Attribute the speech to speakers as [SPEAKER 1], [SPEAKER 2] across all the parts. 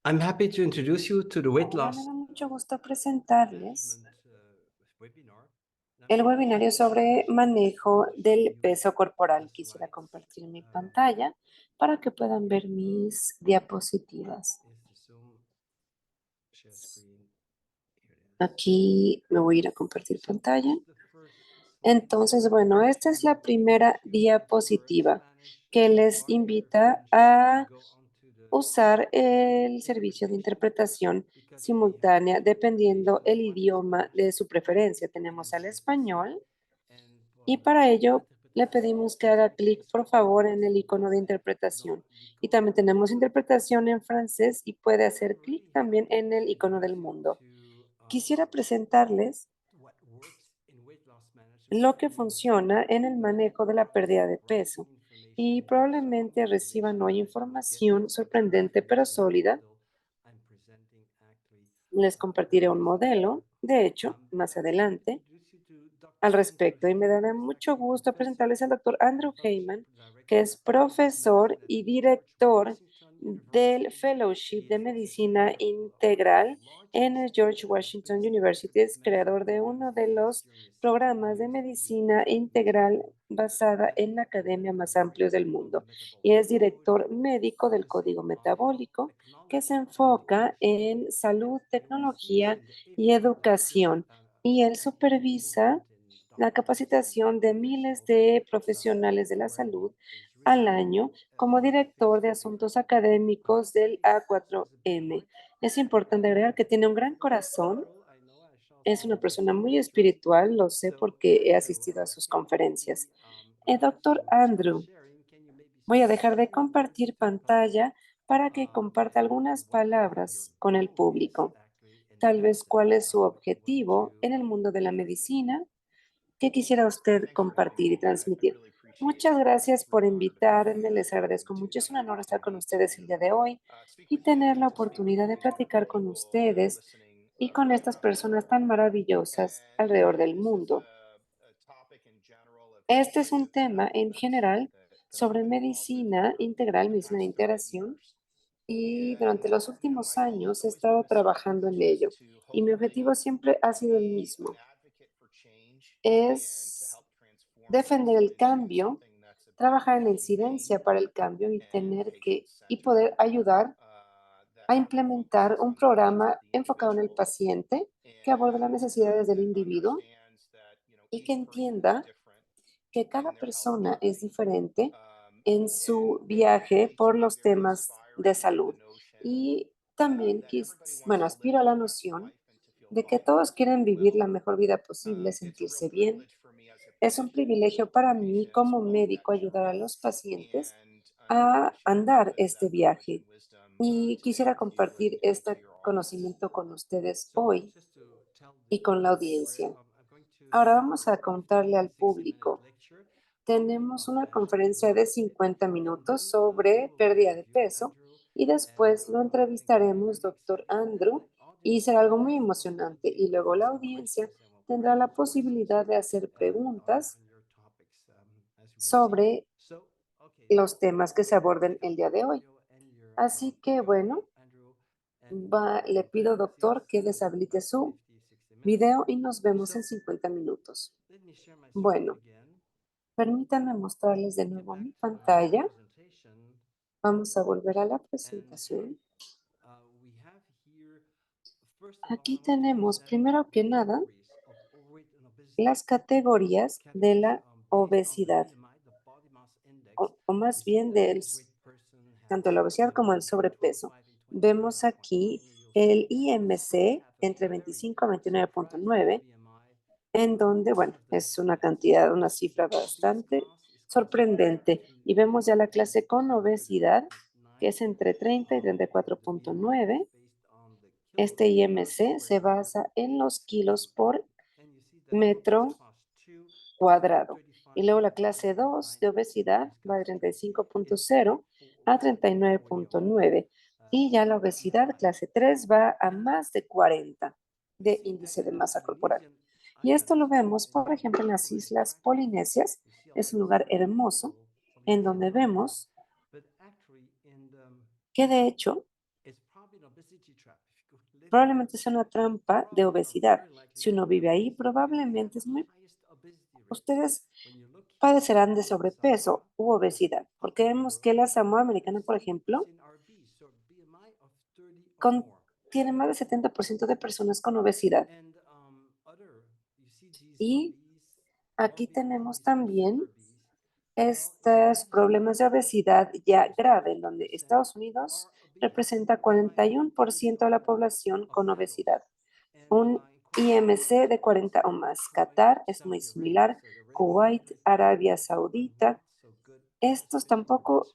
[SPEAKER 1] I'm happy to introduce you to the weight
[SPEAKER 2] Hola, me
[SPEAKER 1] loss
[SPEAKER 2] da mucho gusto presentarles
[SPEAKER 1] management webinar. And I'm
[SPEAKER 2] el
[SPEAKER 1] going
[SPEAKER 2] webinario
[SPEAKER 1] to
[SPEAKER 2] sobre manejo
[SPEAKER 1] share with
[SPEAKER 2] del
[SPEAKER 1] you
[SPEAKER 2] peso corporal.
[SPEAKER 1] the
[SPEAKER 2] Quisiera
[SPEAKER 1] slides.
[SPEAKER 2] compartir mi
[SPEAKER 1] Um,
[SPEAKER 2] pantalla para que puedan ver mis diapositivas.
[SPEAKER 1] is the Zoom share screen? Here it is.
[SPEAKER 2] Aquí me voy a ir a compartir
[SPEAKER 1] So this
[SPEAKER 2] pantalla.
[SPEAKER 1] is the first slide.
[SPEAKER 2] Entonces, bueno, esta es la primera
[SPEAKER 1] If you prefer
[SPEAKER 2] diapositiva
[SPEAKER 1] Spanish
[SPEAKER 2] que les
[SPEAKER 1] language, you
[SPEAKER 2] invita
[SPEAKER 1] can
[SPEAKER 2] a
[SPEAKER 1] go on to the
[SPEAKER 2] usar el servicio de
[SPEAKER 1] interpretation
[SPEAKER 2] interpretación
[SPEAKER 1] because we have
[SPEAKER 2] simultánea dependiendo
[SPEAKER 1] interpretation
[SPEAKER 2] el
[SPEAKER 1] both in
[SPEAKER 2] idioma
[SPEAKER 1] Spanish
[SPEAKER 2] de su preferencia.
[SPEAKER 1] and
[SPEAKER 2] Tenemos al
[SPEAKER 1] Russian.
[SPEAKER 2] español
[SPEAKER 1] And
[SPEAKER 2] y
[SPEAKER 1] para
[SPEAKER 2] para ello le
[SPEAKER 1] interpretación
[SPEAKER 2] pedimos que haga clic, por favor, en el icono de
[SPEAKER 1] donc
[SPEAKER 2] interpretación. Y
[SPEAKER 1] l'icône
[SPEAKER 2] también tenemos interpretación en francés y puede
[SPEAKER 1] and
[SPEAKER 2] hacer clic
[SPEAKER 1] really
[SPEAKER 2] también
[SPEAKER 1] happy
[SPEAKER 2] en el
[SPEAKER 1] to
[SPEAKER 2] icono
[SPEAKER 1] introduce
[SPEAKER 2] del
[SPEAKER 1] you
[SPEAKER 2] mundo.
[SPEAKER 1] to
[SPEAKER 2] Quisiera presentarles
[SPEAKER 1] what works in weight loss management
[SPEAKER 2] lo que
[SPEAKER 1] and
[SPEAKER 2] funciona en el
[SPEAKER 1] you
[SPEAKER 2] manejo de la
[SPEAKER 1] are
[SPEAKER 2] pérdida de peso.
[SPEAKER 1] writing information
[SPEAKER 2] Y
[SPEAKER 1] here, strong
[SPEAKER 2] probablemente reciban
[SPEAKER 1] information
[SPEAKER 2] hoy
[SPEAKER 1] that you will get
[SPEAKER 2] información sorprendente
[SPEAKER 1] from
[SPEAKER 2] pero
[SPEAKER 1] this
[SPEAKER 2] sólida.
[SPEAKER 1] model I'm presenting actually
[SPEAKER 2] Les compartiré un
[SPEAKER 1] next.
[SPEAKER 2] modelo, de hecho,
[SPEAKER 1] But
[SPEAKER 2] más
[SPEAKER 1] I would like to
[SPEAKER 2] adelante,
[SPEAKER 1] introduce you to
[SPEAKER 2] al
[SPEAKER 1] Dr. Andrew
[SPEAKER 2] respecto. Y me
[SPEAKER 1] Heyman,
[SPEAKER 2] dará
[SPEAKER 1] who is
[SPEAKER 2] mucho
[SPEAKER 1] actually
[SPEAKER 2] gusto
[SPEAKER 1] professor
[SPEAKER 2] presentarles al doctor
[SPEAKER 1] and
[SPEAKER 2] Andrew
[SPEAKER 1] fellowship
[SPEAKER 2] Heyman, que
[SPEAKER 1] director
[SPEAKER 2] es
[SPEAKER 1] of
[SPEAKER 2] profesor
[SPEAKER 1] medicine at
[SPEAKER 2] y
[SPEAKER 1] George
[SPEAKER 2] director
[SPEAKER 1] Washington
[SPEAKER 2] del
[SPEAKER 1] University.
[SPEAKER 2] Fellowship
[SPEAKER 1] He
[SPEAKER 2] de
[SPEAKER 1] is also
[SPEAKER 2] Medicina
[SPEAKER 1] chairman of one of the
[SPEAKER 2] Integral en el
[SPEAKER 1] largest
[SPEAKER 2] George Washington University. Es
[SPEAKER 1] medicine
[SPEAKER 2] creador de
[SPEAKER 1] programs
[SPEAKER 2] uno de los
[SPEAKER 1] here in the States, and
[SPEAKER 2] programas
[SPEAKER 1] he
[SPEAKER 2] de
[SPEAKER 1] is the
[SPEAKER 2] medicina integral
[SPEAKER 1] WHO
[SPEAKER 2] basada en la academia más amplia del
[SPEAKER 1] of the
[SPEAKER 2] mundo. Y
[SPEAKER 1] Metabolic
[SPEAKER 2] es
[SPEAKER 1] Code,
[SPEAKER 2] director médico del
[SPEAKER 1] focusing
[SPEAKER 2] Código
[SPEAKER 1] on
[SPEAKER 2] Metabólico, que se
[SPEAKER 1] technology and
[SPEAKER 2] enfoca
[SPEAKER 1] innovation.
[SPEAKER 2] en
[SPEAKER 1] And
[SPEAKER 2] salud,
[SPEAKER 1] he oversees
[SPEAKER 2] tecnología
[SPEAKER 1] in the
[SPEAKER 2] y
[SPEAKER 1] largest
[SPEAKER 2] educación. Y él supervisa
[SPEAKER 1] movement in
[SPEAKER 2] la
[SPEAKER 1] doctors and
[SPEAKER 2] capacitación de miles
[SPEAKER 1] officials
[SPEAKER 2] de profesionales de la
[SPEAKER 1] where
[SPEAKER 2] salud
[SPEAKER 1] is
[SPEAKER 2] al
[SPEAKER 1] really
[SPEAKER 2] año como director de
[SPEAKER 1] facing
[SPEAKER 2] asuntos académicos del
[SPEAKER 1] just a bit
[SPEAKER 2] A4M.
[SPEAKER 1] light.
[SPEAKER 2] Es importante agregar que tiene un gran
[SPEAKER 1] Dr.
[SPEAKER 2] corazón,
[SPEAKER 1] Andrew, I know I shall
[SPEAKER 2] es una
[SPEAKER 1] see
[SPEAKER 2] persona muy
[SPEAKER 1] pictures.
[SPEAKER 2] espiritual, lo sé
[SPEAKER 1] So,
[SPEAKER 2] porque he
[SPEAKER 1] Andrew,
[SPEAKER 2] asistido a sus
[SPEAKER 1] can you
[SPEAKER 2] conferencias.
[SPEAKER 1] maybe, after
[SPEAKER 2] Doctor
[SPEAKER 1] some
[SPEAKER 2] Andrew,
[SPEAKER 1] sharing, can you maybe
[SPEAKER 2] voy a
[SPEAKER 1] say a
[SPEAKER 2] dejar de
[SPEAKER 1] few words
[SPEAKER 2] compartir
[SPEAKER 1] to the public
[SPEAKER 2] pantalla para que comparta
[SPEAKER 1] and
[SPEAKER 2] algunas
[SPEAKER 1] what your
[SPEAKER 2] palabras con el
[SPEAKER 1] goal is
[SPEAKER 2] público.
[SPEAKER 1] actually in
[SPEAKER 2] Tal vez
[SPEAKER 1] medicine?
[SPEAKER 2] cuál es su
[SPEAKER 1] What did
[SPEAKER 2] objetivo
[SPEAKER 1] you
[SPEAKER 2] en el mundo de la
[SPEAKER 1] study?
[SPEAKER 2] medicina. ¿Qué quisiera usted
[SPEAKER 3] Thanks for having
[SPEAKER 2] compartir y
[SPEAKER 3] me. I
[SPEAKER 2] transmitir?
[SPEAKER 3] really appreciate
[SPEAKER 2] Muchas
[SPEAKER 3] it.
[SPEAKER 2] gracias
[SPEAKER 3] It's a
[SPEAKER 2] por
[SPEAKER 3] real honor to be
[SPEAKER 2] invitarme,
[SPEAKER 3] here
[SPEAKER 2] les agradezco
[SPEAKER 3] to
[SPEAKER 2] mucho. Es
[SPEAKER 3] have
[SPEAKER 2] un
[SPEAKER 3] the
[SPEAKER 2] honor estar con
[SPEAKER 3] opportunity
[SPEAKER 2] ustedes el día de hoy
[SPEAKER 3] speak
[SPEAKER 2] y
[SPEAKER 3] with you
[SPEAKER 2] tener la
[SPEAKER 3] and to speak with
[SPEAKER 2] oportunidad
[SPEAKER 3] all
[SPEAKER 2] de
[SPEAKER 3] these
[SPEAKER 2] platicar
[SPEAKER 3] wonderful
[SPEAKER 2] con
[SPEAKER 3] people that are
[SPEAKER 2] ustedes
[SPEAKER 3] listening
[SPEAKER 2] y con estas
[SPEAKER 3] around the
[SPEAKER 2] personas
[SPEAKER 3] world.
[SPEAKER 2] tan maravillosas
[SPEAKER 3] And
[SPEAKER 2] alrededor del
[SPEAKER 3] this is
[SPEAKER 2] mundo.
[SPEAKER 3] a topic in general of
[SPEAKER 2] Este es un
[SPEAKER 3] integrative
[SPEAKER 2] tema en
[SPEAKER 3] medicine
[SPEAKER 2] general
[SPEAKER 3] that I've
[SPEAKER 2] sobre
[SPEAKER 3] been involved with
[SPEAKER 2] medicina integral,
[SPEAKER 3] for the
[SPEAKER 2] medicina de
[SPEAKER 3] past 30
[SPEAKER 2] integración,
[SPEAKER 3] years.
[SPEAKER 2] y
[SPEAKER 3] And
[SPEAKER 2] durante los
[SPEAKER 3] my
[SPEAKER 2] últimos
[SPEAKER 3] goal has
[SPEAKER 2] años he
[SPEAKER 3] always
[SPEAKER 2] estado
[SPEAKER 3] been the same,
[SPEAKER 2] trabajando
[SPEAKER 3] which
[SPEAKER 2] en
[SPEAKER 3] is
[SPEAKER 2] ello
[SPEAKER 3] to
[SPEAKER 2] y mi objetivo
[SPEAKER 3] hopefully
[SPEAKER 2] siempre ha sido el
[SPEAKER 3] be an
[SPEAKER 2] mismo,
[SPEAKER 3] advocate for change and to
[SPEAKER 2] es
[SPEAKER 3] help transform
[SPEAKER 2] defender
[SPEAKER 3] medicine
[SPEAKER 2] el
[SPEAKER 3] into
[SPEAKER 2] cambio,
[SPEAKER 3] something that's a bit
[SPEAKER 2] trabajar en la
[SPEAKER 3] more humane
[SPEAKER 2] incidencia para el cambio y
[SPEAKER 3] and
[SPEAKER 2] tener que
[SPEAKER 3] patient
[SPEAKER 2] y
[SPEAKER 3] centered,
[SPEAKER 2] poder ayudar a
[SPEAKER 3] that
[SPEAKER 2] implementar
[SPEAKER 3] focuses
[SPEAKER 2] un
[SPEAKER 3] on the needs of
[SPEAKER 2] programa
[SPEAKER 3] the
[SPEAKER 2] enfocado en el
[SPEAKER 3] individual
[SPEAKER 2] paciente que aborde las
[SPEAKER 3] and
[SPEAKER 2] necesidades del individuo
[SPEAKER 3] understands that
[SPEAKER 2] y que
[SPEAKER 3] each person is
[SPEAKER 2] entienda
[SPEAKER 3] different
[SPEAKER 2] que
[SPEAKER 3] in
[SPEAKER 2] cada
[SPEAKER 3] their health
[SPEAKER 2] persona es
[SPEAKER 3] journey,
[SPEAKER 2] diferente en
[SPEAKER 3] and
[SPEAKER 2] su
[SPEAKER 3] they can
[SPEAKER 2] viaje
[SPEAKER 3] relate to
[SPEAKER 2] por
[SPEAKER 3] me
[SPEAKER 2] los
[SPEAKER 3] very
[SPEAKER 2] temas de
[SPEAKER 3] aspiring to the
[SPEAKER 2] salud.
[SPEAKER 3] notion
[SPEAKER 2] Y también,
[SPEAKER 3] that everybody wants
[SPEAKER 2] bueno,
[SPEAKER 3] to live
[SPEAKER 2] aspiro a la
[SPEAKER 3] their best
[SPEAKER 2] noción
[SPEAKER 3] life and to feel
[SPEAKER 2] de que todos
[SPEAKER 3] vital
[SPEAKER 2] quieren
[SPEAKER 3] and
[SPEAKER 2] vivir
[SPEAKER 3] well.
[SPEAKER 2] la mejor vida posible,
[SPEAKER 3] It's a real
[SPEAKER 2] sentirse bien.
[SPEAKER 3] privilege for me as a
[SPEAKER 2] Es un
[SPEAKER 3] physician to
[SPEAKER 2] privilegio
[SPEAKER 3] support
[SPEAKER 2] para mí
[SPEAKER 3] patients
[SPEAKER 2] como
[SPEAKER 3] along that
[SPEAKER 2] médico ayudar a
[SPEAKER 3] journey,
[SPEAKER 2] los pacientes
[SPEAKER 3] and I
[SPEAKER 2] a
[SPEAKER 3] share a little
[SPEAKER 2] andar
[SPEAKER 3] bit of
[SPEAKER 2] este
[SPEAKER 3] that knowledge
[SPEAKER 2] viaje.
[SPEAKER 3] and wisdom
[SPEAKER 2] Y
[SPEAKER 3] today
[SPEAKER 2] quisiera
[SPEAKER 3] with you
[SPEAKER 2] compartir
[SPEAKER 3] and to
[SPEAKER 2] este
[SPEAKER 3] your audience.
[SPEAKER 2] conocimiento con ustedes
[SPEAKER 1] So
[SPEAKER 2] hoy
[SPEAKER 1] just to tell
[SPEAKER 2] y
[SPEAKER 1] the
[SPEAKER 2] con la
[SPEAKER 1] viewer,
[SPEAKER 2] audiencia.
[SPEAKER 1] I'm going to
[SPEAKER 2] Ahora vamos a
[SPEAKER 1] give you
[SPEAKER 2] contarle
[SPEAKER 1] a
[SPEAKER 2] al
[SPEAKER 1] 60-minute
[SPEAKER 2] público.
[SPEAKER 1] lecture on weight
[SPEAKER 2] Tenemos
[SPEAKER 1] loss
[SPEAKER 2] una
[SPEAKER 1] management,
[SPEAKER 2] conferencia de 50
[SPEAKER 1] and
[SPEAKER 2] minutos
[SPEAKER 1] then we
[SPEAKER 2] sobre
[SPEAKER 1] will
[SPEAKER 2] pérdida de
[SPEAKER 1] interview
[SPEAKER 2] peso
[SPEAKER 1] Andrew,
[SPEAKER 2] y
[SPEAKER 1] and
[SPEAKER 2] después lo
[SPEAKER 1] I think it will be
[SPEAKER 2] entrevistaremos,
[SPEAKER 1] really
[SPEAKER 2] doctor
[SPEAKER 1] exciting, and
[SPEAKER 2] Andrew,
[SPEAKER 1] the
[SPEAKER 2] y
[SPEAKER 1] audience
[SPEAKER 2] será algo
[SPEAKER 1] will
[SPEAKER 2] muy
[SPEAKER 1] have the
[SPEAKER 2] emocionante.
[SPEAKER 1] possibility
[SPEAKER 2] Y
[SPEAKER 1] to
[SPEAKER 2] luego la
[SPEAKER 1] ask some
[SPEAKER 2] audiencia
[SPEAKER 1] questions, and we'll
[SPEAKER 2] tendrá la
[SPEAKER 1] provide the questions
[SPEAKER 2] posibilidad de hacer preguntas
[SPEAKER 1] on your topics, as you will see.
[SPEAKER 2] sobre
[SPEAKER 1] So, okay,
[SPEAKER 2] los temas que se aborden el
[SPEAKER 1] stop
[SPEAKER 2] día
[SPEAKER 1] the
[SPEAKER 2] de hoy.
[SPEAKER 1] video and your
[SPEAKER 2] Así que bueno,
[SPEAKER 1] Andrew, and
[SPEAKER 2] le pido,
[SPEAKER 1] please
[SPEAKER 2] doctor, que
[SPEAKER 1] have
[SPEAKER 2] deshabilite
[SPEAKER 1] about
[SPEAKER 2] su
[SPEAKER 1] 50, 60 minutes.
[SPEAKER 2] video y nos vemos en
[SPEAKER 1] So
[SPEAKER 2] 50 minutos.
[SPEAKER 1] let me share my screen
[SPEAKER 2] Bueno,
[SPEAKER 1] again
[SPEAKER 2] permítanme mostrarles de
[SPEAKER 1] and get
[SPEAKER 2] nuevo
[SPEAKER 1] back
[SPEAKER 2] mi
[SPEAKER 1] to my
[SPEAKER 2] pantalla.
[SPEAKER 1] presentation.
[SPEAKER 2] Vamos a volver a la
[SPEAKER 1] And
[SPEAKER 2] presentación.
[SPEAKER 1] we have here, first of all,
[SPEAKER 2] Aquí
[SPEAKER 1] I want to
[SPEAKER 2] tenemos,
[SPEAKER 1] present
[SPEAKER 2] primero
[SPEAKER 1] the
[SPEAKER 2] que nada,
[SPEAKER 1] categories of overweight and obesity.
[SPEAKER 2] las categorías de
[SPEAKER 1] Categories
[SPEAKER 2] la
[SPEAKER 1] based on the
[SPEAKER 2] obesidad,
[SPEAKER 1] BMI, the body mass index.
[SPEAKER 2] o más
[SPEAKER 1] You see
[SPEAKER 2] bien
[SPEAKER 1] that
[SPEAKER 2] del,
[SPEAKER 1] overweight person
[SPEAKER 2] tanto
[SPEAKER 1] has
[SPEAKER 2] la obesidad como el
[SPEAKER 1] between
[SPEAKER 2] sobrepeso.
[SPEAKER 1] 25 and
[SPEAKER 2] Vemos
[SPEAKER 1] 29.1.
[SPEAKER 2] aquí
[SPEAKER 1] Here you'll
[SPEAKER 2] el
[SPEAKER 1] see the score
[SPEAKER 2] IMC
[SPEAKER 1] have a
[SPEAKER 2] entre
[SPEAKER 1] very
[SPEAKER 2] 25 a
[SPEAKER 1] surprising
[SPEAKER 2] 29.9,
[SPEAKER 1] BMI,
[SPEAKER 2] en donde,
[SPEAKER 1] one
[SPEAKER 2] bueno,
[SPEAKER 1] of the
[SPEAKER 2] es una
[SPEAKER 1] highest in
[SPEAKER 2] cantidad, una
[SPEAKER 1] obesity.
[SPEAKER 2] cifra
[SPEAKER 1] Obese
[SPEAKER 2] bastante
[SPEAKER 1] class is classified
[SPEAKER 2] sorprendente.
[SPEAKER 1] between
[SPEAKER 2] Y vemos ya la
[SPEAKER 1] 30 and
[SPEAKER 2] clase con obesidad, que
[SPEAKER 1] 34.9.
[SPEAKER 2] es entre 30 y
[SPEAKER 1] The BMI is
[SPEAKER 2] 34.9.
[SPEAKER 1] based on the
[SPEAKER 2] Este
[SPEAKER 1] kilograms per
[SPEAKER 2] IMC
[SPEAKER 1] square
[SPEAKER 2] se
[SPEAKER 1] meter
[SPEAKER 2] basa en los
[SPEAKER 1] of
[SPEAKER 2] kilos por
[SPEAKER 1] and you see that for obese
[SPEAKER 2] metro
[SPEAKER 1] class 2 is from
[SPEAKER 2] cuadrado. Y luego la clase 2 de
[SPEAKER 1] 35.9 and
[SPEAKER 2] obesidad
[SPEAKER 1] obese
[SPEAKER 2] va de
[SPEAKER 1] class 3 is
[SPEAKER 2] 35.0 a 39.9. Y ya la obesidad
[SPEAKER 1] 39.9.
[SPEAKER 2] clase 3 va a
[SPEAKER 1] And
[SPEAKER 2] más de 40
[SPEAKER 1] we
[SPEAKER 2] de
[SPEAKER 1] see that
[SPEAKER 2] índice de
[SPEAKER 1] in the
[SPEAKER 2] masa corporal.
[SPEAKER 1] Polynesian
[SPEAKER 2] Y esto lo
[SPEAKER 1] Islands
[SPEAKER 2] vemos,
[SPEAKER 1] in
[SPEAKER 2] por
[SPEAKER 1] the
[SPEAKER 2] ejemplo, en las
[SPEAKER 1] Victoria
[SPEAKER 2] Islas
[SPEAKER 1] Tract,
[SPEAKER 2] Polinesias.
[SPEAKER 1] you see a
[SPEAKER 2] Es
[SPEAKER 1] lot
[SPEAKER 2] un
[SPEAKER 1] of
[SPEAKER 2] lugar hermoso en
[SPEAKER 1] Polynesian
[SPEAKER 2] donde
[SPEAKER 1] islands,
[SPEAKER 2] vemos
[SPEAKER 1] but actually in the
[SPEAKER 2] que de hecho
[SPEAKER 1] it's probably
[SPEAKER 2] Probablemente sea una trampa de obesidad. Si uno vive ahí, probablemente ustedes padecerán de sobrepeso u obesidad, porque vemos que la Samoa Americana, por ejemplo, tiene más del 70% de personas con obesidad. Y aquí tenemos también estos problemas de obesidad ya grave, en donde Estados Unidos representa 41% de la población con obesidad. Un IMC de 40 o más. Qatar es muy similar. Kuwait, Arabia Saudita. Estos tampoco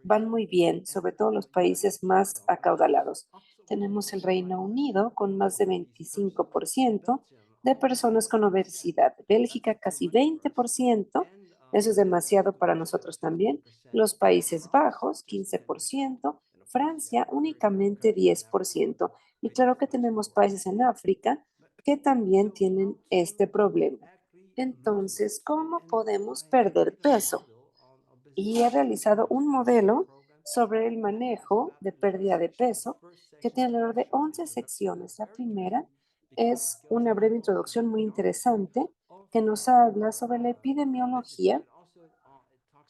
[SPEAKER 2] van muy bien, sobre todo los países más acaudalados. Tenemos el Reino Unido con más de 25% de personas con obesidad. Bélgica casi 20%. Eso es demasiado para nosotros también. Los Países Bajos, 15%. Francia, únicamente 10%. Y claro que tenemos países en África que también tienen este problema. Entonces, ¿cómo podemos perder peso? Y he realizado un modelo sobre el manejo de pérdida de peso que tiene alrededor de 11 secciones. La primera es una breve introducción muy interesante que nos habla sobre la epidemiología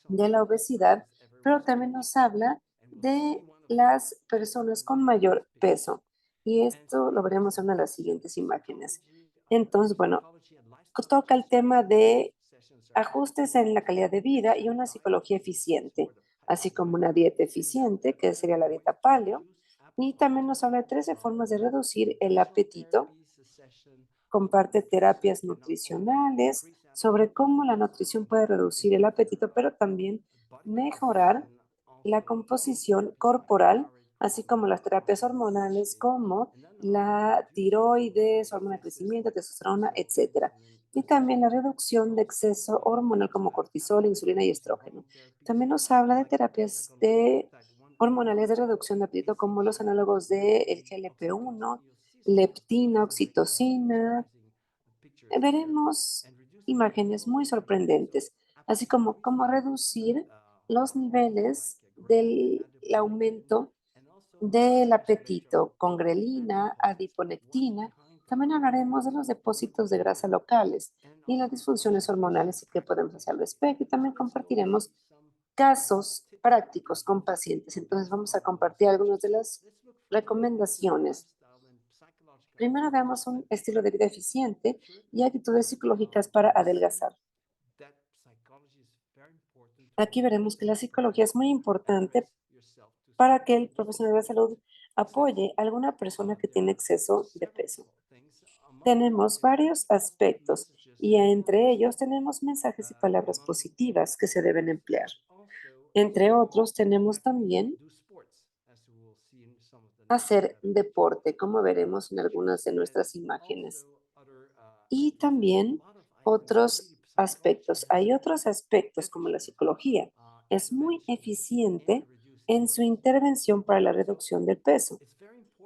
[SPEAKER 2] de la obesidad, pero también nos habla de las personas con mayor peso. Y esto lo veremos en una de las siguientes imágenes. Entonces, bueno, toca el tema de ajustes en la calidad de vida y una psicología eficiente, así como una dieta eficiente, que sería la dieta paleo. Y también nos habla de 13 formas de reducir el apetito. Comparte terapias nutricionales sobre cómo la nutrición puede reducir el apetito, pero también mejorar la composición corporal, así como las terapias hormonales como la tiroides, hormona de crecimiento, testosterona, etcétera. Y también la reducción de exceso hormonal como cortisol, insulina y estrógeno. También nos habla de terapias hormonales de reducción de apetito como los análogos del GLP-1, leptina, oxitocina. Veremos imágenes muy sorprendentes, así como cómo reducir los niveles del aumento del apetito con grelina, adiponectina. También hablaremos de los depósitos de grasa locales y las disfunciones hormonales y qué podemos hacer al respecto. Y también compartiremos casos prácticos con pacientes. Entonces vamos a compartir algunas de las recomendaciones. Primero veamos un estilo de vida eficiente y actitudes psicológicas para adelgazar. Aquí veremos que la psicología es muy importante para que el profesional de la salud apoye a alguna persona que tiene exceso de peso. Tenemos varios aspectos y entre ellos tenemos mensajes y palabras positivas que se deben emplear. Entre otros, tenemos también hacer deporte, como veremos en algunas de nuestras imágenes. Y también otros aspectos. Hay otros aspectos como la psicología. Es muy eficiente en su intervención para la reducción del peso.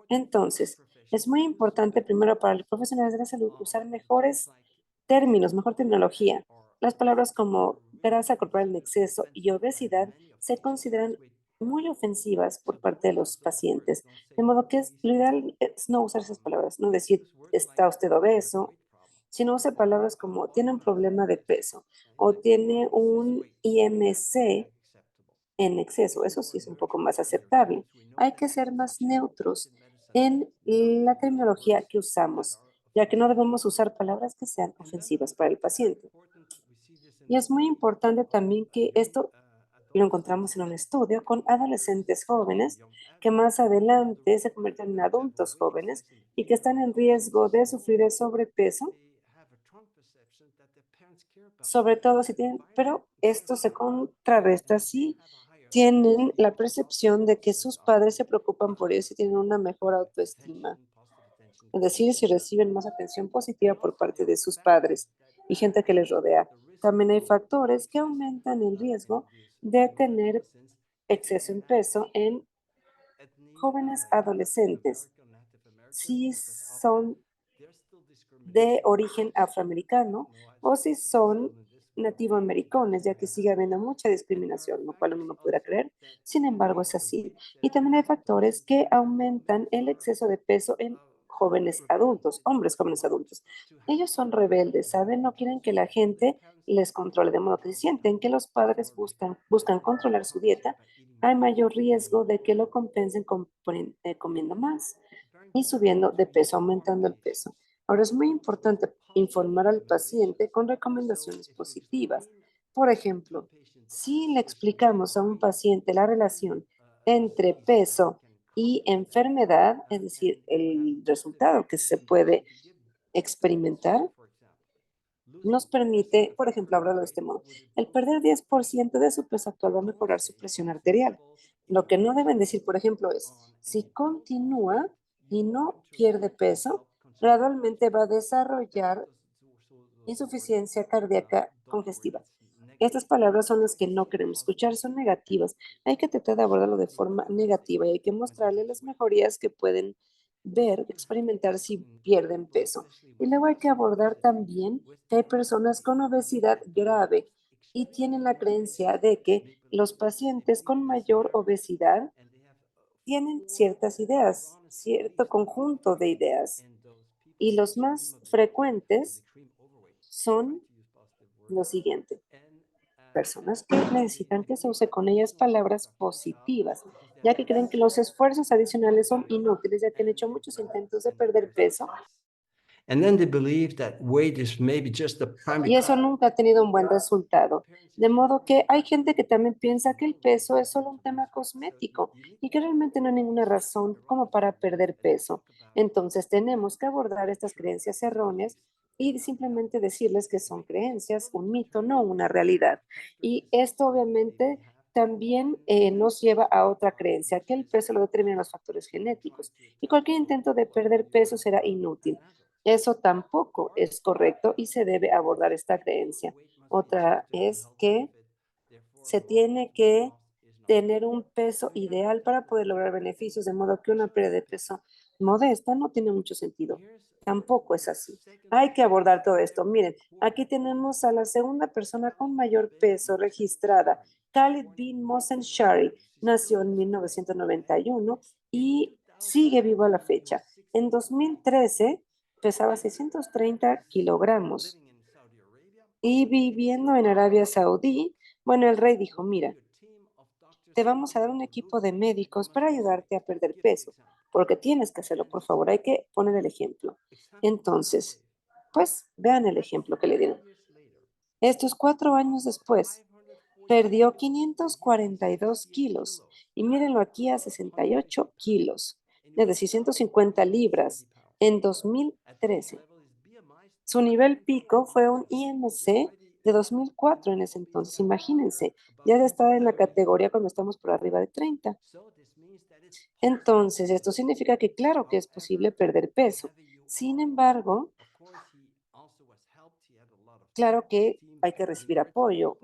[SPEAKER 2] Entonces, es muy importante primero para los profesionales de la salud usar mejores términos, mejor terminología. Las palabras como grasa corporal en exceso y obesidad se consideran muy ofensivas por parte de los pacientes. De modo que lo ideal es no usar esas palabras, no decir está usted obeso, sino usar palabras como tiene un problema de peso o tiene un IMC en exceso. Eso sí es un poco más aceptable. Hay que ser más neutros en la terminología que usamos, ya que no debemos usar palabras que sean ofensivas para el paciente. Y es muy importante también que esto lo encontramos en un estudio con adolescentes jóvenes que más adelante se convierten en adultos jóvenes y que están en riesgo de sufrir de sobrepeso, sobre todo si tienen, pero esto se contrarresta si tienen la percepción de que sus padres se preocupan por ellos y tienen una mejor autoestima. Es decir, si reciben más atención positiva por parte de sus padres y gente que les rodea. También hay factores que aumentan el riesgo de tener exceso en peso en jóvenes adolescentes. Si son de origen afroamericano o si son nativoamericanos, ya que sigue habiendo mucha discriminación, lo cual uno no podrá creer. Sin embargo, es así. Y también hay factores que aumentan el exceso de peso en jóvenes adultos, hombres jóvenes adultos. Ellos son rebeldes, ¿saben? No quieren que la gente les controle, de modo que si sienten que los padres buscan controlar su dieta, hay mayor riesgo de que lo compensen comiendo más y subiendo de peso, aumentando el peso. Ahora es muy importante informar al paciente con recomendaciones positivas. Por ejemplo, si le explicamos a un paciente la relación entre peso y enfermedad, es decir, el resultado que se puede experimentar, nos permite, por ejemplo, hablarlo de este modo, el perder 10% de su peso actual va a mejorar su presión arterial. Lo que no deben decir, por ejemplo, es, si continúa y no pierde peso, gradualmente va a desarrollar insuficiencia cardíaca congestiva. Estas palabras son las que no queremos escuchar, son negativas. Hay que tratar de abordarlo de forma negativa y hay que mostrarle las mejorías que pueden ver, experimentar si pierden peso. Y luego hay que abordar también que hay personas con obesidad grave y tienen la creencia de que los pacientes con mayor obesidad tienen ciertas ideas, cierto conjunto de ideas. Y los más frecuentes son lo siguiente: personas que necesitan que se use con ellas palabras positivas, ya que creen que los esfuerzos adicionales son inútiles, ya que han hecho muchos intentos de perder peso
[SPEAKER 1] And then they believe that weight is maybe just the primary.
[SPEAKER 2] y eso nunca ha tenido un buen resultado. De modo que hay gente que también piensa que el peso es solo un tema cosmético y que realmente no hay ninguna razón como para perder peso. Entonces tenemos que abordar estas creencias erróneas y simplemente decirles que son creencias, un mito, no una realidad. Y esto obviamente también nos lleva a otra creencia, que el peso lo determinan los factores genéticos y cualquier intento de perder peso será inútil. Eso tampoco es correcto y se debe abordar esta creencia. Otra es que se tiene que tener un peso ideal para poder lograr beneficios, de modo que una pérdida de peso modesta no tiene mucho sentido. Tampoco es así. Hay que abordar todo esto. Miren, aquí tenemos a la segunda persona con mayor peso registrada, Khalid bin Mohsen Shari. Nació en 1991 y sigue vivo a la fecha. En 2013 pesaba 630 kilogramos y viviendo en Arabia Saudí, bueno, el rey dijo, mira, te vamos a dar un equipo de médicos para ayudarte a perder peso, porque tienes que hacerlo, por favor, hay que poner el ejemplo. Entonces, pues vean el ejemplo que le dieron. Estos 4 años después, perdió 542 kilos y mírenlo aquí a 68 kilos, es decir, 150 libras en 2013. Su nivel pico fue un IMC de 2004 en ese entonces. Imagínense, ya está en la categoría cuando estamos por arriba de 30. Entonces, esto significa que claro que es posible perder peso. Sin embargo, claro que hay que recibir apoyo.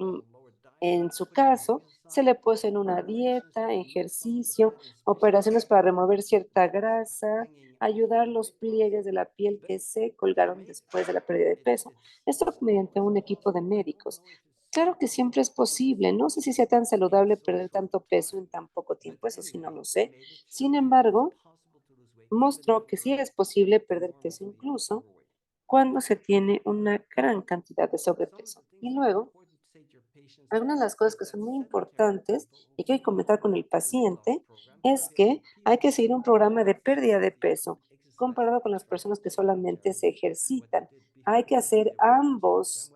[SPEAKER 2] En su caso, se le puso en una dieta, ejercicio, operaciones para remover cierta grasa, ayudar los pliegues de la piel que se colgaron después de la pérdida de peso. Esto mediante un equipo de médicos. Claro que siempre es posible. No sé si sea tan saludable perder tanto peso en tan poco tiempo, eso sí no lo sé. Sin embargo, mostró que sí es posible perder peso incluso cuando se tiene una gran cantidad de sobrepeso. Y luego, algunas de las cosas que son muy importantes y que hay que comentar con el paciente es que hay que seguir un programa de pérdida de peso comparado con las personas que solamente se ejercitan. Hay que hacer ambos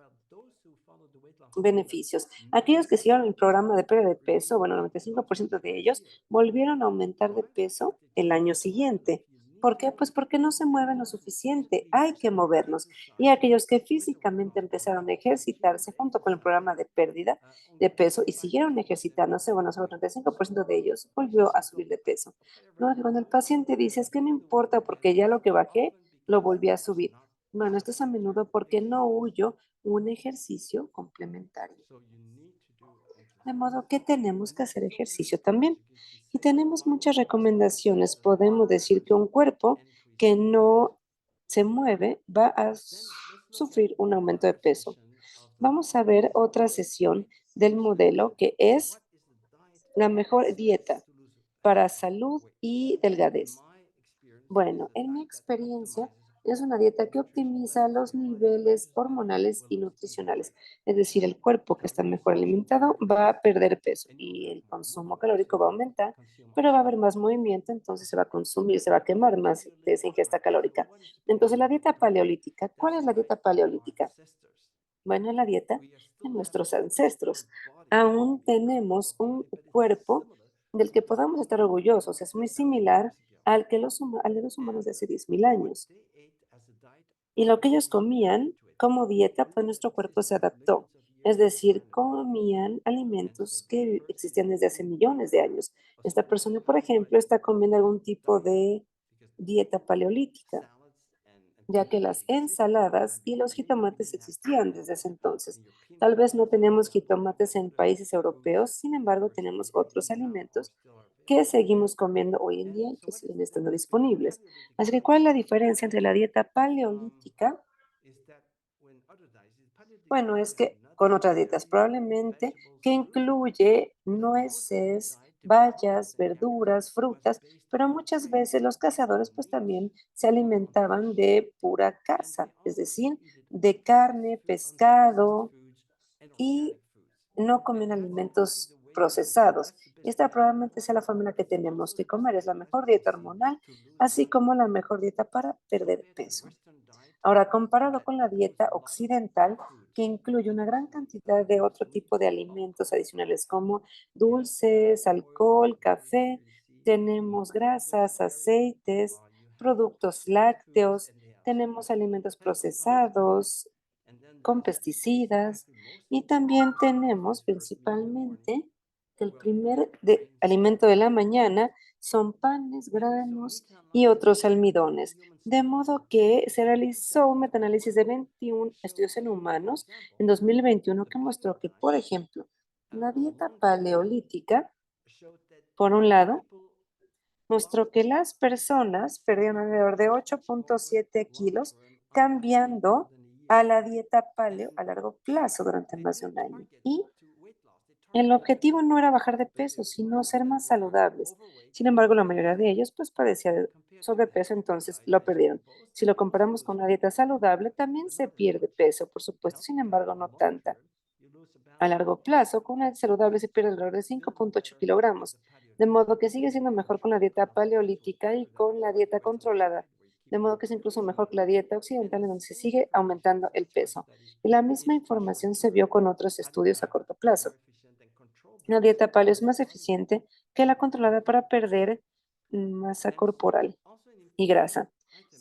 [SPEAKER 2] beneficios. Aquellos que siguieron el programa de pérdida de peso, bueno, el 95% de ellos volvieron a aumentar de peso el año siguiente. ¿Por qué? Pues porque no se mueven lo suficiente, hay que movernos. Y aquellos que físicamente empezaron a ejercitarse junto con el programa de pérdida de peso y siguieron ejercitándose, bueno, solo el 35% de ellos volvió a subir de peso. No, cuando el paciente dice, es que no importa porque ya lo que bajé, lo volví a subir. Bueno, esto es a menudo porque no huyo un ejercicio complementario. De modo que tenemos que hacer ejercicio también. Y tenemos muchas recomendaciones. Podemos decir que un cuerpo que no se mueve va a sufrir un aumento de peso. vamos a ver otra sesión del modelo que es la mejor dieta para salud y delgadez. Bueno, en mi experiencia, es una dieta que optimiza los niveles hormonales y nutricionales. Es decir, el cuerpo que está mejor alimentado va a perder peso y el consumo calórico va a aumentar, pero va a haber más movimiento, entonces se va a consumir, se va a quemar más de esa ingesta calórica. Entonces, la dieta paleolítica, ¿cuál es la dieta paleolítica? Bueno, es la dieta de nuestros ancestros. Aún tenemos un cuerpo del que podamos estar orgullosos. Es muy similar al de los humanos de hace 10.000 años. Y lo que ellos comían como dieta, pues nuestro cuerpo se adaptó. Es decir, comían alimentos que existían desde hace millones de años. Esta persona, por ejemplo, está comiendo algún tipo de dieta paleolítica, ya que las ensaladas y los jitomates existían desde ese entonces. Tal vez no tenemos jitomates en países europeos, sin embargo, tenemos otros alimentos que seguimos comiendo hoy en día y que siguen estando disponibles. Así que, ¿cuál es la diferencia entre la dieta paleolítica? Bueno, es que con otras dietas probablemente que incluye nueces, bayas, verduras, frutas, pero muchas veces los cazadores pues también se alimentaban de pura caza, es decir, de carne, pescado y no comen alimentos procesados. Esta probablemente sea la forma en la que tenemos que comer. Es la mejor dieta hormonal, así como la mejor dieta para perder peso. Ahora, comparado con la dieta occidental, que incluye una gran cantidad de otro tipo de alimentos adicionales como dulces, alcohol, café, tenemos grasas, aceites, productos lácteos, tenemos alimentos procesados con pesticidas y también tenemos principalmente que el primer alimento de la mañana son panes, granos y otros almidones. De modo que se realizó un metaanálisis de 21 estudios en humanos en 2021 que mostró que, por ejemplo, la dieta paleolítica, por un lado, mostró que las personas perdieron alrededor de 8.7 kilos cambiando a la dieta paleo a largo plazo durante más de un año. Y el objetivo no era bajar de peso, sino ser más saludables. Sin embargo, la mayoría de ellos pues padecía de sobrepeso, entonces lo perdieron. Si lo comparamos con una dieta saludable, también se pierde peso, por supuesto, sin embargo, no tanta. A largo plazo, con una dieta saludable se pierde alrededor de 5.8 kilogramos, de modo que sigue siendo mejor con la dieta paleolítica y con la dieta controlada, de modo que es incluso mejor que la dieta occidental en donde se sigue aumentando el peso. Y la misma información se vio con otros estudios a corto plazo. La dieta paleo es más eficiente que la controlada para perder masa corporal y grasa.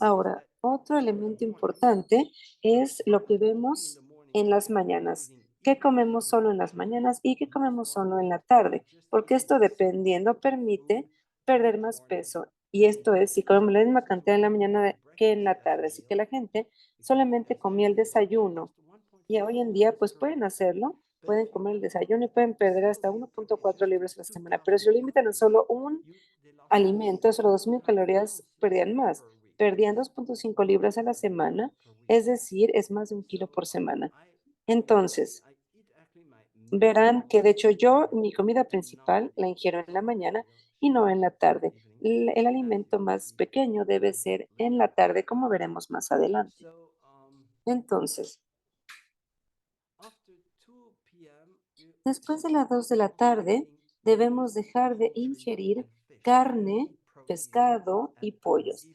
[SPEAKER 2] Ahora, otro elemento importante es lo que vemos en las mañanas. ¿Qué comemos solo en las mañanas y qué comemos solo en la tarde? Porque esto dependiendo permite perder más peso. Y esto es si comemos la misma cantidad en la mañana que en la tarde. Así que la gente solamente comía el desayuno y hoy en día pues pueden hacerlo, pueden comer el desayuno y pueden perder hasta 1.4 libras a la semana. Pero si lo limitan a solo un alimento, solo 2.000 calorías, perdían más. Perdían 2.5 libras a la semana, es decir, es más de 1 kilo por semana. Entonces, verán que de hecho yo mi comida principal la ingiero en la mañana y no en la tarde. El alimento más pequeño debe ser en la tarde, como veremos más adelante. Entonces, después de las 2 de la tarde, debemos dejar de ingerir carne, pescado y pollos.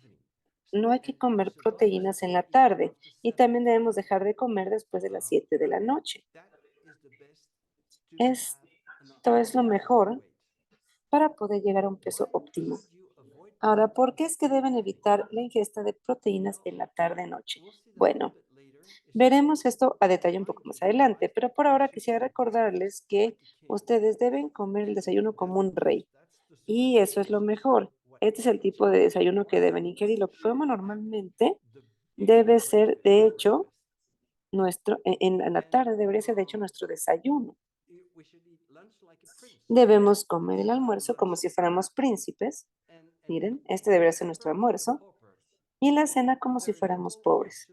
[SPEAKER 2] No hay que comer proteínas en la tarde y también debemos dejar de comer después de las 7 de la noche. Esto es lo mejor para poder llegar a un peso óptimo. Ahora, ¿por qué es que deben evitar la ingesta de proteínas en la tarde-noche? Bueno, veremos esto a detalle un poco más adelante, pero por ahora quisiera recordarles que ustedes deben comer el desayuno como un rey y eso es lo mejor. Este es el tipo de desayuno que deben ingerir. Lo que comemos normalmente debe ser, de hecho, en la tarde debería ser, de hecho, nuestro desayuno. Debemos comer el almuerzo como si fuéramos príncipes. Miren, este debería ser nuestro almuerzo. Y la cena como si fuéramos pobres.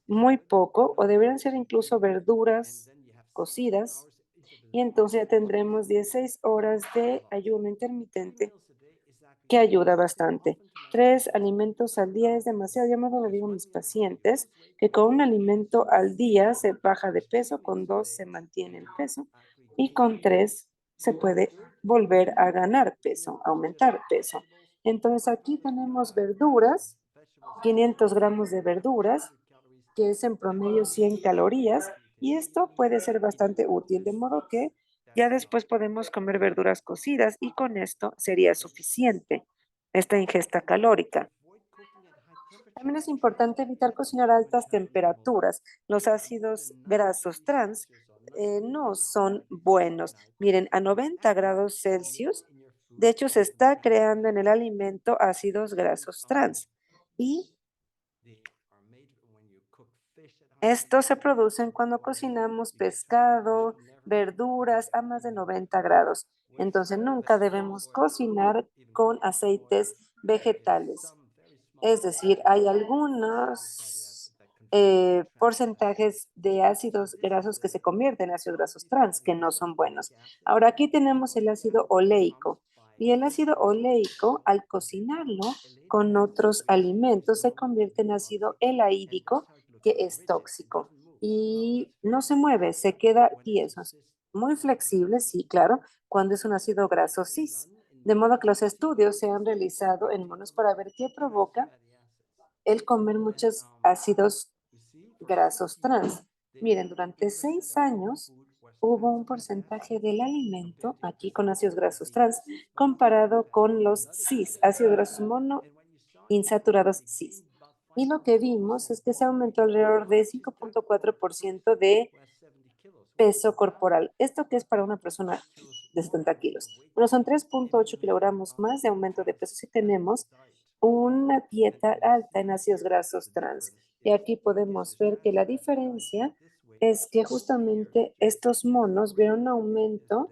[SPEAKER 2] muy poco o deberían ser incluso verduras cocidas y entonces ya tendremos 16 horas de ayuno intermitente que ayuda bastante. 3 alimentos al día es demasiado. Yo me lo digo a mis pacientes que con un alimento al día se baja de peso, con 2 se mantiene el peso y con 3 se puede volver a ganar peso, aumentar peso. Entonces aquí tenemos verduras, 500 gramos de verduras, que es en promedio 100 calorías, y esto puede ser bastante útil, de modo que ya después podemos comer verduras cocidas y con esto sería suficiente esta ingesta calórica. También es importante evitar cocinar a altas temperaturas. Los ácidos grasos trans no son buenos. Miren, a 90 grados Celsius, de hecho, se está creando en el alimento ácidos grasos trans. Y estos se producen cuando cocinamos pescado, verduras a más de 90 grados. Entonces, nunca debemos cocinar con aceites vegetales. Es decir, hay algunos porcentajes de ácidos grasos que se convierten en ácidos grasos trans, que no son buenos. Ahora, aquí tenemos el ácido oleico. Y el ácido oleico, al cocinarlo con otros alimentos, se convierte en ácido elaídico, que es tóxico. Y no se mueve, se queda tieso. Es muy flexible, sí, claro, cuando es un ácido graso cis. De modo que los estudios se han realizado en monos para ver qué provoca el comer muchos ácidos grasos trans. Miren, durante 6 años hubo un porcentaje del alimento aquí con ácidos grasos trans comparado con los cis, ácidos grasos monoinsaturados cis. Y lo que vimos es que se aumentó alrededor de 5.4% de peso corporal. ¿Esto qué es para una persona de 70 kilos? Bueno, son 3.8 kilogramos más de aumento de peso si tenemos una dieta alta en ácidos grasos trans. Y aquí podemos ver que la diferencia es que justamente estos monos vieron un aumento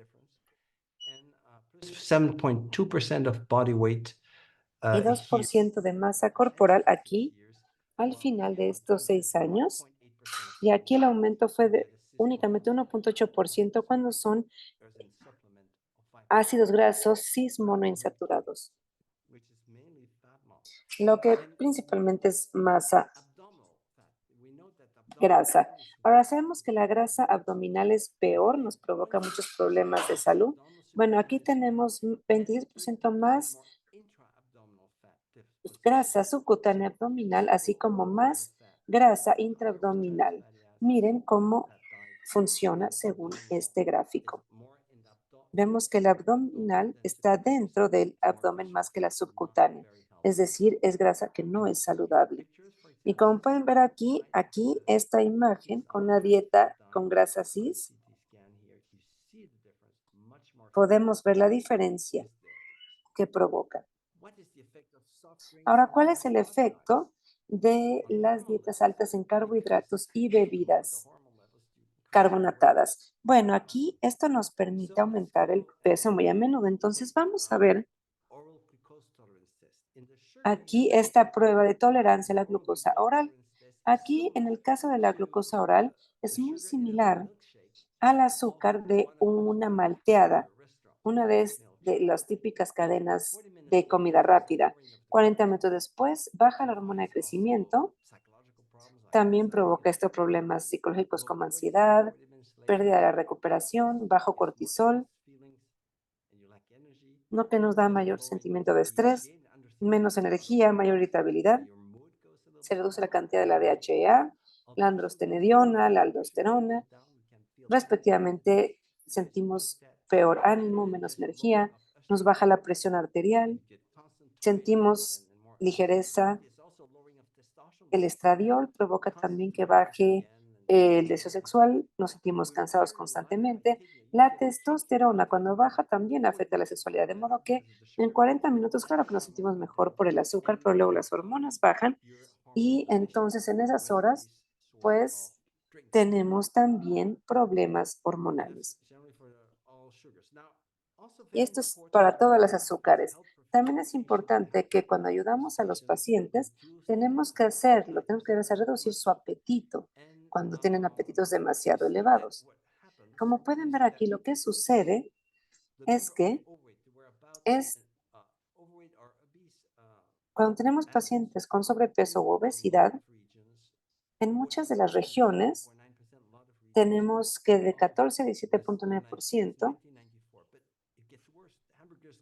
[SPEAKER 1] 7.2% of body weight
[SPEAKER 2] y
[SPEAKER 1] here
[SPEAKER 2] 2% de masa corporal aquí al final de estos 6 años. Y aquí el aumento fue de únicamente 1.8% cuando son ácidos grasos cis monoinsaturados, lo que principalmente es masa grasa. Ahora sabemos que la grasa abdominal es peor, nos provoca muchos problemas de salud. Bueno, aquí tenemos 26% más grasa subcutánea abdominal, así como más grasa intraabdominal. Miren cómo funciona según este gráfico. Vemos que el abdominal está dentro del abdomen más que la subcutánea, es decir, es grasa que no es saludable. Y como pueden ver aquí esta imagen con la dieta con grasa cis, podemos ver la diferencia que provoca. Ahora, ¿cuál es el efecto de las dietas altas en carbohidratos y bebidas carbonatadas? Bueno, aquí esto nos permite aumentar el peso muy a menudo. Entonces, vamos a ver aquí esta prueba de tolerancia a la glucosa oral. Aquí, en el caso de la glucosa oral, es muy similar al azúcar de una malteada, una de las típicas cadenas de comida rápida. 40 minutos después, baja la hormona de crecimiento. También provoca estos problemas psicológicos como ansiedad, pérdida de la recuperación, bajo cortisol, lo que nos da mayor sentimiento de estrés, menos energía, mayor irritabilidad. Se reduce la cantidad de la DHEA, la androstenediona, la aldosterona. Respectivamente, sentimos peor ánimo, menos energía, nos baja la presión arterial, sentimos ligereza. El estradiol provoca también que baje el deseo sexual, nos sentimos cansados constantemente. La testosterona, cuando baja, también afecta la sexualidad, de modo que en 40 minutos, claro que nos sentimos mejor por el azúcar, pero luego las hormonas bajan y entonces en esas horas, pues tenemos también problemas hormonales. Y esto es para todas las azúcares. También es importante que cuando ayudamos a los pacientes, tenemos que hacerlo, tenemos que hacer reducir su apetito cuando tienen apetitos demasiado elevados. Como pueden ver aquí, lo que sucede es que es cuando tenemos pacientes con sobrepeso u obesidad, en muchas de las regiones tenemos que de 14 a 17.9%,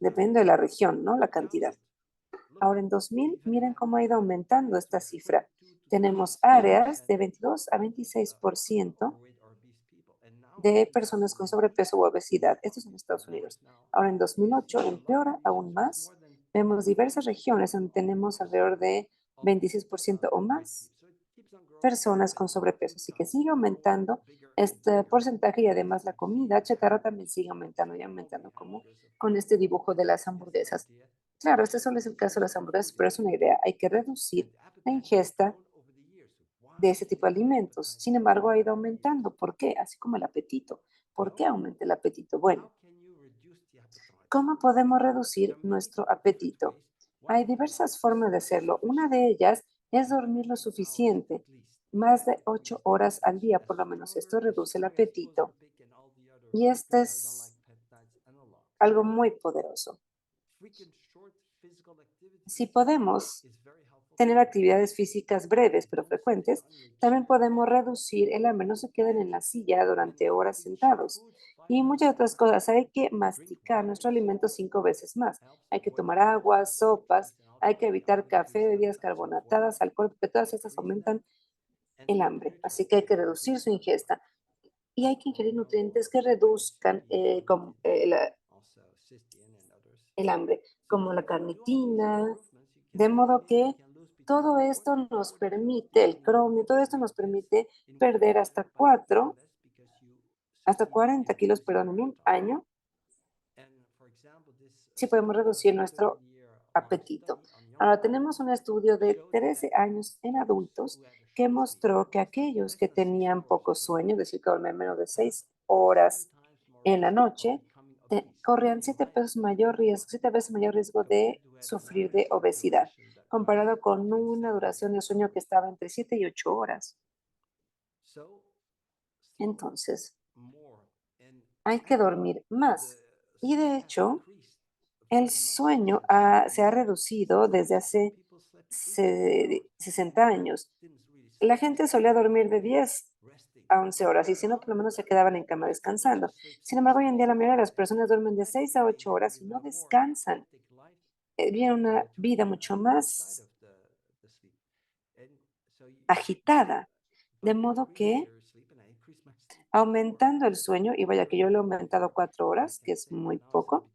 [SPEAKER 2] depende de la región, ¿no? La cantidad. Ahora en 2000, miren cómo ha ido aumentando esta cifra. Tenemos áreas de 22 a 26% de personas con sobrepeso u obesidad. Esto es en Estados Unidos. Ahora en 2008 empeora aún más. Vemos diversas regiones donde tenemos alrededor de 26% o más personas con sobrepeso. Así que sigue aumentando este porcentaje y además la comida chatarra también sigue aumentando y aumentando como con este dibujo de las hamburguesas. Claro, este solo es el caso de las hamburguesas, pero es una idea. Hay que reducir la ingesta de ese tipo de alimentos. Sin embargo, ha ido aumentando. ¿Por qué? Así como el apetito. ¿Por qué aumenta el apetito? Bueno, ¿cómo podemos reducir nuestro apetito? Hay diversas formas de hacerlo. Una de ellas es dormir lo suficiente, más de 8 horas al día, por lo menos esto reduce el apetito. Y este es algo muy poderoso. Si podemos tener actividades físicas breves pero frecuentes, también podemos reducir el hambre. No se queden en la silla durante horas sentados. Y muchas otras cosas. Hay que masticar nuestro alimento 5 veces más. Hay que tomar agua, sopas, hay que evitar café, bebidas carbonatadas, alcohol, porque todas estas aumentan el hambre. Así que hay que reducir su ingesta. Y hay que ingerir nutrientes que reduzcan el hambre, como la carnitina, de modo que todo esto nos permite, el cromio, todo esto nos permite perder hasta 40 kilos, perdón, en un año, si podemos reducir nuestro apetito. Ahora tenemos un estudio de 13 años en adultos que mostró que aquellos que tenían poco sueño, es decir, que dormían menos de 6 horas en la noche, corrían 7 veces mayor riesgo de sufrir de obesidad, comparado con una duración de sueño que estaba entre 7 y 8 horas. Entonces, hay que dormir más. Y de hecho, el sueño se ha reducido desde hace 60 años. La gente solía dormir de 10 a 11 horas y si no, por lo menos se quedaban en cama descansando. Sin embargo, hoy en día la mayoría de las personas duermen de 6 a 8 horas y no descansan. Viven una vida mucho más agitada, de modo que aumentando el sueño, y vaya que yo lo he aumentado 4 horas, que es muy poco,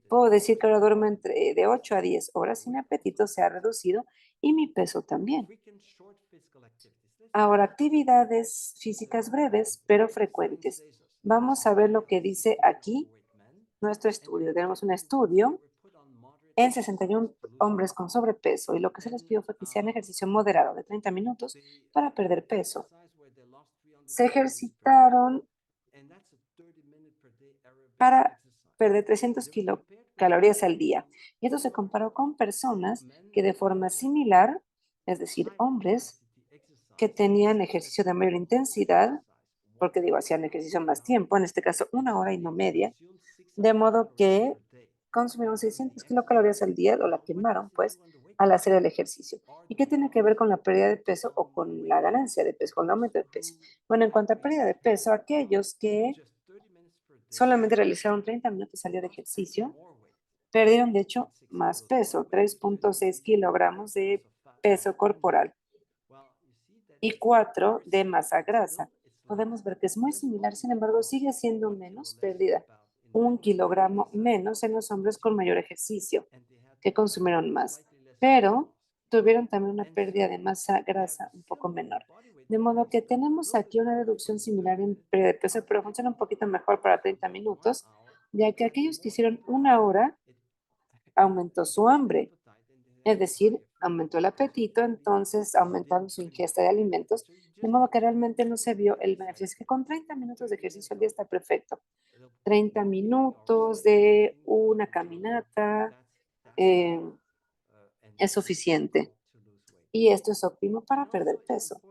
[SPEAKER 2] puedo decir que ahora duermo de 8 a 10 horas y mi apetito se ha reducido y mi peso también. Ahora, actividades físicas breves, pero frecuentes. Vamos a ver lo que dice aquí nuestro estudio. Tenemos un estudio en 61 hombres con sobrepeso y lo que se les pidió fue que hicieran ejercicio moderado de 30 minutos para perder peso. Se ejercitaron para perder 300 kilocalorías al día. Y esto se comparó con personas que de forma similar, es decir, hombres que tenían ejercicio de mayor intensidad, porque digo, hacían ejercicio más tiempo, en este caso 1 hora y no media, de modo que consumieron 600 kilocalorías al día o la quemaron, pues, al hacer el ejercicio. ¿Y qué tiene que ver con la pérdida de peso o con la ganancia de peso, con el aumento de peso? Bueno, en cuanto a pérdida de peso, aquellos que solamente realizaron 30 minutos al día de ejercicio, perdieron de hecho más peso, 3.6 kilogramos de peso corporal y 4 de masa grasa. Podemos ver que es muy similar, sin embargo, sigue siendo menos pérdida, 1 kilogramo menos en los hombres con mayor ejercicio, que consumieron más, pero tuvieron también una pérdida de masa grasa un poco menor. De modo que tenemos aquí una reducción similar en pérdida de peso, pero funciona un poquito mejor para 30 minutos, ya que aquellos que hicieron 1 hora aumentó su hambre, es decir, aumentó el apetito, entonces aumentaron su ingesta de alimentos, de modo que realmente no se vio el beneficio. Es que con 30 minutos de ejercicio al día está perfecto. 30 minutos de una caminata, es suficiente. Y esto es óptimo para perder peso.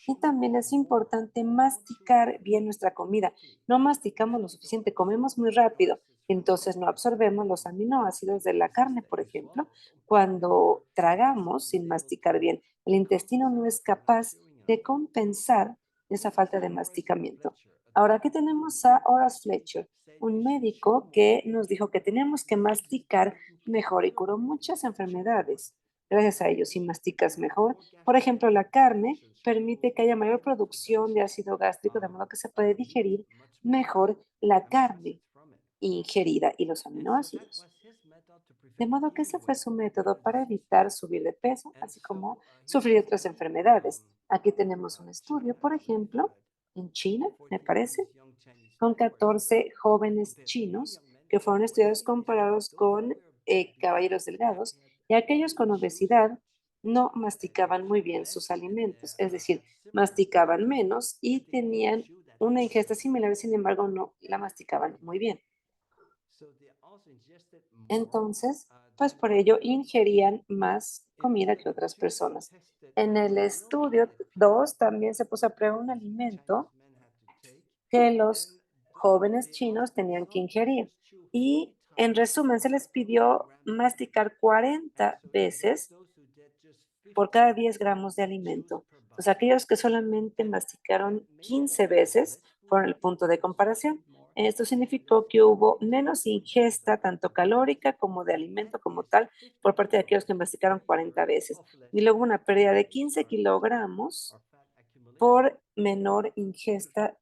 [SPEAKER 2] Y también es importante masticar bien nuestra comida. No masticamos lo suficiente, comemos muy rápido, entonces no absorbemos los aminoácidos de la carne, por ejemplo. Cuando tragamos sin masticar bien, el intestino no es capaz de compensar esa falta de masticamiento. Ahora aquí tenemos a Horace Fletcher, un médico que nos dijo que tenemos que masticar mejor y curó muchas enfermedades. Gracias a ello, si masticas mejor, por ejemplo, la carne permite que haya mayor producción de ácido gástrico, de modo que se puede digerir mejor la carne ingerida y los aminoácidos. De modo que ese fue su método para evitar subir de peso, así como sufrir otras enfermedades. Aquí tenemos un estudio, por ejemplo, en China, me parece, con 14 jóvenes chinos que fueron estudiados comparados con caballeros delgados y aquellos con obesidad no masticaban muy bien sus alimentos, es decir, masticaban menos y tenían una ingesta similar, sin embargo, no la masticaban muy bien. Entonces, pues por ello ingerían más comida que otras personas. En el estudio 2 también se puso a prueba un alimento que los jóvenes chinos tenían que ingerir. Y en resumen, se les pidió masticar 40 veces por cada 10 gramos de alimento. Pues aquellos que solamente masticaron 15 veces fueron el punto de comparación. Esto significó que hubo menos ingesta, tanto calórica como de alimento como tal, por parte de aquellos que masticaron 40 veces. Y luego una pérdida de 15 kilogramos por menor ingesta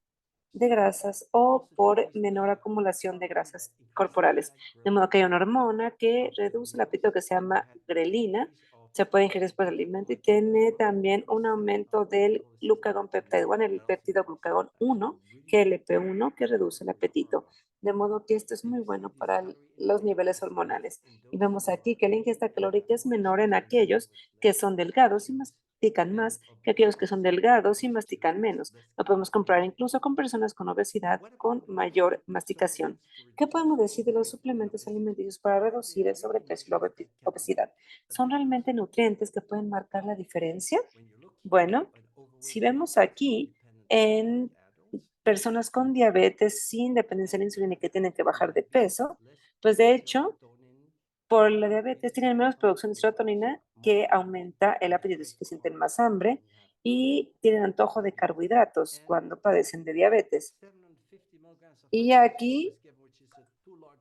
[SPEAKER 2] de grasas o por menor acumulación de grasas corporales. De modo que hay una hormona que reduce el apetito que se llama grelina, se puede ingerir después del alimento y tiene también un aumento del glucagón peptide 1, el péptido glucagón 1, GLP-1, que reduce el apetito. De modo que esto es muy bueno para los niveles hormonales. Y vemos aquí que la ingesta calórica es menor en aquellos que son delgados y mastican más que aquellos que son delgados y mastican menos. Lo podemos comprar incluso con personas con obesidad con mayor masticación. ¿Qué podemos decir de los suplementos alimenticios para reducir el sobrepeso y la obesidad? ¿Son realmente nutrientes que pueden marcar la diferencia? Bueno, si vemos aquí en personas con diabetes sin dependencia de la insulina y que tienen que bajar de peso, pues de hecho, por la diabetes tienen menos producción de serotonina que aumenta el apetito, así que sienten más hambre y tienen antojo de carbohidratos cuando padecen de diabetes. Y aquí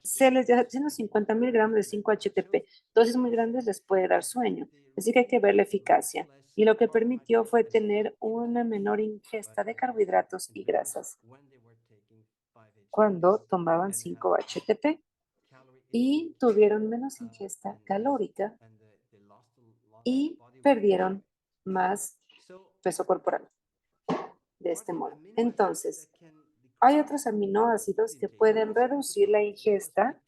[SPEAKER 2] se les da 150 miligramos de 5-HTP. Dosis muy grandes les puede dar sueño, así que hay que ver la eficacia. Y lo que permitió fue tener una menor ingesta de carbohidratos y grasas cuando tomaban 5-HTP y tuvieron menos ingesta calórica y perdieron más peso corporal de este modo. Entonces, hay otros aminoácidos que pueden reducir la ingesta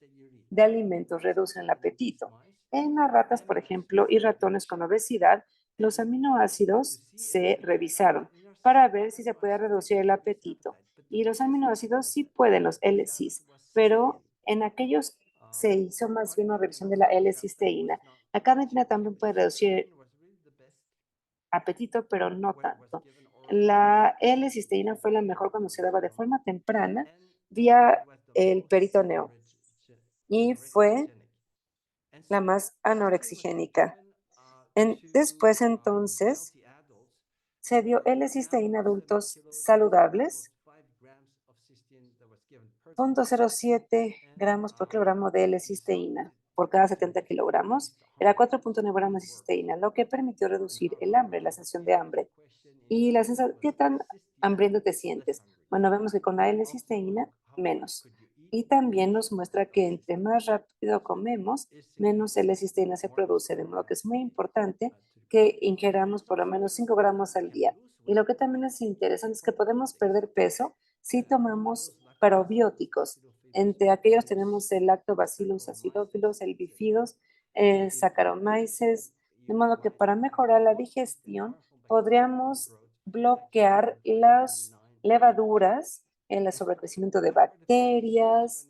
[SPEAKER 2] de alimentos, reducen el apetito. En las ratas, por ejemplo, y ratones con obesidad, los aminoácidos se revisaron para ver si se puede reducir el apetito. Y los aminoácidos sí pueden, los L-cis, pero en aquellos se hizo más bien una revisión de la L-cisteína. La carnitina también puede reducir apetito, pero no tanto. La L-cisteína fue la mejor cuando se daba de forma temprana vía el peritoneo y fue la más anorexigénica. Después entonces se dio L-cisteína a adultos saludables, 0.07 gramos por kilogramo de L-cisteína por cada 70 kilogramos, era 4.9 gramos de cisteína, lo que permitió reducir el hambre, la sensación de hambre. Y la sensación, ¿qué tan hambriento te sientes? Bueno, vemos que con la L-cisteína, menos. Y también nos muestra que entre más rápido comemos, menos L-cisteína se produce, de modo que es muy importante que ingeramos por lo menos 5 gramos al día. Y lo que también es interesante es que podemos perder peso si tomamos probióticos. Entre aquellos tenemos el Lactobacillus acidophilus, el Bifidus, Saccharomyces, de modo que para mejorar la digestión podríamos bloquear las levaduras, el sobrecrecimiento de bacterias.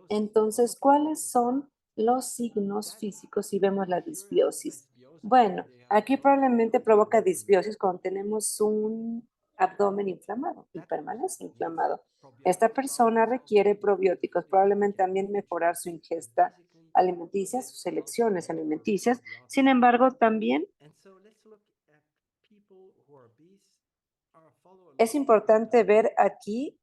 [SPEAKER 2] Entonces, ¿cuáles son los signos físicos y vemos la disbiosis. Bueno, aquí probablemente provoca disbiosis cuando tenemos un abdomen inflamado y permanece inflamado. Esta persona requiere probióticos, probablemente también mejorar su ingesta alimenticia, sus elecciones alimenticias. Sin embargo, también es importante ver aquí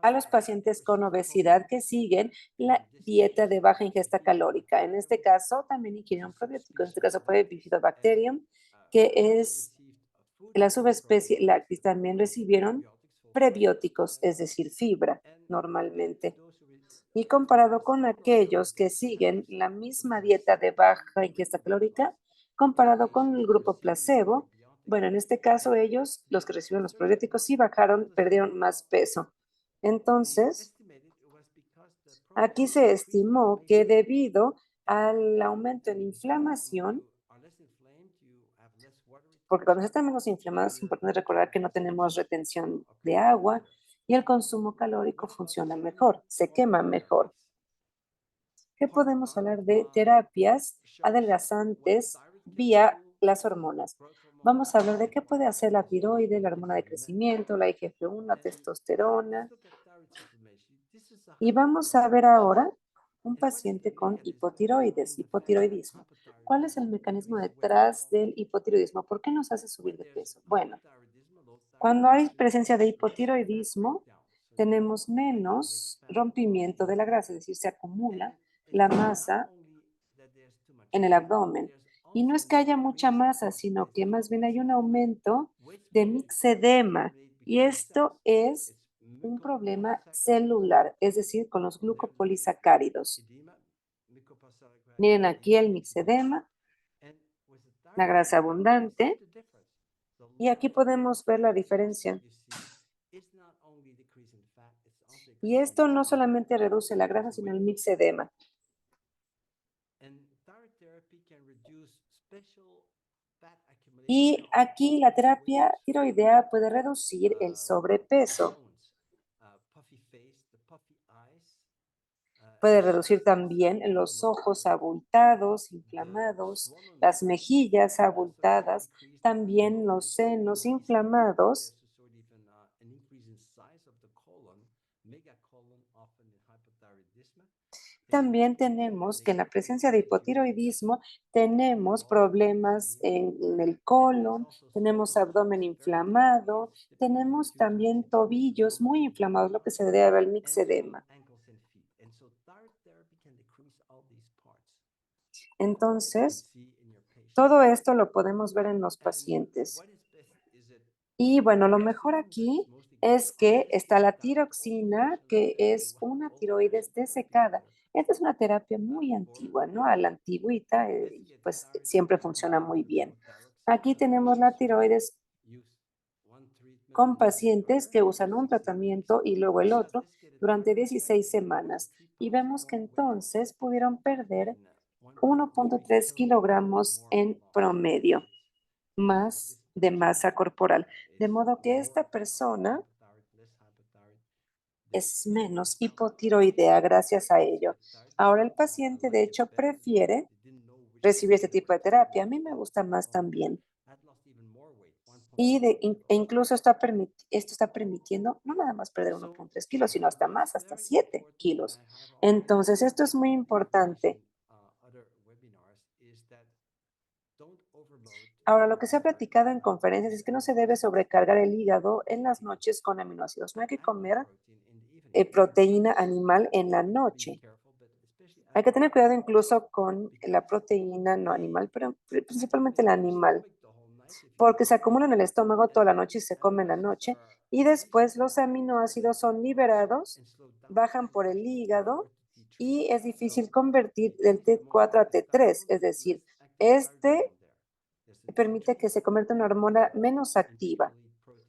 [SPEAKER 2] a los pacientes con obesidad que siguen la dieta de baja ingesta calórica. En este caso, también ingieren probióticos. En este caso puede Bifidobacterium, que es la subespecie Lactis. También recibieron prebióticos, es decir, fibra, normalmente. Y comparado con aquellos que siguen la misma dieta de baja ingesta calórica, comparado con el grupo placebo, bueno, en este caso ellos, los que recibieron los probióticos, sí bajaron, perdieron más peso. Entonces, aquí se estimó que debido al aumento en inflamación, porque cuando se está menos inflamados es importante recordar que no tenemos retención de agua y el consumo calórico funciona mejor, se quema mejor. ¿Qué podemos hablar de terapias adelgazantes vía las hormonas? Vamos a hablar de qué puede hacer la tiroides, la hormona de crecimiento, la IGF-1, la testosterona. Y vamos a ver ahora un paciente con hipotiroides, hipotiroidismo. ¿Cuál es el mecanismo detrás del hipotiroidismo? ¿Por qué nos hace subir de peso? Bueno, cuando hay presencia de hipotiroidismo, tenemos menos rompimiento de la grasa, es decir, se acumula la masa en el abdomen. Y no es que haya mucha masa, sino que más bien hay un aumento de mixedema. Y esto es un problema celular, es decir, con los glucopolisacáridos. Miren aquí el mixedema, la grasa abundante, y aquí podemos ver la diferencia. Y esto no solamente reduce la grasa, sino el mixedema. Y aquí la terapia tiroidea puede reducir el sobrepeso. Puede reducir también los ojos abultados, inflamados, las mejillas abultadas, también los senos inflamados. También tenemos que en la presencia de hipotiroidismo tenemos problemas en el colon, tenemos abdomen inflamado, tenemos también tobillos muy inflamados, lo que se debe al mixedema. Entonces, todo esto lo podemos ver en los pacientes. Y bueno, lo mejor aquí es que está la tiroxina, que es una tiroides desecada. Esta es una terapia muy antigua, ¿no? A la antigüita, pues siempre funciona muy bien. Aquí tenemos la tiroides con pacientes que usan un tratamiento y luego el otro durante 16 semanas. Y vemos que entonces pudieron perder 1.3 kilogramos en promedio más de masa corporal. De modo que esta persona es menos hipotiroidea gracias a ello. Ahora el paciente de hecho prefiere recibir este tipo de terapia. A mí me gusta más también. E incluso esto está permitiendo no nada más perder 1.3 kilos, sino hasta más, hasta 7 kilos. Entonces, esto es muy importante. Ahora, lo que se ha platicado en conferencias es que no se debe sobrecargar el hígado en las noches con aminoácidos. No hay que comer proteína animal en la noche. Hay que tener cuidado incluso con la proteína no animal, pero principalmente la animal, porque se acumula en el estómago toda la noche y se come en la noche, y después los aminoácidos son liberados, bajan por el hígado y es difícil convertir del T4 a T3, es decir, este permite que se convierta en una hormona menos activa.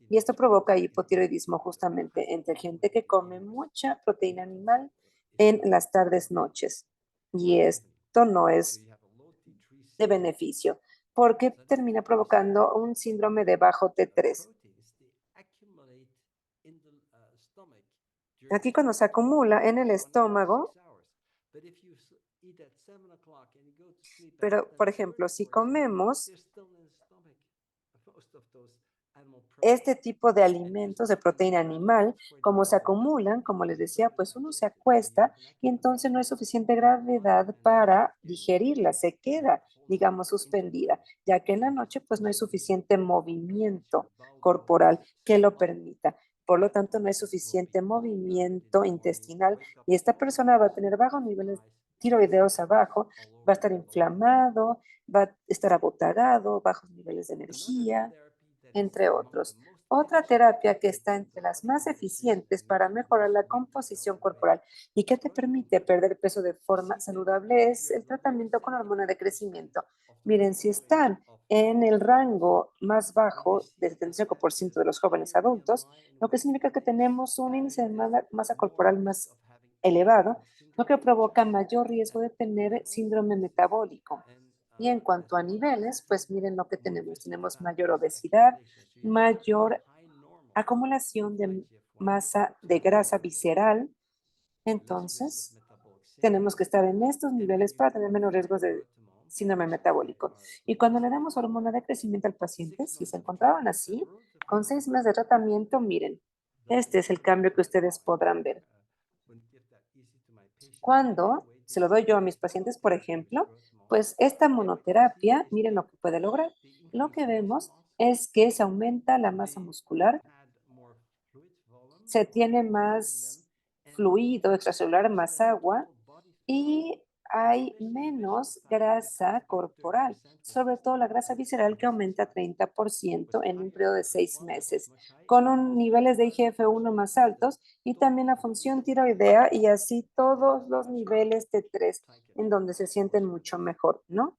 [SPEAKER 2] Y esto provoca hipotiroidismo justamente entre gente que come mucha proteína animal en las tardes, noches. Y esto no es de beneficio porque termina provocando un síndrome de bajo T3. Aquí cuando se acumula en el estómago, Pero, por ejemplo, si comemos este tipo de alimentos de proteína animal, como se acumulan, como les decía, pues uno se acuesta y entonces no hay suficiente gravedad para digerirla, se queda, digamos, suspendida, ya que en la noche pues no hay suficiente movimiento corporal que lo permita. Por lo tanto, no hay suficiente movimiento intestinal y esta persona va a tener bajos niveles tiroideos abajo, va a estar inflamado, va a estar abotagado, bajos niveles de energía, entre otros. Otra terapia que está entre las más eficientes para mejorar la composición corporal y que te permite perder peso de forma saludable es el tratamiento con hormona de crecimiento. Miren, si están en el rango más bajo del 75% de los jóvenes adultos, lo que significa que tenemos un índice de masa corporal más elevado, lo que provoca mayor riesgo de tener síndrome metabólico. Y en cuanto a niveles, pues miren lo que tenemos. Tenemos mayor obesidad, mayor acumulación de masa de grasa visceral. Entonces, tenemos que estar en estos niveles para tener menos riesgos de síndrome metabólico. Y cuando le damos hormona de crecimiento al paciente, si se encontraban así, con 6 meses de tratamiento, miren, este es el cambio que ustedes podrán ver. Cuando se lo doy yo a mis pacientes, por ejemplo, pues esta monoterapia, miren lo que puede lograr. Lo que vemos es que se aumenta la masa muscular, se tiene más fluido extracelular, más agua y hay menos grasa corporal, sobre todo la grasa visceral que aumenta 30% en un periodo de 6 meses, con niveles de IGF-1 más altos y también la función tiroidea y así todos los niveles T3 en donde se sienten mucho mejor, ¿no?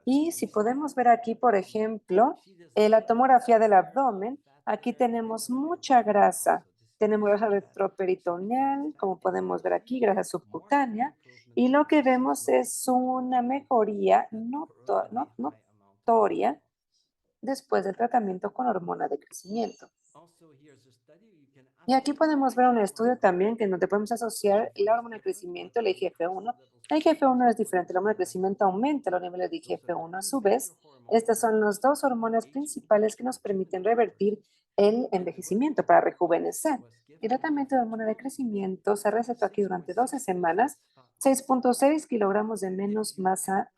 [SPEAKER 2] Y si podemos ver aquí, por ejemplo, la tomografía del abdomen, aquí tenemos mucha grasa. Tenemos grasa retroperitoneal, como podemos ver aquí, grasa subcutánea, y lo que vemos es una mejoría notoria después del tratamiento con hormona de crecimiento. Y aquí podemos ver un estudio también que donde podemos asociar la hormona de crecimiento, el IGF-1. El IGF-1 es diferente, la hormona de crecimiento aumenta los niveles de IGF-1. A su vez, estas son las dos hormonas principales que nos permiten revertir el envejecimiento para rejuvenecer. El tratamiento de hormona de crecimiento se recetó aquí durante 12 semanas, 6.6 kilogramos de menos masa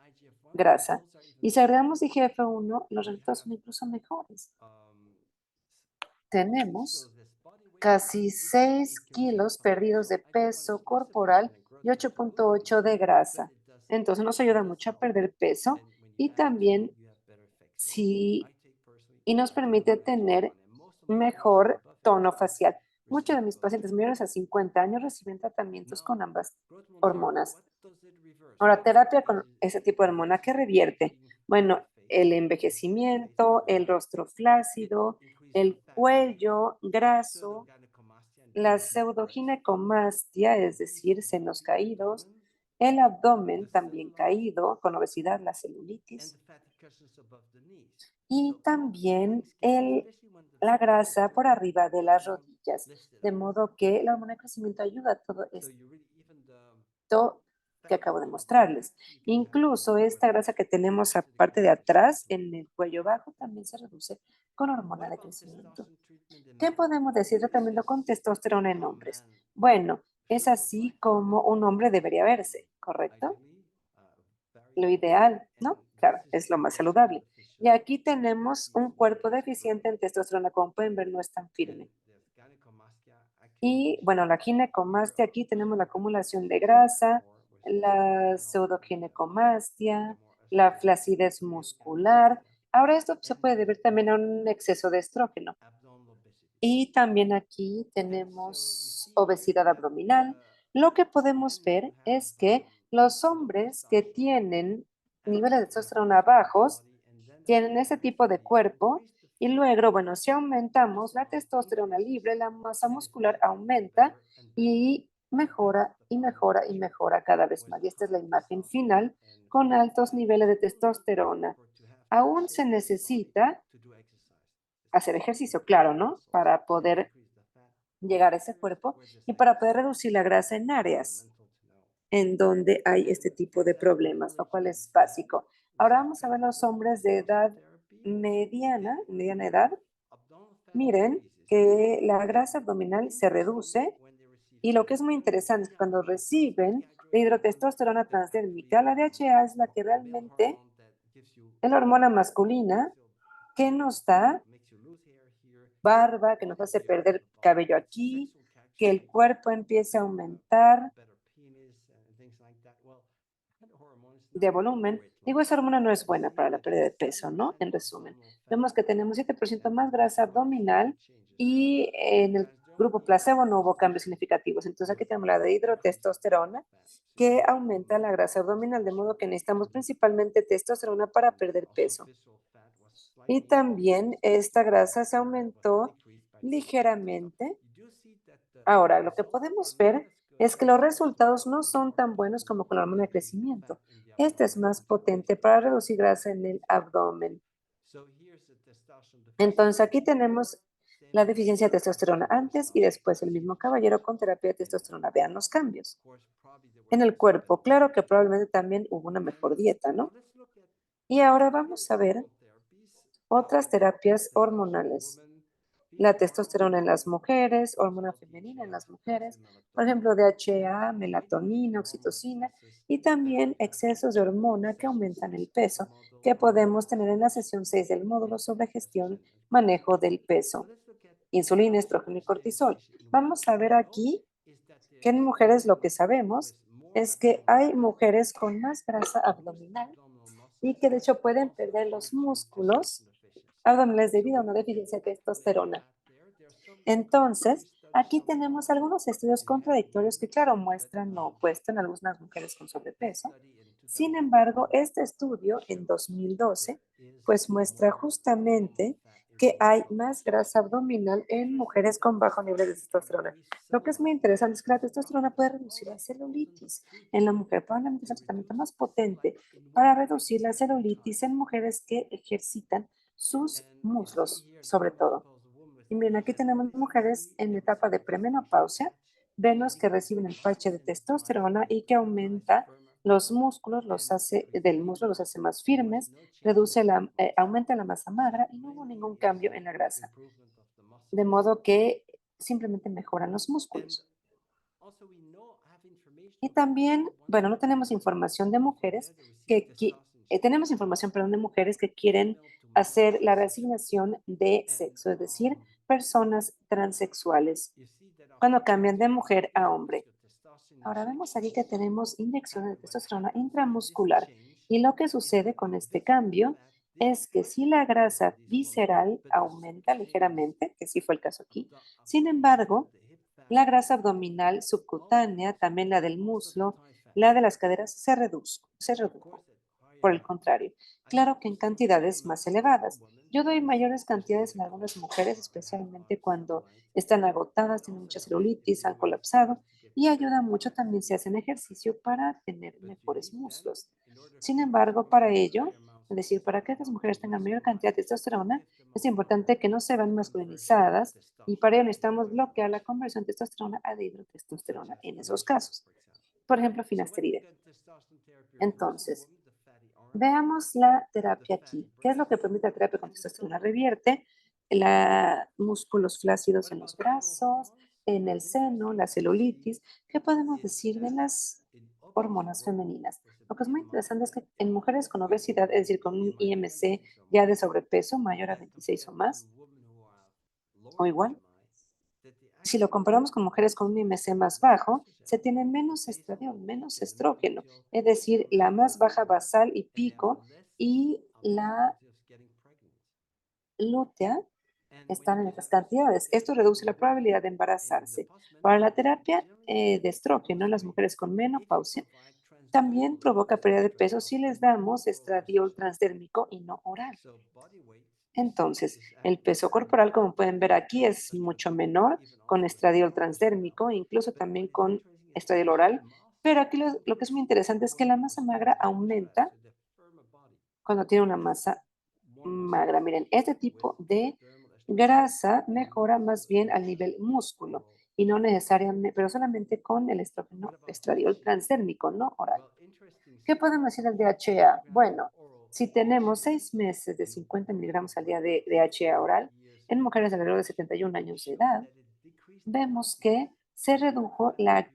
[SPEAKER 2] grasa. Y si agregamos IGF-1, los resultados son incluso mejores. Tenemos casi 6 kilos perdidos de peso corporal y 8.8 de grasa. Entonces nos ayuda mucho a perder peso y también y nos permite tener mejor tono facial. Muchos de mis pacientes mayores a 50 años reciben tratamientos con ambas hormonas. Ahora, terapia con ese tipo de hormona que revierte. Bueno, el envejecimiento, el rostro flácido, el cuello graso, la pseudoginecomastia, es decir, senos caídos, el abdomen también caído, con obesidad, la celulitis, y también la grasa por arriba de las rodillas, de modo que la hormona de crecimiento ayuda a todo esto que acabo de mostrarles. Incluso esta grasa que tenemos aparte de atrás, en el cuello bajo, también se reduce con hormona de crecimiento. ¿Qué podemos decir de tratamiento con testosterona en hombres? Bueno, es así como un hombre debería verse, ¿correcto? Lo ideal, ¿no? Claro, es lo más saludable. Y aquí tenemos un cuerpo deficiente en testosterona, como pueden ver, no es tan firme. Y bueno, la ginecomastia, aquí tenemos la acumulación de grasa, la pseudoginecomastia, la flacidez muscular. Ahora esto se puede deber también a un exceso de estrógeno. Y también aquí tenemos obesidad abdominal. Lo que podemos ver es que los hombres que tienen niveles de testosterona bajos tienen ese tipo de cuerpo y luego, bueno, si aumentamos la testosterona libre, la masa muscular aumenta y mejora y mejora y mejora cada vez más. Y esta es la imagen final con altos niveles de testosterona. Aún se necesita hacer ejercicio, claro, ¿no? Para poder llegar a ese cuerpo y para poder reducir la grasa en áreas en donde hay este tipo de problemas, lo cual es básico. Ahora vamos a ver los hombres de edad mediana edad. Miren que la grasa abdominal se reduce y lo que es muy interesante es que cuando reciben la hidrotestosterona transdérmica, la DHA es la que realmente es la hormona masculina que nos da barba, que nos hace perder cabello aquí, que el cuerpo empiece a aumentar de volumen. Digo, esa hormona no es buena para la pérdida de peso, ¿no? En resumen, vemos que tenemos 7% más grasa abdominal y en el grupo placebo no hubo cambios significativos. Entonces aquí tenemos la de hidrotestosterona que aumenta la grasa abdominal, de modo que necesitamos principalmente testosterona para perder peso. Y también esta grasa se aumentó ligeramente. Ahora, lo que podemos ver es que los resultados no son tan buenos como con la hormona de crecimiento. Esta es más potente para reducir grasa en el abdomen. Entonces, aquí tenemos la deficiencia de testosterona antes y después el mismo caballero con terapia de testosterona. Vean los cambios en el cuerpo. Claro que probablemente también hubo una mejor dieta, ¿no? Y ahora vamos a ver otras terapias hormonales. La testosterona en las mujeres, hormona femenina en las mujeres, por ejemplo, DHA, melatonina, oxitocina y también excesos de hormona que aumentan el peso, que podemos tener en la sesión 6 del módulo sobre gestión, manejo del peso, insulina, estrógeno y cortisol. Vamos a ver aquí que en mujeres lo que sabemos es que hay mujeres con más grasa abdominal y que de hecho pueden perder los músculos abdominales debido a una deficiencia de testosterona. Entonces, aquí tenemos algunos estudios contradictorios que, claro, muestran lo opuesto en algunas mujeres con sobrepeso. Sin embargo, este estudio en 2012, pues muestra justamente que hay más grasa abdominal en mujeres con bajo nivel de testosterona. Lo que es muy interesante es que la testosterona puede reducir la celulitis en la mujer. Probablemente es el tratamiento más potente para reducir la celulitis en mujeres que ejercitan sus muslos, sobre todo. Y miren, aquí tenemos mujeres en etapa de premenopausia. Vemos que reciben el parche de testosterona y que aumenta los músculos, del muslo los hace más firmes, aumenta la masa magra y no hubo ningún cambio en la grasa. De modo que simplemente mejoran los músculos. Y también, bueno, no tenemos información de mujeres tenemos información, perdón, de mujeres que quieren hacer la reasignación de sexo, es decir, personas transexuales, cuando cambian de mujer a hombre. Ahora vemos aquí que tenemos inyecciones de testosterona intramuscular y lo que sucede con este cambio es que si la grasa visceral aumenta ligeramente, que sí fue el caso aquí, sin embargo, la grasa abdominal subcutánea, también la del muslo, la de las caderas, se redujo. Por el contrario, claro que en cantidades más elevadas. Yo doy mayores cantidades en algunas mujeres, especialmente cuando están agotadas, tienen mucha celulitis, han colapsado, y ayuda mucho también si hacen ejercicio para tener mejores muslos. Sin embargo, para ello, es decir, para que estas mujeres tengan mayor cantidad de testosterona, es importante que no se vean masculinizadas y para ello necesitamos bloquear la conversión de testosterona a dihidrotestosterona en esos casos. Por ejemplo, finasterida. Entonces, veamos la terapia aquí. ¿Qué es lo que permite la terapia con testosterona? Revierte músculos flácidos en los brazos, en el seno, la celulitis. ¿Qué podemos decir de las hormonas femeninas? Lo que es muy interesante es que en mujeres con obesidad, es decir, con un IMC ya de sobrepeso mayor a 26 o más, o igual, si lo comparamos con mujeres con un IMC más bajo, se tiene menos estradiol, menos estrógeno, es decir, la más baja basal y pico y la lútea están en estas cantidades. Esto reduce la probabilidad de embarazarse. Para la terapia de estrógeno en las mujeres con menopausia, también provoca pérdida de peso si les damos estradiol transdérmico y no oral. Entonces, el peso corporal, como pueden ver aquí, es mucho menor con estradiol transdérmico, incluso también con estradiol oral. Pero aquí lo que es muy interesante es que la masa magra aumenta cuando tiene una masa magra. Miren, este tipo de grasa mejora más bien al nivel músculo y no necesariamente, pero solamente con el estrógeno estradiol transdérmico, no oral. ¿Qué podemos decir del DHEA? Bueno, si tenemos 6 meses de 50 miligramos al día de DHEA oral en mujeres de alrededor de 71 años de edad, vemos que se redujo la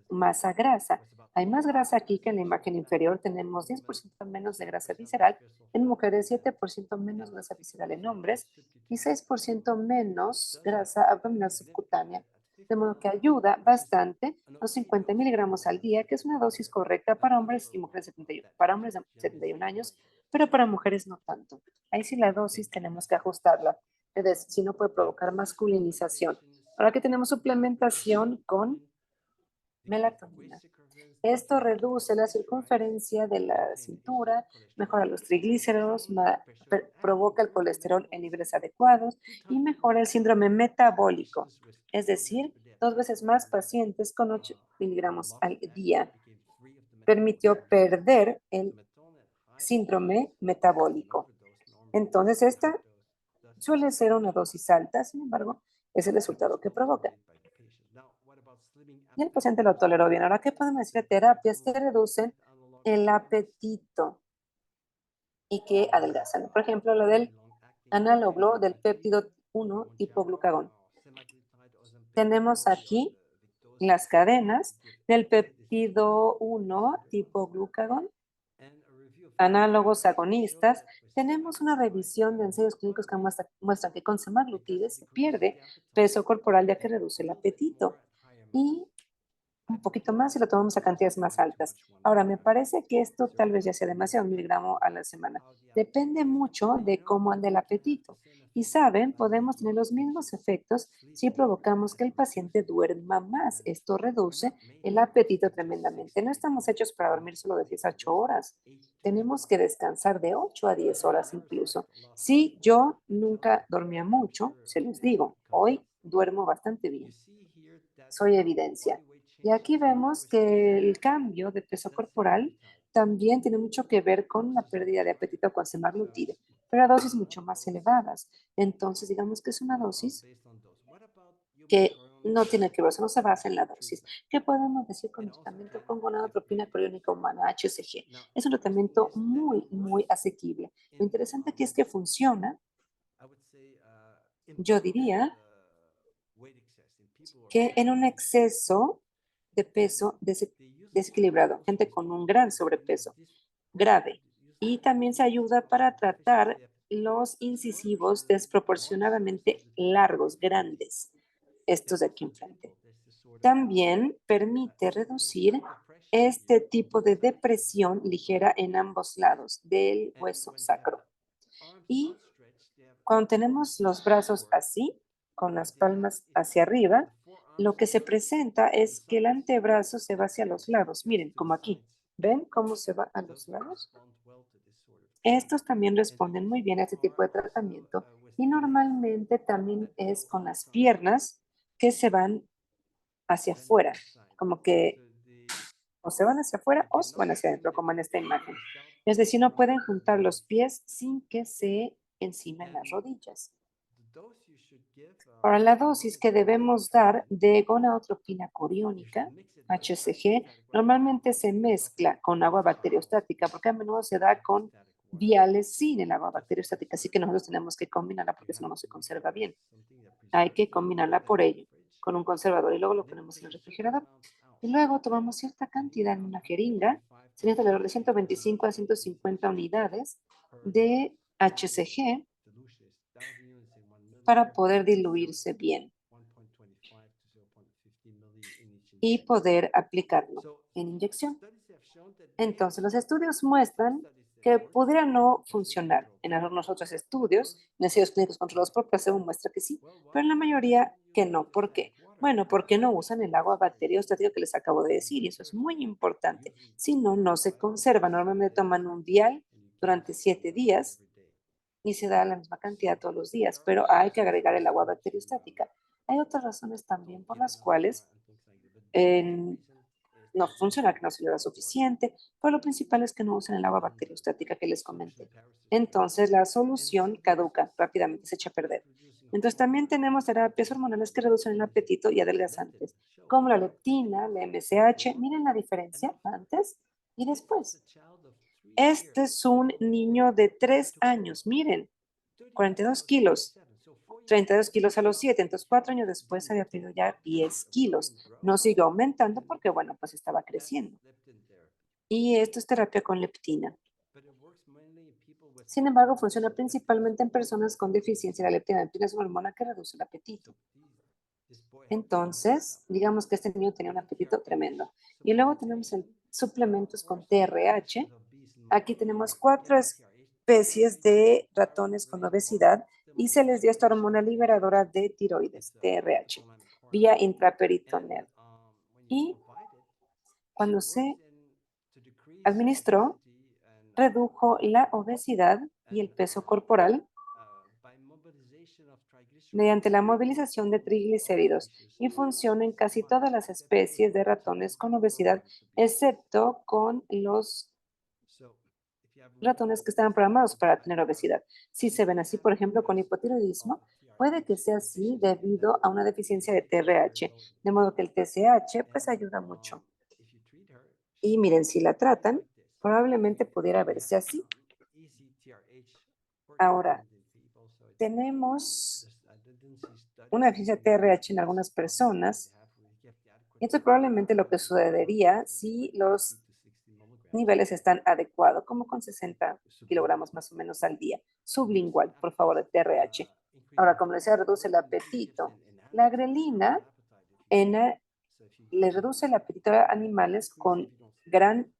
[SPEAKER 2] masa grasa. Hay más grasa aquí que en la imagen inferior. Tenemos 10% menos de grasa visceral en mujeres, 7% menos grasa visceral en hombres y 6% menos grasa abdominal subcutánea. De modo que ayuda bastante los 50 miligramos al día, que es una dosis correcta para hombres y mujeres de 71, para hombres de 71 años, pero para mujeres no tanto. Ahí sí la dosis tenemos que ajustarla, es decir, si no puede provocar masculinización. Ahora que tenemos suplementación con melatonina. Esto reduce la circunferencia de la cintura, mejora los triglicéridos, provoca el colesterol en niveles adecuados y mejora el síndrome metabólico, es decir, 2 veces más pacientes con 8 miligramos al día. Permitió perder el síndrome metabólico. Entonces, esta suele ser una dosis alta, sin embargo, es el resultado que provoca. Y el paciente lo toleró bien. Ahora, ¿qué podemos decir de terapias que reducen el apetito y que adelgazan? Por ejemplo, lo del análogo del péptido 1 tipo glucagón. Tenemos aquí las cadenas del péptido 1 tipo glucagón, análogos agonistas. Tenemos una revisión de ensayos clínicos que muestran que con semaglutide se pierde peso corporal ya que reduce el apetito. Y un poquito más si lo tomamos a cantidades más altas. Ahora, me parece que esto tal vez ya sea demasiado, 1 miligramo a la semana. Depende mucho de cómo ande el apetito. Y saben, podemos tener los mismos efectos si provocamos que el paciente duerma más. Esto reduce el apetito tremendamente. No estamos hechos para dormir solo de 10 a 8 horas. Tenemos que descansar de 8 a 10 horas incluso. Si yo nunca dormía mucho, se los digo, hoy duermo bastante bien. Soy evidencia. Y aquí vemos que el cambio de peso corporal también tiene mucho que ver con la pérdida de apetito con semaglutide, pero a dosis mucho más elevadas. Entonces, digamos que es una dosis que no tiene que ver, no se basa en la dosis. ¿Qué podemos decir con el tratamiento con gonadotropina coriónica humana, HCG? Es un tratamiento muy, muy asequible. Lo interesante aquí es que funciona, yo diría, que en un exceso de peso desequilibrado, gente con un gran sobrepeso grave. Y también se ayuda para tratar los incisivos desproporcionadamente largos, grandes, estos de aquí enfrente. También permite reducir este tipo de depresión ligera en ambos lados del hueso sacro. Y cuando tenemos los brazos así, con las palmas hacia arriba, lo que se presenta es que el antebrazo se va hacia los lados. Miren, como aquí. ¿Ven cómo se va a los lados? Estos también responden muy bien a este tipo de tratamiento y normalmente también es con las piernas que se van hacia afuera, como que o se van hacia afuera o se van hacia adentro, como en esta imagen. Es decir, no pueden juntar los pies sin que se encimen las rodillas. Ahora, la dosis que debemos dar de gonadotropina coriónica, HCG, normalmente se mezcla con agua bacteriostática, porque a menudo se da con viales sin el agua bacteriostática, así que nosotros tenemos que combinarla porque si no, no se conserva bien. Hay que combinarla por ello, con un conservador y luego lo ponemos en el refrigerador. Y luego tomamos cierta cantidad en una jeringa, sería alrededor de 125 a 150 unidades de HCG para poder diluirse bien y poder aplicarlo en inyección. Entonces, los estudios muestran que pudiera no funcionar. En algunos otros estudios, en ensayos clínicos controlados por placebo, muestra que sí, pero en la mayoría que no. ¿Por qué? Bueno, porque no usan el agua bacteriostática que les acabo de decir, y eso es muy importante. Si no, no se conserva. Normalmente toman un vial durante 7 días y se da la misma cantidad todos los días, pero hay que agregar el agua bacteriostática. Hay otras razones también por las cuales no funciona, que no se le da suficiente, pero lo principal es que no usan el agua bacteriostática que les comenté. Entonces la solución caduca rápidamente, se echa a perder. Entonces también tenemos terapias hormonales que reducen el apetito y adelgazantes, como la leptina, la MSH. Miren la diferencia antes y después. Este es un niño de 3 años, miren, 42 kilos, 32 kilos a los 7, entonces 4 años después había perdido ya 10 kilos. No siguió aumentando porque, bueno, pues estaba creciendo. Y esto es terapia con leptina. Sin embargo, funciona principalmente en personas con deficiencia de la leptina. La leptina es una hormona que reduce el apetito. Entonces, digamos que este niño tenía un apetito tremendo. Y luego tenemos suplementos con TRH. Aquí tenemos 4 especies de ratones con obesidad y se les dio esta hormona liberadora de tiroides, TRH, vía intraperitoneal. Y cuando se administró, redujo la obesidad y el peso corporal mediante la movilización de triglicéridos y funciona en casi todas las especies de ratones con obesidad, excepto con los ratones que estaban programados para tener obesidad. Si se ven así, por ejemplo, con hipotiroidismo, puede que sea así debido a una deficiencia de TRH, de modo que el TSH pues ayuda mucho. Y miren, si la tratan, probablemente pudiera verse así. Ahora, tenemos una deficiencia de TRH en algunas personas. Esto es probablemente lo que sucedería si los niveles están adecuados, como con 60 kilogramos más o menos al día. Sublingual, por favor, de TRH. Ahora, como les decía, reduce el apetito. La grelina le reduce el apetito a animales con gran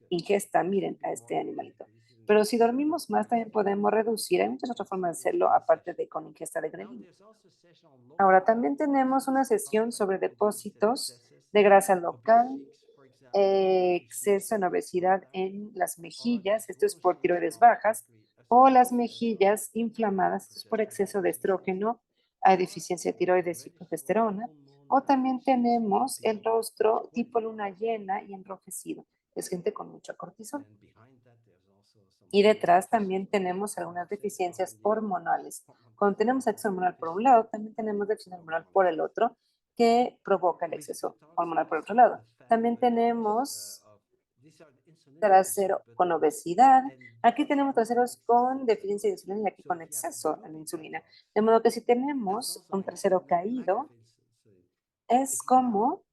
[SPEAKER 2] ingesta. Miren a este animalito. Pero si dormimos más, también podemos reducir. Hay muchas otras formas de hacerlo, aparte de con ingesta de grelina. Ahora, también tenemos una sesión sobre depósitos de grasa local, exceso en obesidad en las mejillas, esto es por tiroides bajas, o las mejillas inflamadas, esto es por exceso de estrógeno, hay deficiencia de tiroides y progesterona, o también tenemos el rostro tipo luna llena y enrojecido, es gente con mucho cortisol. Y detrás también tenemos algunas deficiencias hormonales. Cuando tenemos exceso hormonal por un lado, también tenemos deficiencia hormonal por el otro, que provoca el exceso hormonal por otro lado. También tenemos trasero con obesidad. Aquí tenemos traseros con deficiencia de insulina y aquí con exceso de insulina. De modo que si tenemos un trasero caído, es como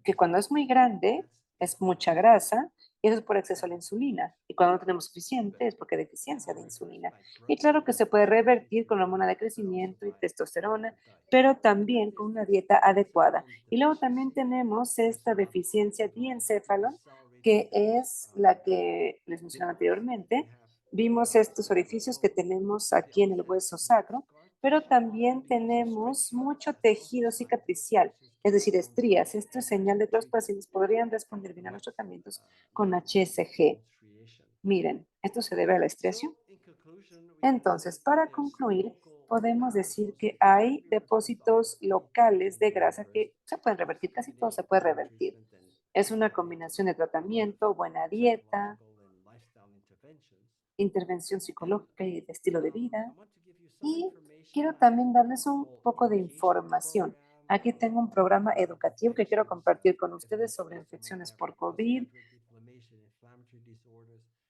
[SPEAKER 2] que cuando es muy grande, es mucha grasa y eso es por exceso a la insulina. Y cuando no tenemos suficiente es porque hay deficiencia de insulina. Y claro que se puede revertir con hormona de crecimiento y testosterona, pero también con una dieta adecuada. Y luego también tenemos esta deficiencia diencéfalo, que es la que les mencionaba anteriormente. Vimos estos orificios que tenemos aquí en el hueso sacro, pero también tenemos mucho tejido cicatricial, es decir, estrías. Esto es señal de que los pacientes podrían responder bien a los tratamientos con HSG. Miren, esto se debe a la estriación. Entonces, para concluir, podemos decir que hay depósitos locales de grasa que se pueden revertir, casi todo se puede revertir. Es una combinación de tratamiento, buena dieta, intervención psicológica y de estilo de vida. Y quiero también darles un poco de información. Aquí tengo un programa educativo que quiero compartir con ustedes sobre infecciones por COVID,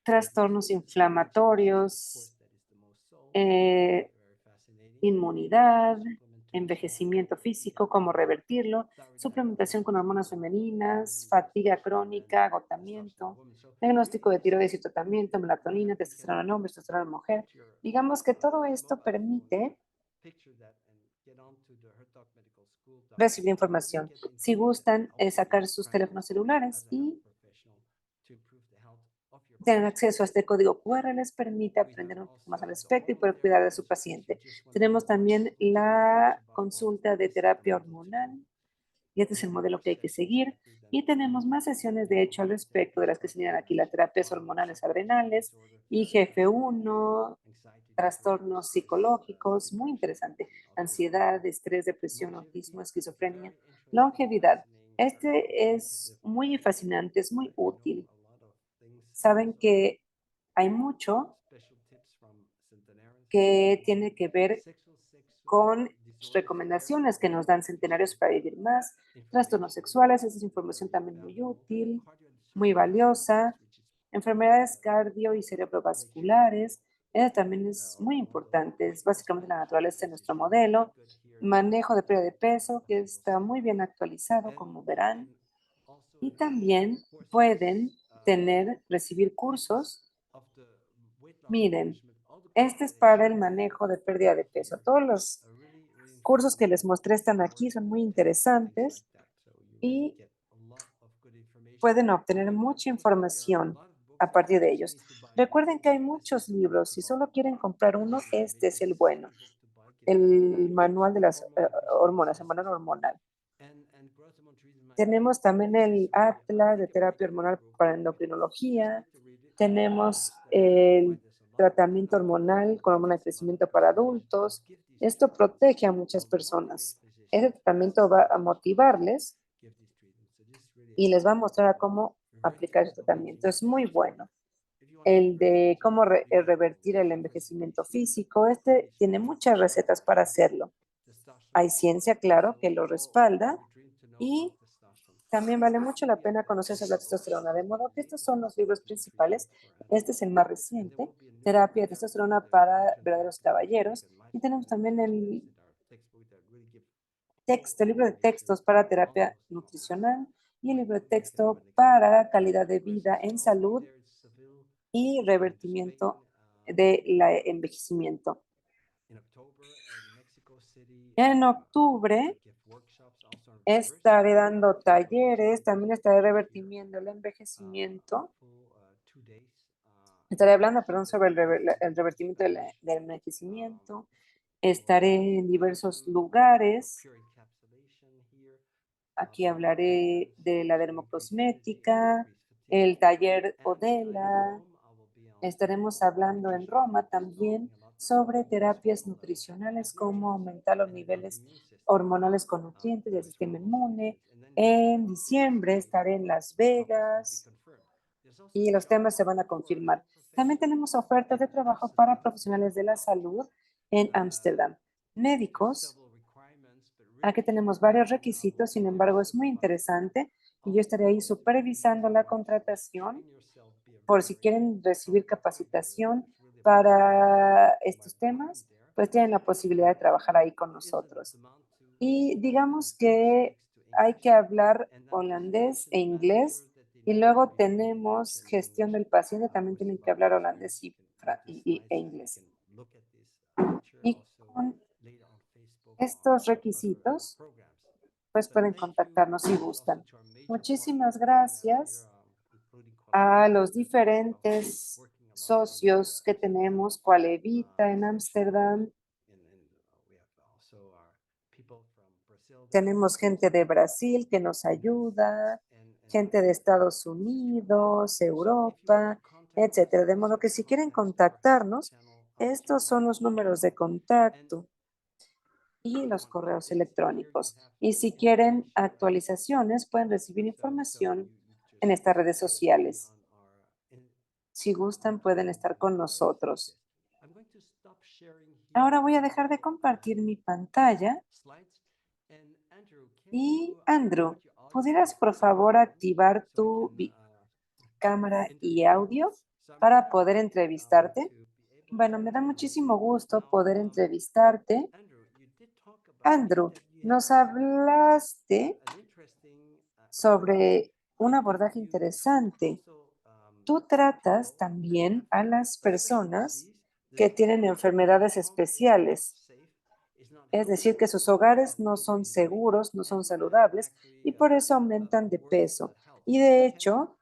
[SPEAKER 2] trastornos inflamatorios, eh, inmunidad, envejecimiento físico, cómo revertirlo, suplementación con hormonas femeninas, fatiga crónica, agotamiento, diagnóstico de tiroides y tratamiento, melatonina, testosterona en hombre, testosterona en mujer. Digamos que todo esto permite recibir información. Si gustan sacar sus teléfonos celulares y tener acceso a este código QR les permite aprender un poco más al respecto y poder cuidar de su paciente. Tenemos también la consulta de terapia hormonal y este es el modelo que hay que seguir. Y tenemos más sesiones, de hecho, al respecto de las que se señalan aquí, las terapias hormonales adrenales, IGF-1, trastornos psicológicos, muy interesante, ansiedad, estrés, depresión, autismo, esquizofrenia, longevidad. Este es muy fascinante, es muy útil. Saben que hay mucho que tiene que ver con recomendaciones que nos dan Centenarios para Vivir Más, trastornos sexuales, esa es información también muy útil, muy valiosa, enfermedades cardio y cerebrovasculares, esa también es muy importante, es básicamente la naturaleza de nuestro modelo, manejo de pérdida de peso, que está muy bien actualizado, como verán, y también pueden recibir cursos. Miren, este es para el manejo de pérdida de peso. Todos los cursos que les mostré están aquí, son muy interesantes y pueden obtener mucha información a partir de ellos. Recuerden que hay muchos libros. Si solo quieren comprar uno, este es el bueno. El manual de las hormonas, el manual hormonal. Tenemos también el Atlas de terapia hormonal para endocrinología. Tenemos el tratamiento hormonal con hormona de crecimiento para adultos. Esto protege a muchas personas. Ese tratamiento va a motivarles y les va a mostrar a cómo aplicar el tratamiento. Es muy bueno. El de cómo revertir el envejecimiento físico, este tiene muchas recetas para hacerlo. Hay ciencia, claro, que lo respalda y también vale mucho la pena conocer sobre la testosterona, de modo que estos son los libros principales. Este es el más reciente, Terapia de Testosterona para Verdaderos Caballeros. Y tenemos también el texto, el libro de textos para terapia nutricional y el libro de texto para calidad de vida en salud y revertimiento del envejecimiento. En octubre estaré dando talleres, también estaré revertiendo el envejecimiento. Estaré hablando, perdón, sobre el revertimiento del envejecimiento. Estaré en diversos lugares. Aquí hablaré de la dermocosmética, el taller Odela. Estaremos hablando en Roma también sobre terapias nutricionales, cómo aumentar los niveles hormonales con nutrientes del sistema inmune. En diciembre estaré en Las Vegas y los temas se van a confirmar. También tenemos ofertas de trabajo para profesionales de la salud en Ámsterdam. Médicos, aquí tenemos varios requisitos, sin embargo es muy interesante y yo estaré ahí supervisando la contratación por si quieren recibir capacitación para estos temas, pues tienen la posibilidad de trabajar ahí con nosotros. Y digamos que hay que hablar holandés e inglés y luego tenemos gestión del paciente, también tienen que hablar holandés e inglés. Y con estos requisitos, pues pueden contactarnos si gustan. Muchísimas gracias a los diferentes socios que tenemos, Coalevita en Ámsterdam. Tenemos gente de Brasil que nos ayuda, gente de Estados Unidos, Europa, etcétera. De modo que si quieren contactarnos, estos son los números de contacto y los correos electrónicos. Y si quieren actualizaciones, pueden recibir información en estas redes sociales. Si gustan, pueden estar con nosotros. Ahora voy a dejar de compartir mi pantalla. Y Andrew, ¿pudieras por favor activar tu cámara y audio para poder entrevistarte? Bueno, me da muchísimo gusto poder entrevistarte. Andrew, nos hablaste sobre un abordaje interesante. Tú tratas también a las personas que tienen enfermedades especiales, es decir, que sus hogares no son seguros, no son saludables y por eso aumentan de peso. Y de hecho,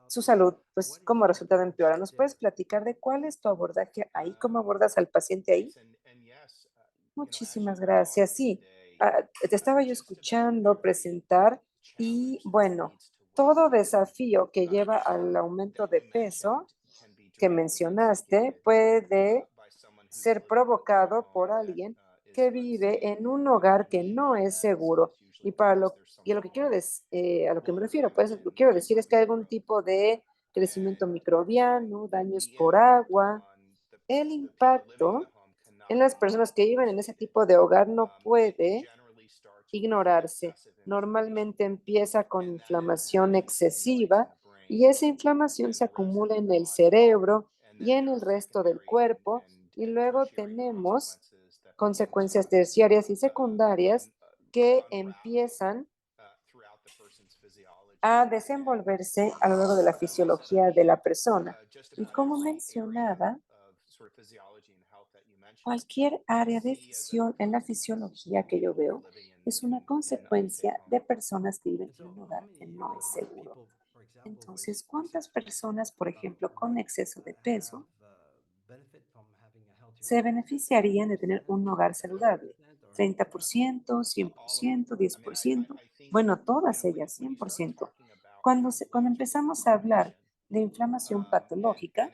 [SPEAKER 2] su salud, pues como resultado empeora. ¿Nos puedes platicar de cuál es tu abordaje ahí? ¿Cómo abordas al paciente ahí? Muchísimas gracias. Sí, te estaba yo escuchando presentar y bueno, todo desafío que lleva al aumento de peso que mencionaste puede ser provocado por alguien que vive en un hogar que no es seguro. Y a lo que quiero a lo que me refiero, pues lo que quiero decir es que hay algún tipo de crecimiento microbiano, daños por agua, el impacto en las personas que viven en ese tipo de hogar no puede ignorarse. Normalmente empieza con inflamación excesiva y esa inflamación se acumula en el cerebro y en el resto del cuerpo y luego tenemos consecuencias terciarias y secundarias que empiezan a desenvolverse a lo largo de la fisiología de la persona. Y como mencionaba, cualquier área de en la fisiología que yo veo es una consecuencia de personas que viven en un hogar que no es seguro. Entonces, ¿cuántas personas, por ejemplo, con exceso de peso, se beneficiarían de tener un hogar saludable? 30%, 100%, 10%. Bueno, todas ellas, 100%. Cuando empezamos a hablar de inflamación patológica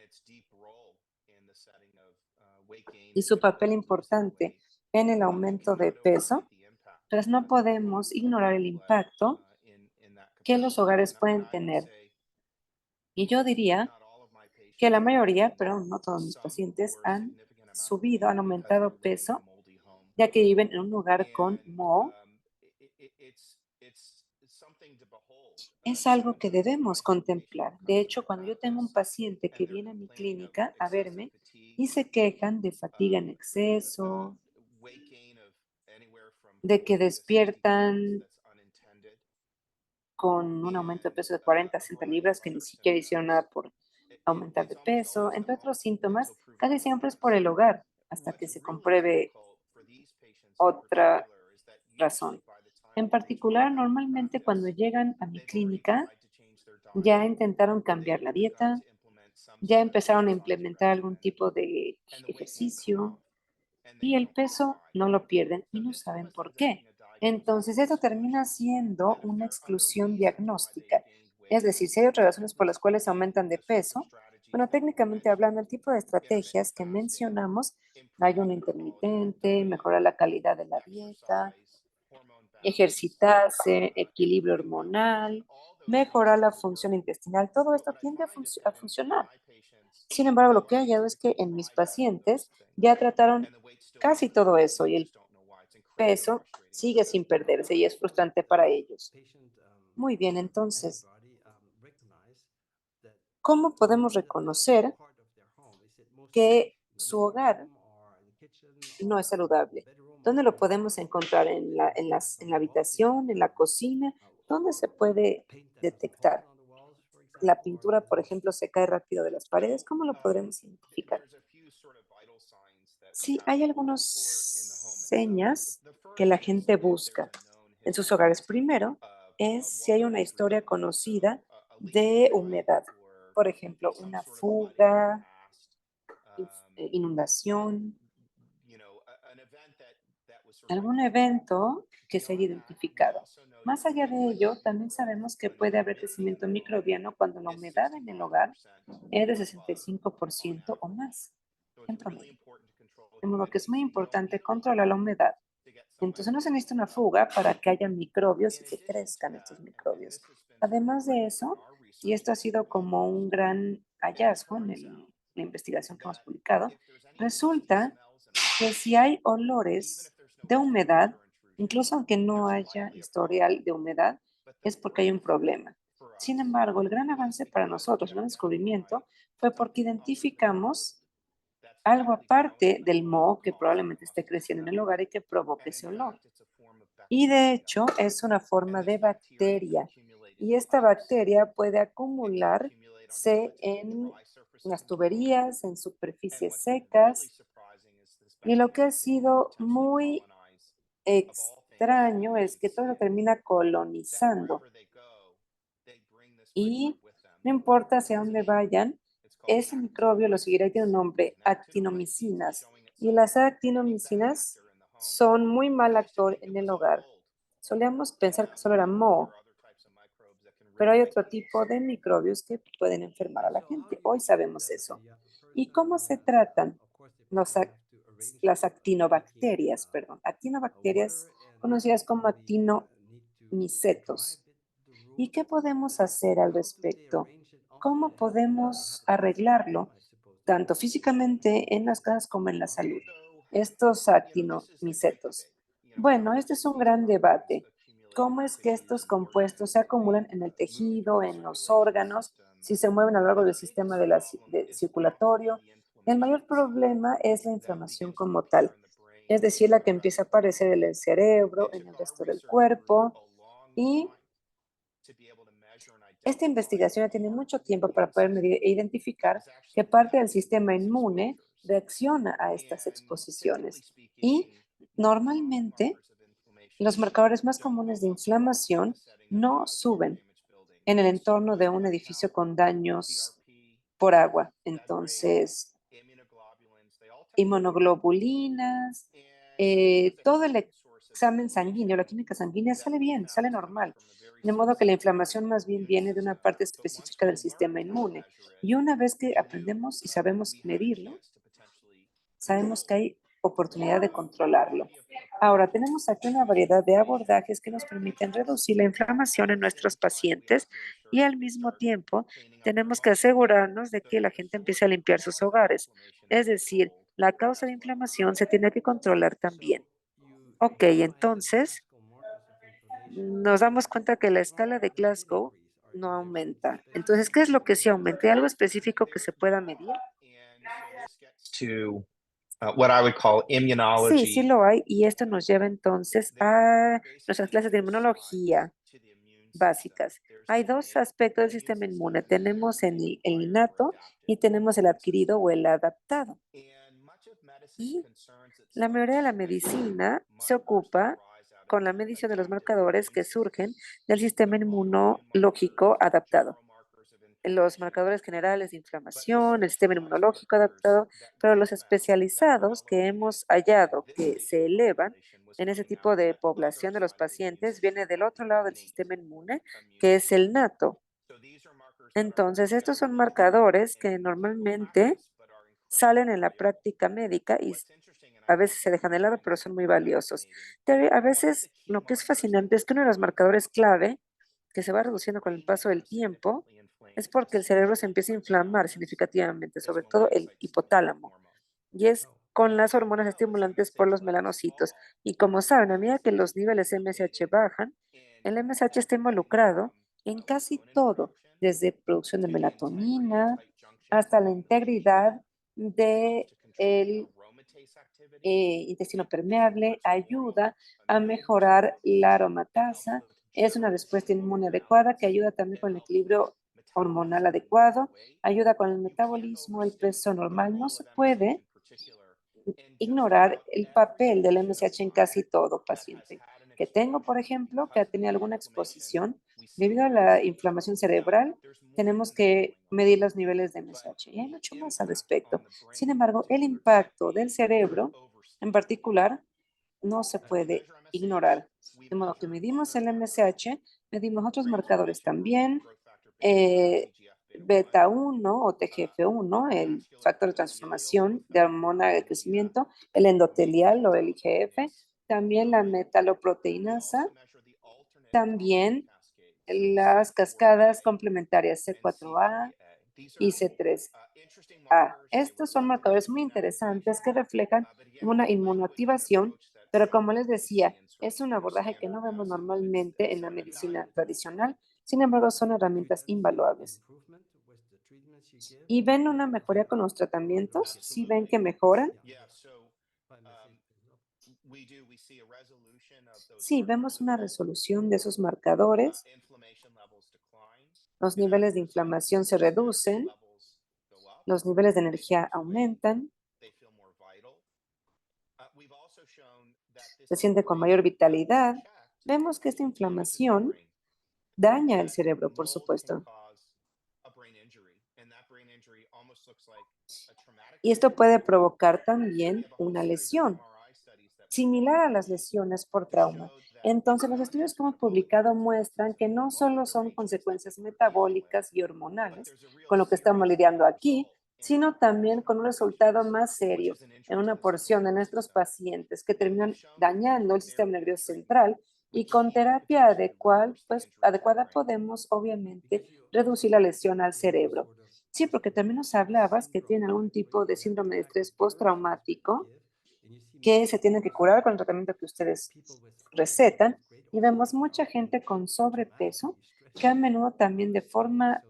[SPEAKER 2] y su papel importante en el aumento de peso, pues no podemos ignorar el impacto que los hogares pueden tener. Y yo diría que la mayoría, pero no todos mis pacientes, han subido, han aumentado peso, ya que viven en un hogar con moho. Es algo que debemos contemplar. De hecho, cuando yo tengo un paciente que viene a mi clínica a verme y se quejan de fatiga en exceso, de que despiertan con un aumento de peso de 40 a 60 libras, que ni siquiera hicieron nada por aumentar de peso, entre otros síntomas, casi siempre es por el hogar, hasta que se compruebe otra razón. En particular, normalmente cuando llegan a mi clínica, ya intentaron cambiar la dieta, ya empezaron a implementar algún tipo de ejercicio y el peso no lo pierden y no saben por qué. Entonces, esto termina siendo una exclusión diagnóstica. Es decir, si hay otras razones por las cuales aumentan de peso, bueno, técnicamente hablando, el tipo de estrategias que mencionamos, ayuno intermitente, mejorar la calidad de la dieta, ejercitarse, equilibrio hormonal, mejorar la función intestinal, todo esto tiende a funcionar. Sin embargo, lo que he hallado es que en mis pacientes ya trataron casi todo eso y el peso sigue sin perderse y es frustrante para ellos. Muy bien, entonces, ¿cómo podemos reconocer que su hogar no es saludable? ¿Dónde lo podemos encontrar? ¿En la habitación, en la cocina? ¿Dónde se puede detectar? La pintura, por ejemplo, se cae rápido de las paredes. ¿Cómo lo podremos identificar? Sí, hay algunas señas que la gente busca en sus hogares. Primero, es si hay una historia conocida de humedad. Por ejemplo, una fuga, inundación, algún evento que se haya identificado. Más allá de ello, también sabemos que puede haber crecimiento microbiano cuando la humedad en el hogar es de 65% o más en promedio. De modo que es muy importante controlar la humedad. Entonces no se necesita una fuga para que haya microbios y que crezcan estos microbios. Además de eso, y esto ha sido como un gran hallazgo en la investigación que hemos publicado, resulta que si hay olores de humedad, incluso aunque no haya historial de humedad, es porque hay un problema. Sin embargo, el gran avance para nosotros, el gran descubrimiento, fue porque identificamos algo aparte del moho que probablemente esté creciendo en el hogar y que provoque ese olor. Y de hecho es una forma de bacteria. Y esta bacteria puede acumularse en las tuberías, en superficies secas. Y lo que ha sido muy extraño es que todo termina colonizando. Y no importa hacia dónde vayan, ese microbio lo seguirá y tiene un nombre, actinomicinas. Y las actinomicinas son muy mal actor en el hogar. Solíamos pensar que solo era moho, pero hay otro tipo de microbios que pueden enfermar a la gente. Hoy sabemos eso. ¿Y cómo se tratan los las actinobacterias, perdón? Actinobacterias conocidas como actinomicetos. ¿Y qué podemos hacer al respecto? ¿Cómo podemos arreglarlo, tanto físicamente en las casas como en la salud? estos actinomicetos? Bueno, este es un gran debate. ¿Cómo es que estos compuestos se acumulan en el tejido, en los órganos, si se mueven a lo largo del sistema circulatorio? El mayor problema es la inflamación como tal, es decir, la que empieza a aparecer en el cerebro, en el resto del cuerpo. Y esta investigación ya tiene mucho tiempo para poder medir e identificar qué parte del sistema inmune reacciona a estas exposiciones. Y normalmente los marcadores más comunes de inflamación no suben en el entorno de un edificio con daños por agua. Entonces, inmunoglobulinas, todo el examen sanguíneo, la química sanguínea sale bien, sale normal. De modo que la inflamación más bien viene de una parte específica del sistema inmune. Y una vez que aprendemos y sabemos medirlo, sabemos que hay oportunidad de controlarlo. Ahora, tenemos aquí una variedad de abordajes que nos permiten reducir la inflamación en nuestros pacientes y al mismo tiempo tenemos que asegurarnos de que la gente empiece a limpiar sus hogares. Es decir, la causa de inflamación se tiene que controlar también. Ok, entonces nos damos cuenta que la escala de Glasgow no aumenta. Entonces, ¿qué es lo que sí aumenta? ¿Hay algo específico que se pueda medir?
[SPEAKER 1] To what I would call
[SPEAKER 2] Sí, sí
[SPEAKER 1] immunology.
[SPEAKER 2] lo hay, y esto nos lleva entonces a nuestras clases de inmunología básicas. Hay dos aspectos del sistema inmune. Tenemos el innato y tenemos el adquirido o el adaptado. Y la mayoría de la medicina se ocupa con la medición de los marcadores que surgen del sistema inmunológico adaptado. Los marcadores generales de inflamación, el sistema inmunológico adaptado, pero los especializados que hemos hallado que se elevan en ese tipo de población de los pacientes viene del otro lado del sistema inmune, que es el nato. Entonces, estos son marcadores que normalmente salen en la práctica médica y a veces se dejan de lado, pero son muy valiosos. A veces lo que es fascinante es que uno de los marcadores clave que se va reduciendo con el paso del tiempo es porque el cerebro se empieza a inflamar significativamente, sobre todo el hipotálamo, y es con las hormonas estimulantes por los melanocitos. Y como saben, a medida que los niveles MSH bajan, el MSH está involucrado en casi todo, desde producción de melatonina hasta la integridad del intestino permeable, ayuda a mejorar la aromatasa, es una respuesta inmune adecuada que ayuda también con el equilibrio hormonal adecuado, ayuda con el metabolismo, el peso normal. No se puede ignorar el papel del MSH en casi todo paciente que tengo, por ejemplo, que ha tenido alguna exposición debido a la inflamación cerebral. Tenemos que medir los niveles de MSH y hay mucho más al respecto. Sin embargo, el impacto del cerebro en particular no se puede ignorar. De modo que medimos el MSH, medimos otros marcadores también, beta 1 o TGF1, el factor de transformación de hormona de crecimiento, el endotelial o el IGF, también la metaloproteinasa, también las cascadas complementarias C4A y C3A. Estos son marcadores muy interesantes que reflejan una inmunoactivación, pero como les decía, es un abordaje que no vemos normalmente en la medicina tradicional. Sin embargo, son herramientas invaluables. ¿Y ven una mejoría con los tratamientos? ¿Sí ven que mejoran? Sí, vemos una resolución de esos marcadores. Los niveles de inflamación se reducen, los niveles de energía aumentan, se siente con mayor vitalidad. Vemos que esta inflamación daña el cerebro, por supuesto. Y esto puede provocar también una lesión, similar a las lesiones por trauma. Entonces, los estudios que hemos publicado muestran que no solo son consecuencias metabólicas y hormonales, con lo que estamos lidiando aquí, sino también con un resultado más serio en una porción de nuestros pacientes que terminan dañando el sistema nervioso central y con terapia adecuada podemos obviamente reducir la lesión al cerebro. Sí, porque también nos hablabas que tiene algún tipo de síndrome de estrés postraumático que se tienen que curar con el tratamiento que ustedes recetan. Y vemos mucha gente con sobrepeso que a menudo también de forma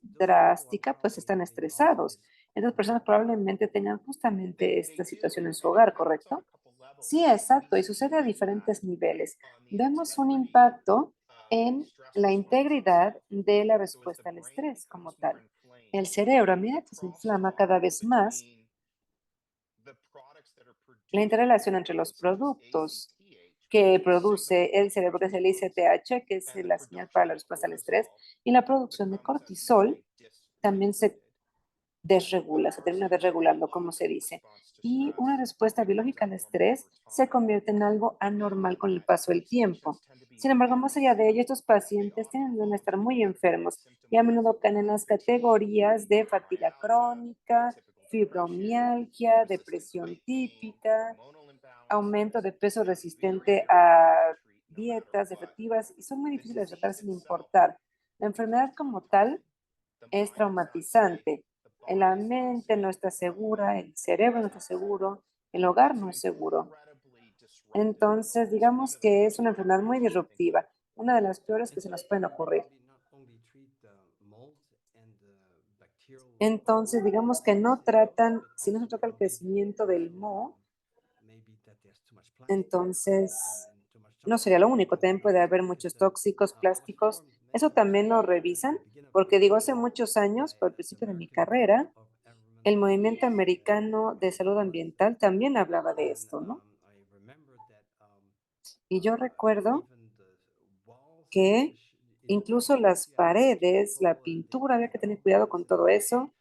[SPEAKER 2] drástica pues están estresados. Estas personas probablemente tengan justamente esta situación en su hogar, ¿correcto? Sí, exacto, y sucede a diferentes niveles. Vemos un impacto en la integridad de la respuesta al estrés como tal. El cerebro, a medida que se inflama cada vez más, la interrelación entre los productos que produce el cerebro, que es el ICTH, que es la señal para la respuesta al estrés, y la producción de cortisol, también se desregula, se termina desregulando, como se dice. Y una respuesta biológica al estrés se convierte en algo anormal con el paso del tiempo. Sin embargo, más allá de ello, estos pacientes tienden a estar muy enfermos y a menudo caen en las categorías de fatiga crónica, fibromialgia, depresión típica, aumento de peso resistente a dietas efectivas y son muy difíciles de tratar sin importar. La enfermedad como tal es traumatizante. La mente no está segura, el cerebro no está seguro, el hogar no es seguro. Entonces, digamos que es una enfermedad muy disruptiva, una de las peores que se nos pueden ocurrir. Entonces, digamos que no tratan, si no se trata el crecimiento del moho, entonces no sería lo único. También puede haber muchos tóxicos, plásticos. Eso también lo revisan, porque digo, hace muchos años, por el principio de mi carrera, el movimiento americano de salud ambiental también hablaba de esto, ¿no? Y yo recuerdo que incluso las paredes, la pintura, había que tener cuidado con todo eso,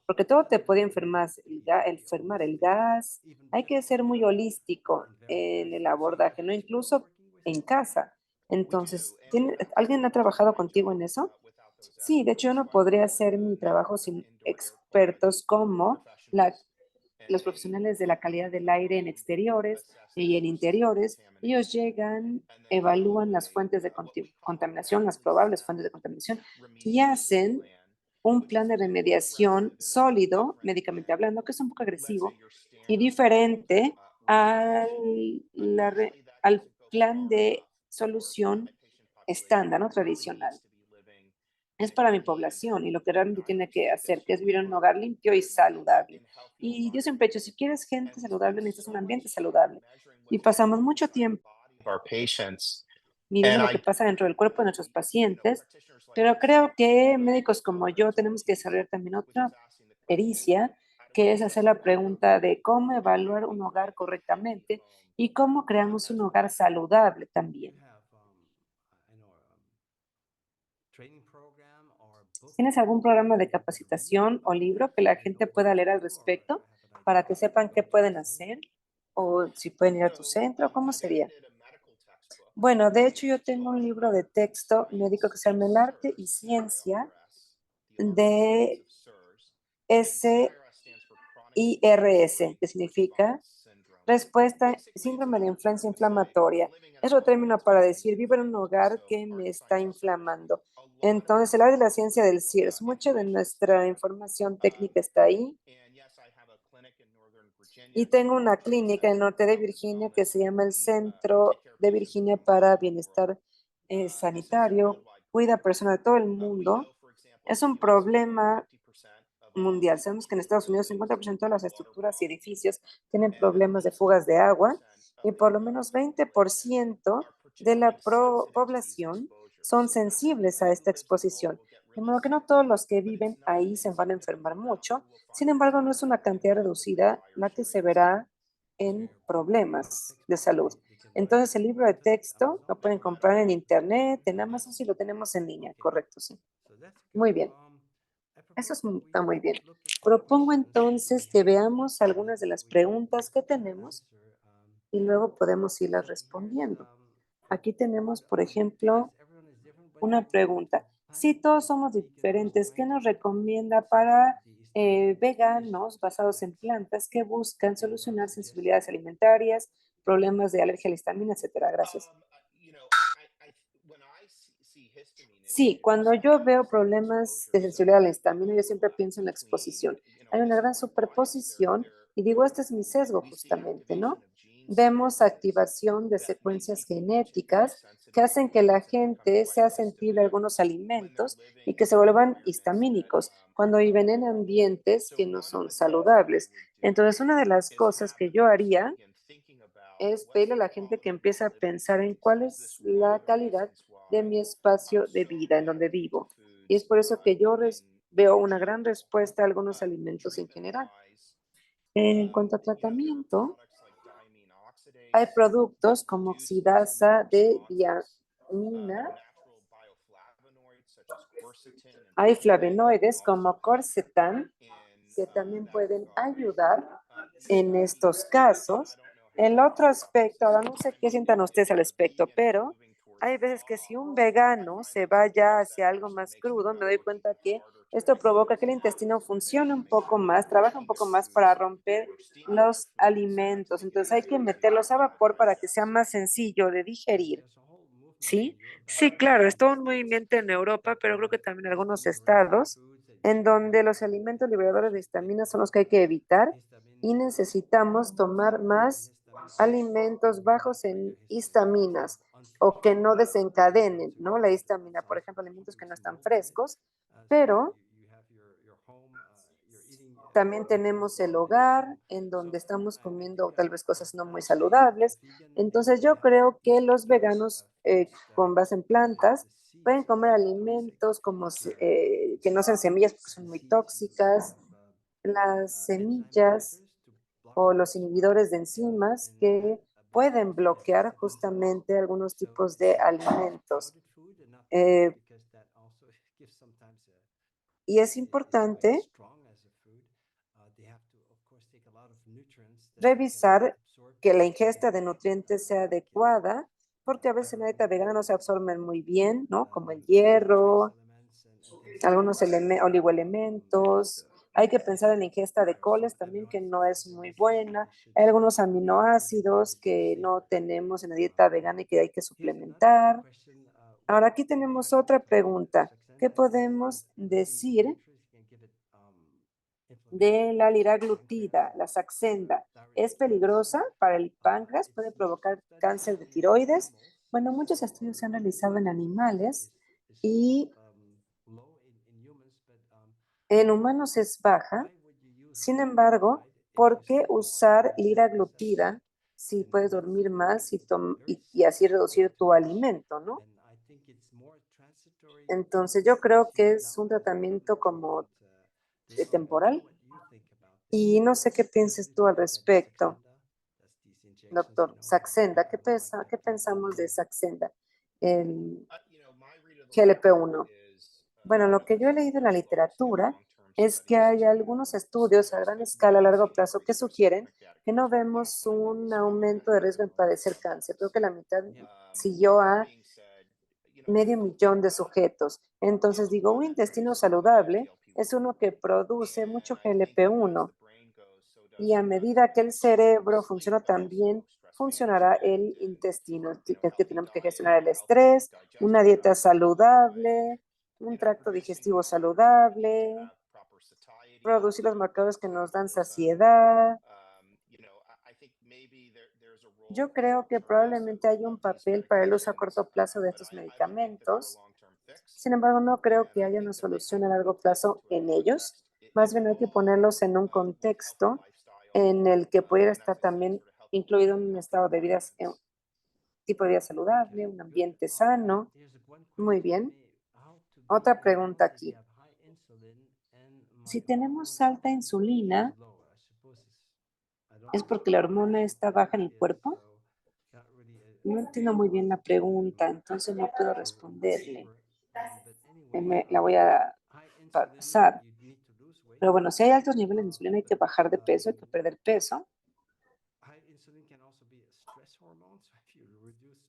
[SPEAKER 2] porque todo te puede enfermar, enfermar el gas. Hay que ser muy holístico en el abordaje, ¿no? Incluso en casa. Entonces, ¿alguien ha trabajado contigo en eso? Sí, de hecho, yo no podría hacer mi trabajo sin expertos como los profesionales de la calidad del aire en exteriores y en interiores. Ellos llegan, evalúan las fuentes de contaminación, las probables fuentes de contaminación y hacen un plan de remediación sólido, médicamente hablando, que es un poco agresivo y diferente al plan de solución estándar, ¿no? Tradicional. Es para mi población y lo que realmente tiene que hacer, que es vivir en un hogar limpio y saludable. Y yo siempre he dicho, si quieres gente saludable, necesitas un ambiente saludable. Y pasamos mucho tiempo
[SPEAKER 3] Our patients.
[SPEAKER 2] midiendo
[SPEAKER 3] And
[SPEAKER 2] lo que pasa dentro del cuerpo de nuestros pacientes, pero creo que médicos como yo tenemos que desarrollar también otra pericia, que es hacer la pregunta de cómo evaluar un hogar correctamente y cómo creamos un hogar saludable también. ¿Tienes algún programa de capacitación o libro que la gente pueda leer al respecto para que sepan qué pueden hacer o si pueden ir a tu centro? ¿Cómo sería? Bueno, de hecho yo tengo un libro de texto médico que se llama El arte y ciencia de SIRS, que significa respuesta síndrome de influencia inflamatoria. Es otro término para decir vivo en un hogar que me está inflamando. Entonces, el área de la ciencia del CIRS, mucha de nuestra información técnica está ahí. Y tengo una clínica en el norte de Virginia que se llama el Centro de Virginia para Bienestar Sanitario. Cuida a personas de todo el mundo. Es un problema mundial. Sabemos que en Estados Unidos 50% de las estructuras y edificios tienen problemas de fugas de agua y por lo menos 20% de la población son sensibles a esta exposición. De modo que no todos los que viven ahí se van a enfermar mucho. Sin embargo, no es una cantidad reducida la que se verá en problemas de salud. Entonces, el libro de texto lo pueden comprar en internet, en Amazon, si lo tenemos en línea, correcto, sí. Muy bien. Eso está muy bien. Propongo entonces que veamos algunas de las preguntas que tenemos y luego podemos irlas respondiendo. Aquí tenemos, por ejemplo, una pregunta. Si todos somos diferentes, ¿qué nos recomienda para veganos basados en plantas que buscan solucionar sensibilidades alimentarias, problemas de alergia a la histamina, etcétera? Gracias. Sí, cuando yo veo problemas de sensibilidad a la histamina, yo siempre pienso en la exposición. Hay una gran superposición Y digo, este es mi sesgo justamente, ¿no? Vemos activación de secuencias genéticas que hacen que la gente sea sensible a algunos alimentos y que se vuelvan histamínicos cuando viven en ambientes que no son saludables. Entonces, una de las cosas que yo haría es pedirle a la gente que empiece a pensar en cuál es la calidad de mi espacio de vida en donde vivo. Y es por eso que yo veo una gran respuesta a algunos alimentos en general. En cuanto a tratamiento, hay productos como oxidasa de diamina, hay flavonoides como quercetan que también pueden ayudar en estos casos. El otro aspecto, ahora no sé qué sientan ustedes al aspecto, pero hay veces que si un vegano se va ya hacia algo más crudo, me doy cuenta que esto provoca que el intestino funcione un poco más, trabaja un poco más para romper los alimentos. Entonces hay que meterlos a vapor para que sea más sencillo de digerir. ¿Sí? Sí, claro, es todo un movimiento en Europa, pero creo que también en algunos estados, en donde los alimentos liberadores de histamina son los que hay que evitar y necesitamos tomar más alimentos bajos en histaminas o que no desencadenen, ¿no? La histamina, por ejemplo, alimentos que no están frescos, pero también tenemos el hogar, en donde estamos comiendo tal vez cosas no muy saludables. Entonces yo creo que los veganos con base en plantas pueden comer alimentos como que no sean semillas porque son muy tóxicas, las semillas o los inhibidores de enzimas que pueden bloquear justamente algunos tipos de alimentos. Eh, y es importante revisar que la ingesta de nutrientes sea adecuada, porque a veces en la dieta vegana no se absorben muy bien, ¿no? Como el hierro, algunos oligoelementos. Hay que pensar en la ingesta de coles también, que no es muy buena. Hay algunos aminoácidos que no tenemos en la dieta vegana y que hay que suplementar. Ahora aquí tenemos otra pregunta. ¿Qué podemos decir de la liraglutida, la Saxenda? ¿Es peligrosa para el páncreas? ¿Puede provocar cáncer de tiroides? Bueno, muchos estudios se han realizado en animales y en humanos es baja. Sin embargo, ¿por qué usar liraglutida si puedes dormir más y así reducir tu alimento, ¿no? Entonces yo creo que es un tratamiento como temporal y no sé qué pienses tú al respecto, doctor. Saxenda, ¿qué pensamos de Saxenda? El GLP-1. Bueno, lo que yo he leído en la literatura es que hay algunos estudios a gran escala a largo plazo que sugieren que no vemos un aumento de riesgo en padecer cáncer. Creo que la mitad siguió a 500,000 de sujetos. Entonces digo, un intestino saludable es uno que produce mucho GLP-1 y a medida que el cerebro funciona también, funcionará el intestino. Que tenemos que gestionar el estrés, una dieta saludable, un tracto digestivo saludable, producir los marcadores que nos dan saciedad. Yo creo que probablemente hay un papel para el uso a corto plazo de estos medicamentos. Sin embargo, no creo que haya una solución a largo plazo en ellos. Más bien hay que ponerlos en un contexto en el que pudiera estar también incluido un estado de vida, tipo de vida saludable, un ambiente sano. Muy bien. Otra pregunta aquí. Si tenemos alta insulina, ¿es porque la hormona está baja en el cuerpo? No entiendo muy bien la pregunta, entonces no puedo responderle. La voy a pasar. Pero bueno, si hay altos niveles de insulina, hay que bajar de peso, hay que perder peso.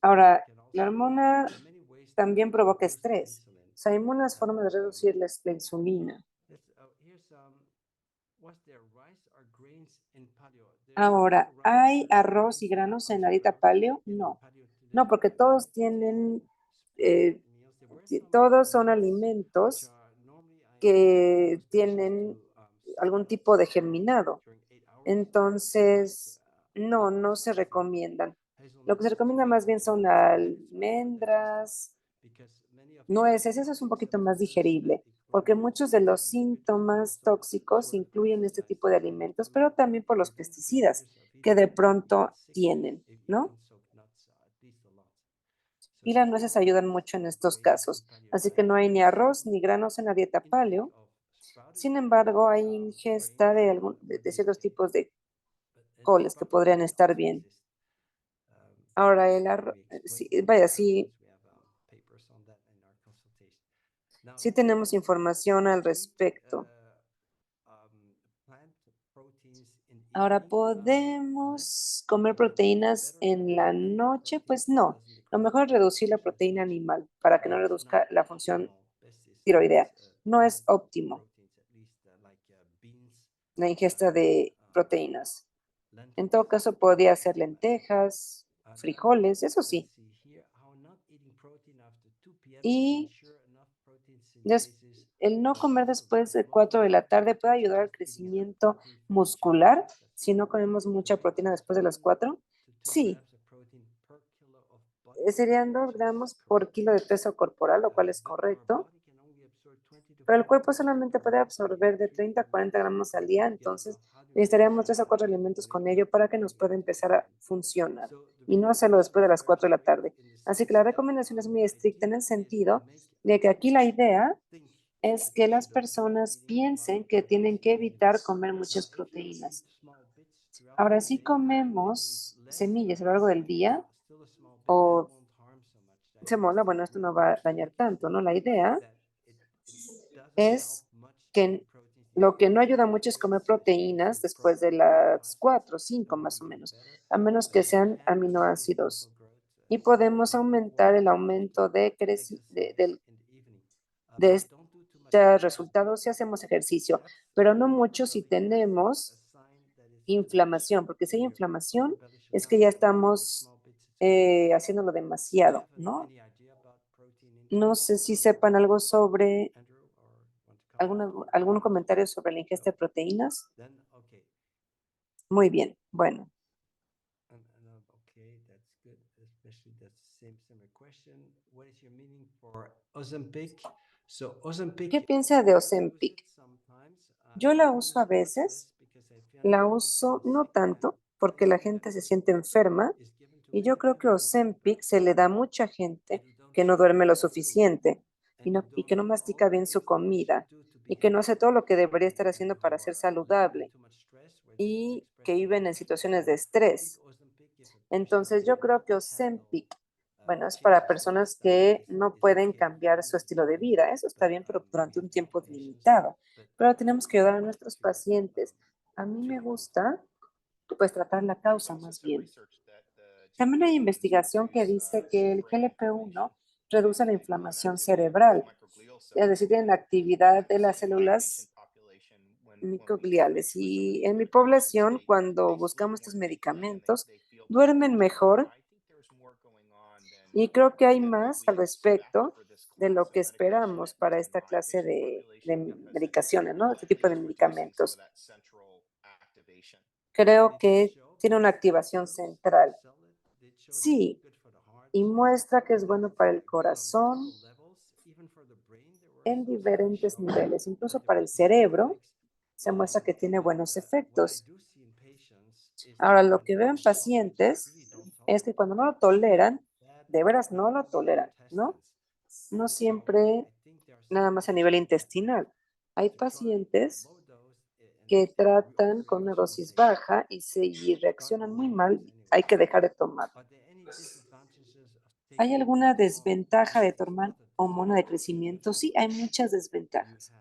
[SPEAKER 2] Ahora, la hormona también provoca estrés. O sea, hay unas formas de reducir la insulina. Ahora, ¿hay arroz y granos en la dieta paleo? No. No, porque todos tienen, todos son alimentos que tienen algún tipo de germinado. Entonces, no se recomiendan. Lo que se recomienda más bien son las almendras, nueces, eso es un poquito más digerible, porque muchos de los síntomas tóxicos incluyen este tipo de alimentos, pero también por los pesticidas que de pronto tienen, ¿no? Y las nueces ayudan mucho en estos casos. Así que no hay ni arroz ni granos en la dieta paleo. Sin embargo, hay ingesta de ciertos tipos de coles que podrían estar bien. Ahora, el arroz, vaya, sí tenemos información al respecto. Ahora, ¿podemos comer proteínas en la noche? Pues no. Lo mejor es reducir la proteína animal para que no reduzca la función tiroidea. No es óptimo la ingesta de proteínas. En todo caso, podría ser lentejas, frijoles, eso sí. Y el no comer después de 4 de la tarde puede ayudar al crecimiento muscular si no comemos mucha proteína después de las 4. Sí, serían 2 gramos por kilo de peso corporal, lo cual es correcto. Pero el cuerpo solamente puede absorber de 30 a 40 gramos al día, entonces necesitaríamos 3 o 4 alimentos con ello para que nos pueda empezar a funcionar y no hacerlo después de las 4 de la tarde. Así que la recomendación es muy estricta en el sentido de que aquí la idea es que las personas piensen que tienen que evitar comer muchas proteínas. Ahora, si comemos semillas a lo largo del día o semola, bueno, esto no va a dañar tanto, ¿no? La idea es que lo que no ayuda mucho es comer proteínas después de las 4 o 5 más o menos, a menos que sean aminoácidos. Y podemos aumentar el aumento de este resultado si hacemos ejercicio, pero no mucho si tenemos inflamación, porque si hay inflamación es que ya estamos haciéndolo demasiado, ¿no? No sé si sepan algo sobre algún comentario sobre la ingesta de proteínas. Muy bien, bueno. ¿Qué piensa de Ozempic? Yo la uso a veces, la uso no tanto porque la gente se siente enferma y yo creo que Ozempic se le da a mucha gente que no duerme lo suficiente y que no mastica bien su comida y que no hace todo lo que debería estar haciendo para ser saludable y que viven en situaciones de estrés. Entonces yo creo que Ozempic, bueno, es para personas que no pueden cambiar su estilo de vida. Eso está bien, pero durante un tiempo limitado. Pero tenemos que ayudar a nuestros pacientes. A mí me gusta, pues, tratar la causa más bien. También hay investigación que dice que el GLP-1 reduce la inflamación cerebral, es decir, tiene la actividad de las células microgliales. Y en mi población, cuando buscamos estos medicamentos, duermen mejor y creo que hay más al respecto de lo que esperamos para esta clase de medicaciones, ¿no? Este tipo de medicamentos. Creo que tiene una activación central. Sí, y muestra que es bueno para el corazón en diferentes niveles, incluso para el cerebro, se muestra que tiene buenos efectos. Ahora, lo que veo en pacientes es que cuando no lo toleran, de veras no lo toleran, ¿no? No siempre nada más a nivel intestinal. Hay pacientes que tratan con una dosis baja y reaccionan muy mal, hay que dejar de tomar. ¿Hay alguna desventaja de tomar hormona de crecimiento? Sí, hay muchas desventajas.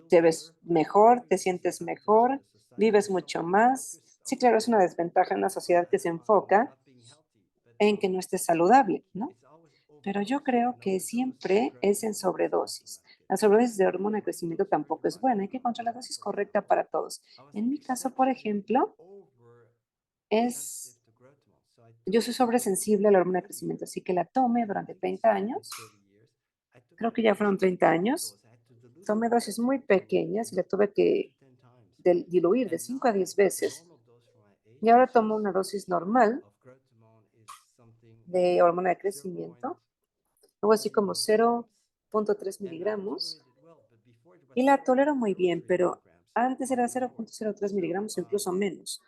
[SPEAKER 2] Te ves mejor, te sientes mejor, vives mucho más. Sí, claro, es una desventaja en una sociedad que se enfoca en que no estés saludable, ¿no? Pero yo creo que siempre es en sobredosis. La sobredosis de hormona de crecimiento tampoco es buena. Hay que encontrar la dosis correcta para todos. En mi caso, por ejemplo, yo soy sobresensible a la hormona de crecimiento, así que la tomé durante 30 años. Creo que ya fueron 30 años. Tomé dosis muy pequeñas y la tuve que diluir de 5 a 10 veces. Y ahora tomo una dosis normal de hormona de crecimiento, algo así como 0.3 miligramos, y la tolero muy bien, pero antes era 0.03 miligramos o incluso menos.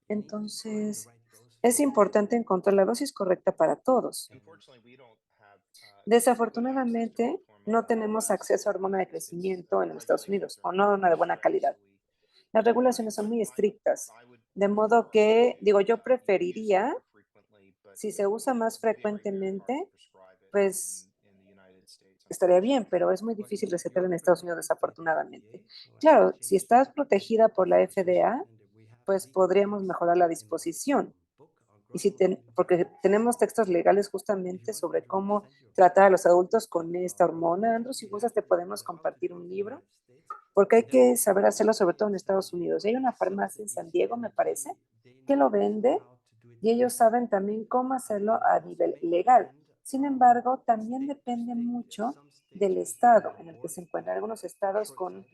[SPEAKER 2] Entonces, es importante encontrar la dosis correcta para todos. Desafortunadamente, no tenemos acceso a hormona de crecimiento en los Estados Unidos, o no una de buena calidad. Las regulaciones son muy estrictas, de modo que, digo, yo preferiría, si se usa más frecuentemente, pues estaría bien, pero es muy difícil recetar en Estados Unidos, desafortunadamente. Claro, si estás protegida por la FDA, pues podríamos mejorar la disposición. Y porque tenemos textos legales justamente sobre cómo tratar a los adultos con esta hormona. Andrew, si gustas, te podemos compartir un libro, porque hay que saber hacerlo, sobre todo en Estados Unidos. Hay una farmacia en San Diego, me parece, que lo vende y ellos saben también cómo hacerlo a nivel legal. Sin embargo, también depende mucho del estado en el que se encuentran. Algunos estados con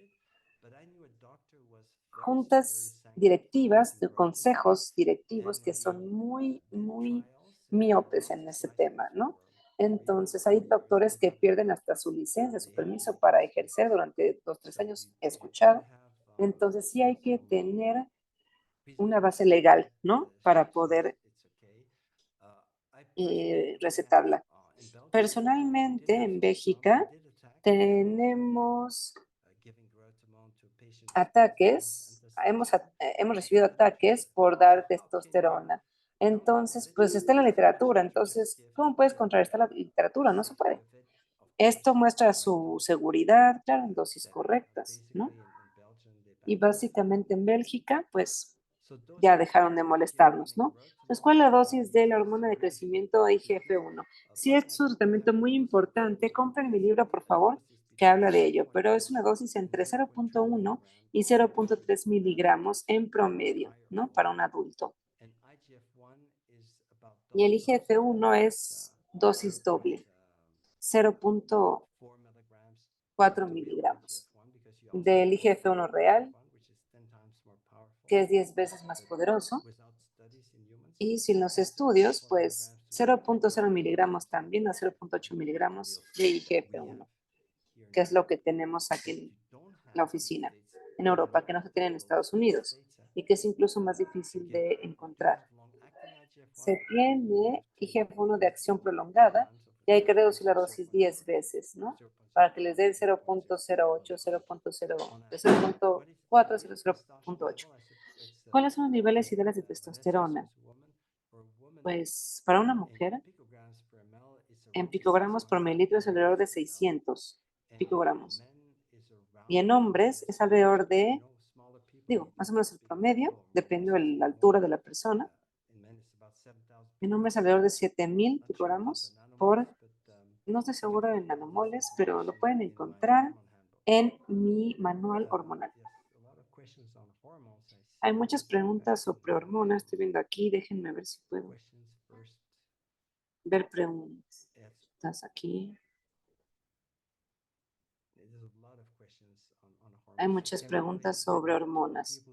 [SPEAKER 2] juntas directivas, de consejos directivos que son muy, muy miopes en ese tema, ¿no? Entonces, hay doctores que pierden hasta su licencia, su permiso para ejercer durante 2, 3 años, he escuchado. Entonces, sí hay que tener una base legal, ¿no? Para poder recetarla. Personalmente, en Bélgica, tenemos ataques, hemos recibido ataques por dar testosterona. Entonces, pues está en la literatura. Entonces, ¿cómo puedes contrarrestar la literatura? No se puede. Esto muestra su seguridad, claro, en dosis correctas, ¿no? Y básicamente en Bélgica, pues ya dejaron de molestarnos, ¿no? Entonces, ¿cuál es la dosis de la hormona de crecimiento IGF-1? Si es un tratamiento muy importante, compren mi libro, por favor, que habla de ello, pero es una dosis entre 0.1 y 0.3 miligramos en promedio, ¿no? Para un adulto. Y el IGF-1 es dosis doble, 0.4 miligramos del IGF-1 real, que es 10 veces más poderoso. Y sin los estudios, pues 0.0 miligramos también a 0.8 miligramos de IGF-1, que es lo que tenemos aquí en la oficina, en Europa, que no se tiene en Estados Unidos y que es incluso más difícil de encontrar. Se tiene IGF-1 de acción prolongada y hay que reducir la dosis 10 veces, ¿no? Para que les dé el 0.08, 0.4, 0.8. ¿Cuáles son los niveles ideales de testosterona? Pues para una mujer, en picogramos por mililitro es alrededor de 600 picogramos. Y en hombres es alrededor de, digo, más o menos el promedio, depende de la altura de la persona. En hombres alrededor de 7000 picogramos por, no estoy seguro en nanomoles, pero lo pueden encontrar en mi manual hormonal. Hay muchas preguntas sobre hormonas, estoy viendo aquí, déjenme ver si puedo ver preguntas aquí. Hay muchas preguntas sobre hormonas.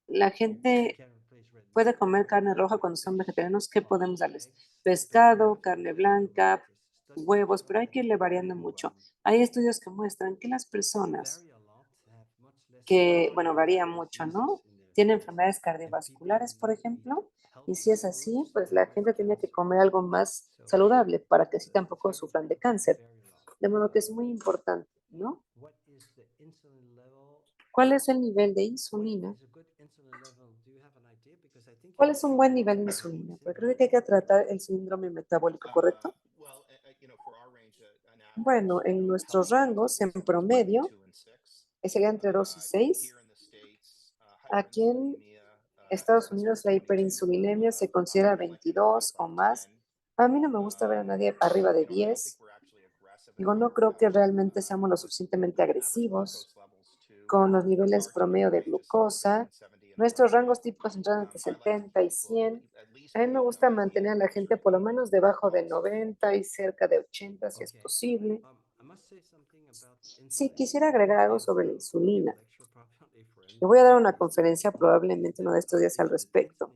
[SPEAKER 2] La gente puede comer carne roja cuando son vegetarianos. ¿Qué podemos darles? Pescado, carne blanca, huevos, pero hay que irle variando mucho. Hay estudios que muestran que las personas que, bueno, varía mucho, ¿no? Tienen enfermedades cardiovasculares, por ejemplo, y si es así, pues la gente tiene que comer algo más saludable para que así tampoco sufran de cáncer. De modo que es muy importante, ¿no? ¿Cuál es el nivel de insulina? ¿Cuál es un buen nivel de insulina? Porque creo que hay que tratar el síndrome metabólico, ¿correcto? Bueno, en nuestros rangos, en promedio, sería entre 2 y 6. Aquí en Estados Unidos la hiperinsulinemia se considera 22 o más. A mí no me gusta ver a nadie arriba de 10. Digo, no creo que realmente seamos lo suficientemente agresivos con los niveles promedio de glucosa. Nuestros rangos típicos entran entre 70 y 100. A mí me gusta mantener a la gente por lo menos debajo de 90 y cerca de 80 si es posible. Sí, quisiera agregar algo sobre la insulina. Y voy a dar una conferencia probablemente uno de estos días al respecto.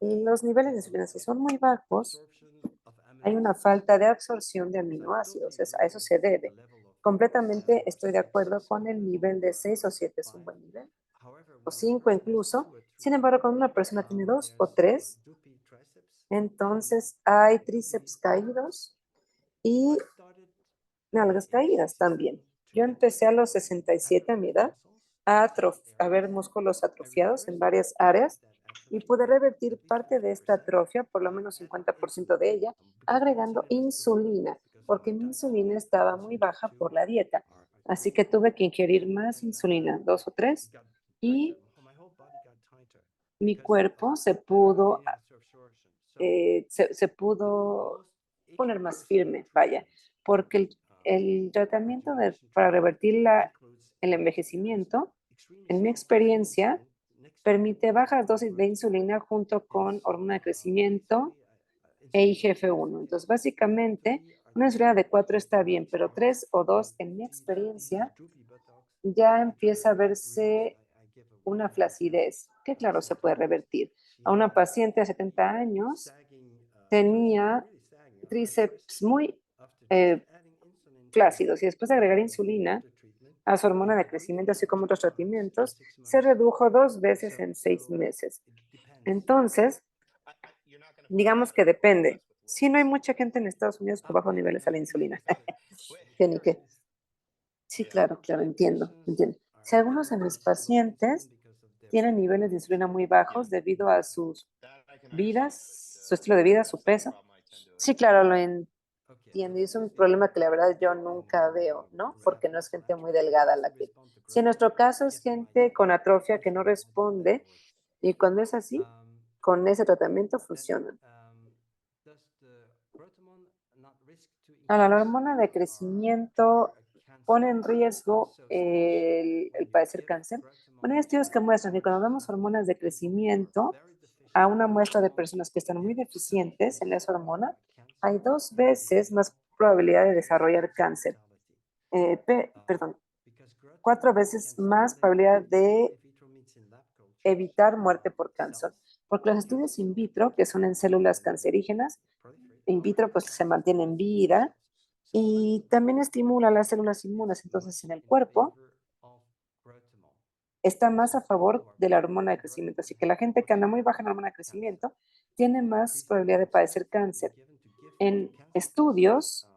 [SPEAKER 2] Y los niveles de insulina, si son muy bajos, hay una falta de absorción de aminoácidos. A eso se debe. Completamente estoy de acuerdo con el nivel de 6 o 7 es un buen nivel, o 5 incluso. Sin embargo, cuando una persona tiene 2 o 3, entonces hay tríceps caídos y nalgas caídas también. Yo empecé a los 67 a mi edad a ver músculos atrofiados en varias áreas y pude revertir parte de esta atrofia, por lo menos 50% de ella, agregando insulina, porque mi insulina estaba muy baja por la dieta. Así que tuve que ingerir más insulina, 2 o 3, y mi cuerpo se pudo poner más firme, vaya, porque el tratamiento para revertir el envejecimiento, en mi experiencia, permite bajas dosis de insulina junto con hormona de crecimiento e IGF-1. Entonces, básicamente, una insulina de 4 está bien, pero 3 o 2, en mi experiencia, ya empieza a verse una flacidez, que claro, se puede revertir. A una paciente de 70 años tenía tríceps muy flácidos y después de agregar insulina a su hormona de crecimiento, así como otros tratamientos, se redujo 2 veces en 6 meses. Entonces, digamos que depende. Si no hay mucha gente en Estados Unidos con bajos niveles a la insulina. ¿Qué ni qué? Sí, claro, claro, entiendo, entiendo. Si algunos de mis pacientes tienen niveles de insulina muy bajos debido a sus vidas, su estilo de vida, su peso. Sí, claro, lo entiendo. Y es un problema que la verdad yo nunca veo, ¿no? Porque no es gente muy delgada la que. Si en nuestro caso es gente con atrofia que no responde, y cuando es así, con ese tratamiento funcionan. Ahora, la hormona de crecimiento pone en riesgo el padecer cáncer. Bueno, hay estudios que muestran que cuando damos hormonas de crecimiento a una muestra de personas que están muy deficientes en esa hormona, hay 2 veces más probabilidad de desarrollar cáncer. Perdón, 4 veces más probabilidad de evitar muerte por cáncer. Porque los estudios in vitro, que son en células cancerígenas, in vitro pues se mantiene en vida y también estimula las células inmunes. Entonces, en el cuerpo está más a favor de la hormona de crecimiento. Así que la gente que anda muy baja en la hormona de crecimiento tiene más probabilidad de padecer cáncer. En estudios,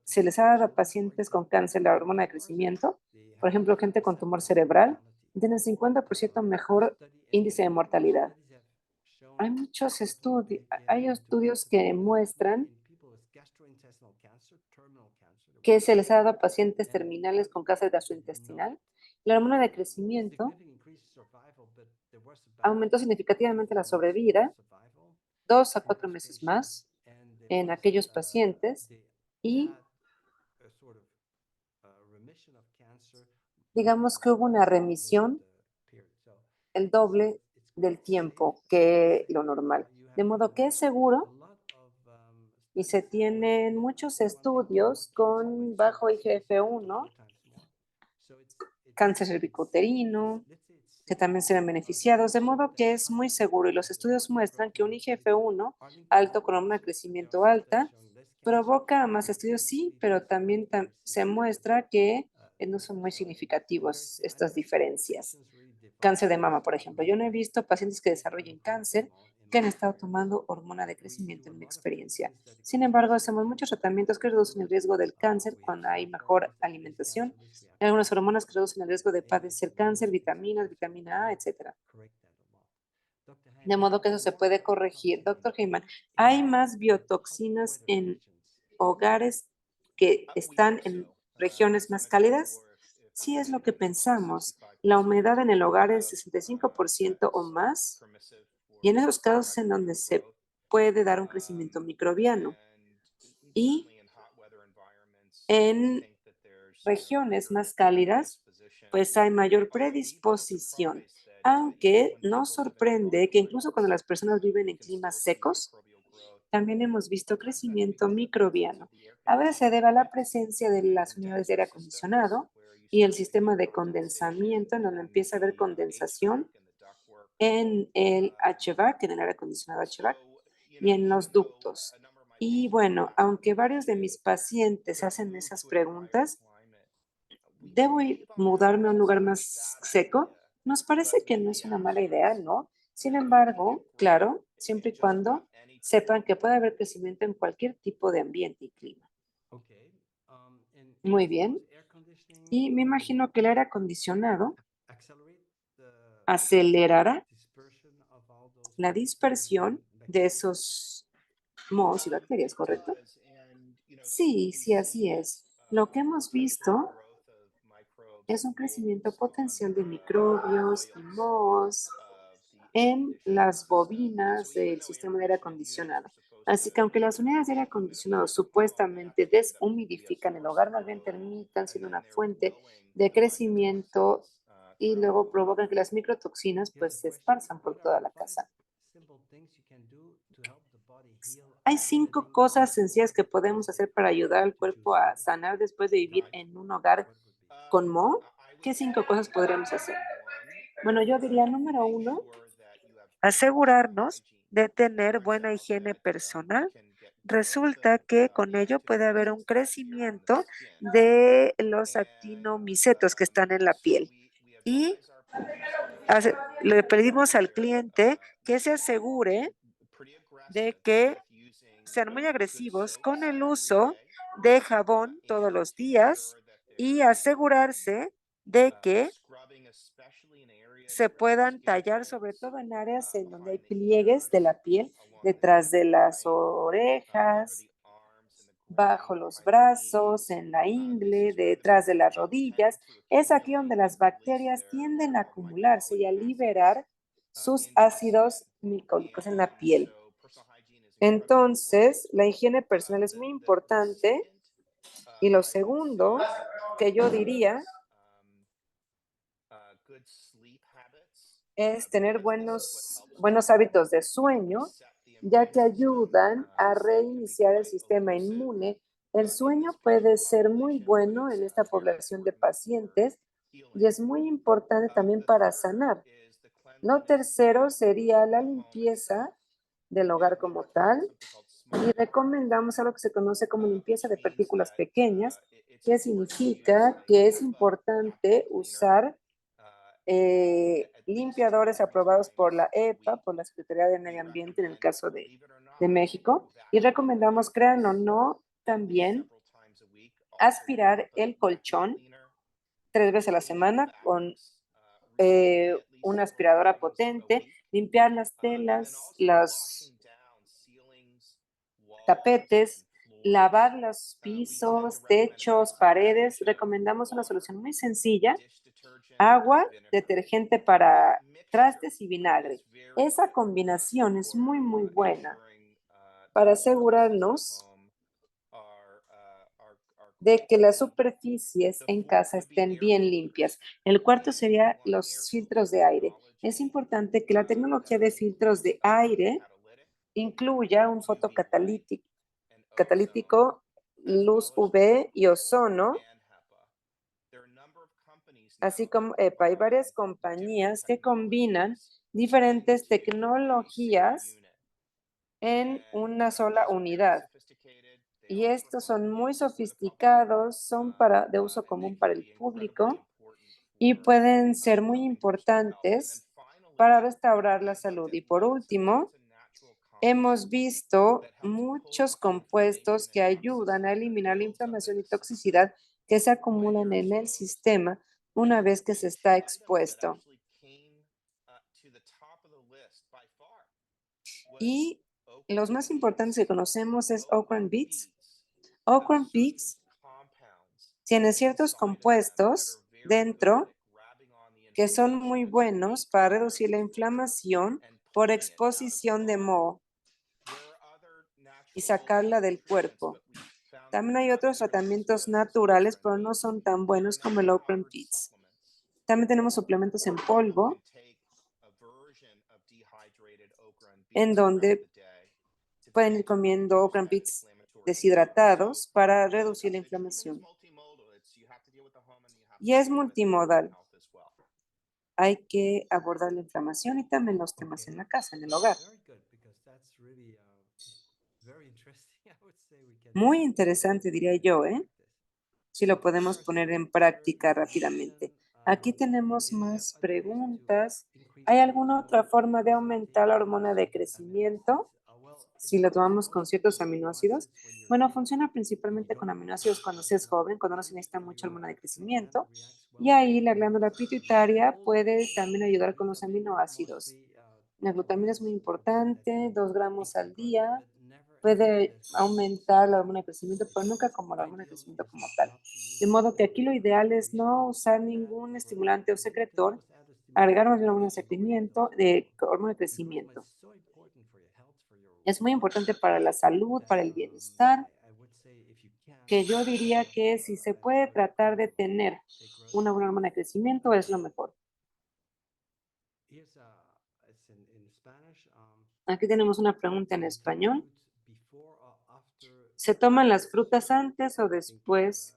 [SPEAKER 2] se les ha dado a pacientes con cáncer la hormona de crecimiento, por ejemplo, gente con tumor cerebral, tienen 50% mejor índice de mortalidad. Hay estudios que muestran que se les ha dado a pacientes terminales con cáncer gastrointestinal. La hormona de crecimiento aumentó significativamente la sobrevida, 2 a 4 meses más en aquellos pacientes y digamos que hubo una remisión el doble del tiempo que lo normal. De modo que es seguro y se tienen muchos estudios con bajo IGF-1, cáncer cervicouterino, que también se ven beneficiados, de modo que es muy seguro y los estudios muestran que un IGF-1 alto con hormona de crecimiento alta provoca más estudios, sí, pero también se muestra que no son muy significativos estas diferencias. Cáncer de mama, por ejemplo. Yo no he visto pacientes que desarrollen cáncer que han estado tomando hormona de crecimiento en mi experiencia. Sin embargo, hacemos muchos tratamientos que reducen el riesgo del cáncer cuando hay mejor alimentación. Hay algunas hormonas que reducen el riesgo de padecer cáncer, vitaminas, vitamina A, etcétera. De modo que eso se puede corregir. Doctor Heyman, ¿hay más biotoxinas en hogares que están en regiones más cálidas? Sí, es lo que pensamos. La humedad en el hogar es 65% o más, y en esos casos es en donde se puede dar un crecimiento microbiano. Y en regiones más cálidas, pues hay mayor predisposición, aunque nos sorprende que incluso cuando las personas viven en climas secos, también hemos visto crecimiento microbiano. A veces se debe a la presencia de las unidades de aire acondicionado, y el sistema de condensamiento, en donde empieza a haber condensación en el HVAC, en el aire acondicionado HVAC, y en los ductos. Y bueno, aunque varios de mis pacientes hacen esas preguntas, ¿debo mudarme a un lugar más seco? Nos parece que no es una mala idea, ¿no? Sin embargo, claro, siempre y cuando sepan que puede haber crecimiento en cualquier tipo de ambiente y clima. Muy bien. Y me imagino que el aire acondicionado acelerará la dispersión de esos mohos y bacterias, ¿correcto? Sí, sí, así es. Lo que hemos visto es un crecimiento potencial de microbios y mohos en las bobinas del sistema de aire acondicionado. Así que aunque las unidades de aire acondicionado supuestamente deshumidifican el hogar, más bien terminan siendo una fuente de crecimiento y luego provocan que las microtoxinas pues se esparzan por toda la casa. Hay 5 cosas sencillas que podemos hacer para ayudar al cuerpo a sanar después de vivir en un hogar con moho. ¿Qué 5 cosas podríamos hacer? Bueno, yo diría número 1, asegurarnos de tener buena higiene personal. Resulta que con ello puede haber un crecimiento de los actinomicetos que están en la piel. Y le pedimos al cliente que se asegure de que sean muy agresivos con el uso de jabón todos los días y asegurarse de que se puedan tallar, sobre todo en áreas en donde hay pliegues de la piel, detrás de las orejas, bajo los brazos, en la ingle, detrás de las rodillas. Es aquí donde las bacterias tienden a acumularse y a liberar sus ácidos glicólicos en la piel. Entonces, la higiene personal es muy importante. Y lo segundo que yo diría es tener buenos hábitos de sueño, ya que ayudan a reiniciar el sistema inmune. El sueño puede ser muy bueno en esta población de pacientes y es muy importante también para sanar. Lo tercero sería la limpieza del hogar como tal y recomendamos algo que se conoce como limpieza de partículas pequeñas, que significa que es importante usar limpiadores aprobados por la EPA, por la Secretaría de Medio Ambiente en el caso de México, y recomendamos, crean o no, también aspirar el colchón 3 veces a la semana con una aspiradora potente, limpiar las telas, los tapetes, lavar los pisos, techos, paredes. Recomendamos una solución muy sencilla: agua, detergente para trastes y vinagre. Esa combinación es muy, muy buena para asegurarnos de que las superficies en casa estén bien limpias. El cuarto sería los filtros de aire. Es importante que la tecnología de filtros de aire incluya un fotocatalítico, luz UV y ozono, así como EPA. Hay varias compañías que combinan diferentes tecnologías en una sola unidad. Y estos son muy sofisticados, son de uso común para el público y pueden ser muy importantes para restaurar la salud. Y por último, hemos visto muchos compuestos que ayudan a eliminar la inflamación y toxicidad que se acumulan en el sistema una vez que se está expuesto. Y los más importantes que conocemos es Oakland Beats. Oakland Beats tiene ciertos compuestos dentro que son muy buenos para reducir la inflamación por exposición de moho y sacarla del cuerpo. También hay otros tratamientos naturales, pero no son tan buenos como el Oakland Beats. También tenemos suplementos en polvo, en donde pueden ir comiendo Oakland Beats deshidratados para reducir la inflamación. Y es multimodal. Hay que abordar la inflamación y también los temas en la casa, en el hogar. Muy interesante, diría yo, ¿eh? Si lo podemos poner en práctica rápidamente. Aquí tenemos más preguntas. ¿Hay alguna otra forma de aumentar la hormona de crecimiento si lo tomamos con ciertos aminoácidos? Bueno, funciona principalmente con aminoácidos cuando se es joven, cuando no se necesita mucha hormona de crecimiento. Y ahí la glándula pituitaria puede también ayudar con los aminoácidos. La glutamina es muy importante, 2 gramos al día. Puede aumentar la hormona de crecimiento, pero nunca como la hormona de crecimiento como tal. De modo que aquí lo ideal es no usar ningún estimulante o secretor, agregar más bien hormona de crecimiento. Es muy importante para la salud, para el bienestar, que yo diría que si se puede tratar de tener una buena hormona de crecimiento es lo mejor. Aquí tenemos una pregunta en español. ¿Se toman las frutas antes o después?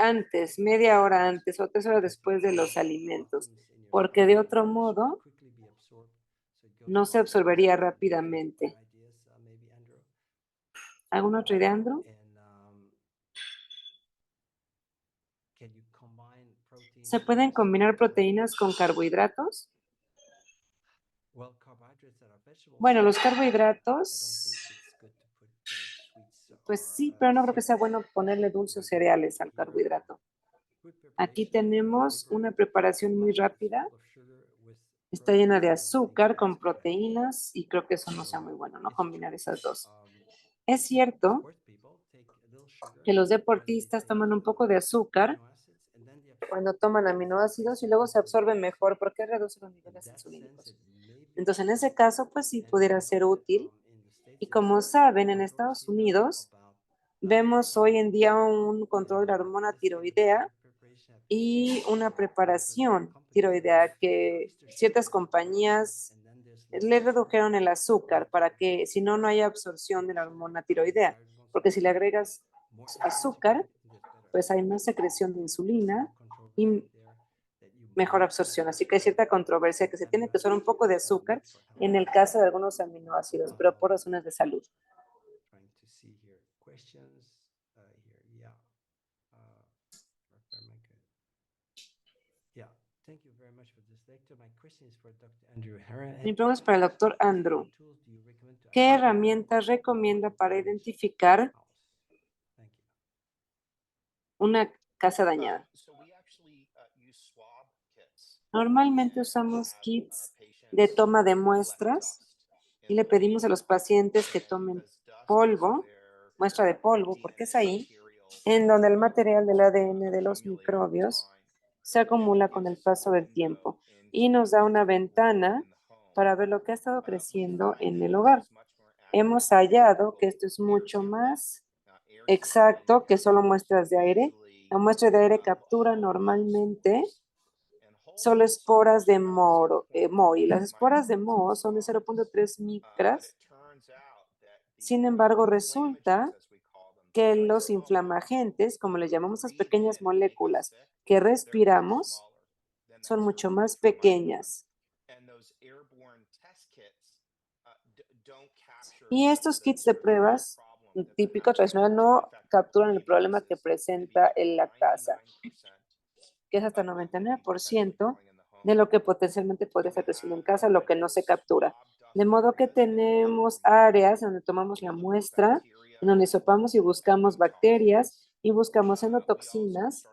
[SPEAKER 2] Antes, media hora antes o 3 horas después de los alimentos, porque de otro modo no se absorbería rápidamente. ¿Alguna otra idea, Andrew? ¿Se pueden combinar proteínas con carbohidratos? Bueno, los carbohidratos, pues sí, pero no creo que sea bueno ponerle dulces o cereales al carbohidrato. Aquí tenemos una preparación muy rápida. Está llena de azúcar con proteínas y creo que eso no sea muy bueno, ¿no? Combinar esas dos. Es cierto que los deportistas toman un poco de azúcar cuando toman aminoácidos y luego se absorben mejor porque reduce los niveles insulínicos. Entonces, en ese caso, pues sí pudiera ser útil. Y como saben, en Estados Unidos vemos hoy en día un control de la hormona tiroidea y una preparación tiroidea que ciertas compañías le redujeron el azúcar para que si no, no haya absorción de la hormona tiroidea. Porque si le agregas azúcar, pues hay más secreción de insulina y mejor absorción. Así que hay cierta controversia que se tiene que usar un poco de azúcar en el caso de algunos aminoácidos, pero por razones de salud. Mi pregunta es para el doctor Andrew. ¿Qué herramientas recomienda para identificar una casa dañada? Normalmente usamos kits de toma de muestras y le pedimos a los pacientes que tomen polvo, muestra de polvo, porque es ahí en donde el material del ADN de los microbios se acumula con el paso del tiempo y nos da una ventana para ver lo que ha estado creciendo en el hogar. Hemos hallado que esto es mucho más exacto que solo muestras de aire. La muestra de aire captura normalmente solo esporas de moho y las esporas de moho son de 0.3 micras. Sin embargo, resulta que los inflamagentes, como les llamamos a esas pequeñas moléculas que respiramos, son mucho más pequeñas. Y estos kits de pruebas típicos tradicionales no capturan el problema que presenta en la casa, que es hasta el 99% de lo que potencialmente podría estar creciendo en casa, lo que no se captura. De modo que tenemos áreas donde tomamos la muestra, en donde sopamos y buscamos bacterias y buscamos endotoxinas.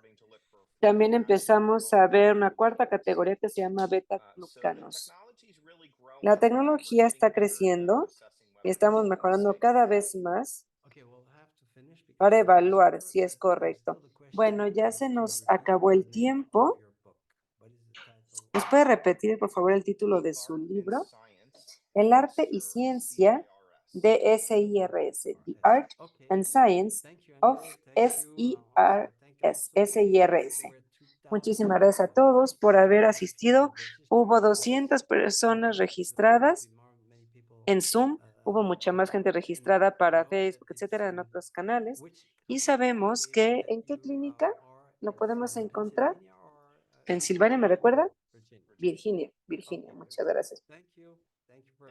[SPEAKER 2] También empezamos a ver una cuarta categoría que se llama beta-glucanos. La tecnología está creciendo y estamos mejorando cada vez más para evaluar si es correcto. Bueno, ya se nos acabó el tiempo. ¿Nos puede repetir, por favor, el título de su libro? El arte y ciencia de SIRS. The Art and Science of SIRS. Muchísimas gracias a todos por haber asistido. Hubo 200 personas registradas en Zoom. Hubo mucha más gente registrada para Facebook, etcétera, en otros canales. Y sabemos que ¿en qué clínica lo podemos encontrar? Pensilvania, ¿me recuerda? Virginia, Virginia. Muchas gracias.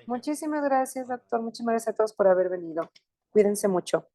[SPEAKER 2] Muchísimas gracias, doctor. Muchísimas gracias a todos por haber venido. Cuídense mucho.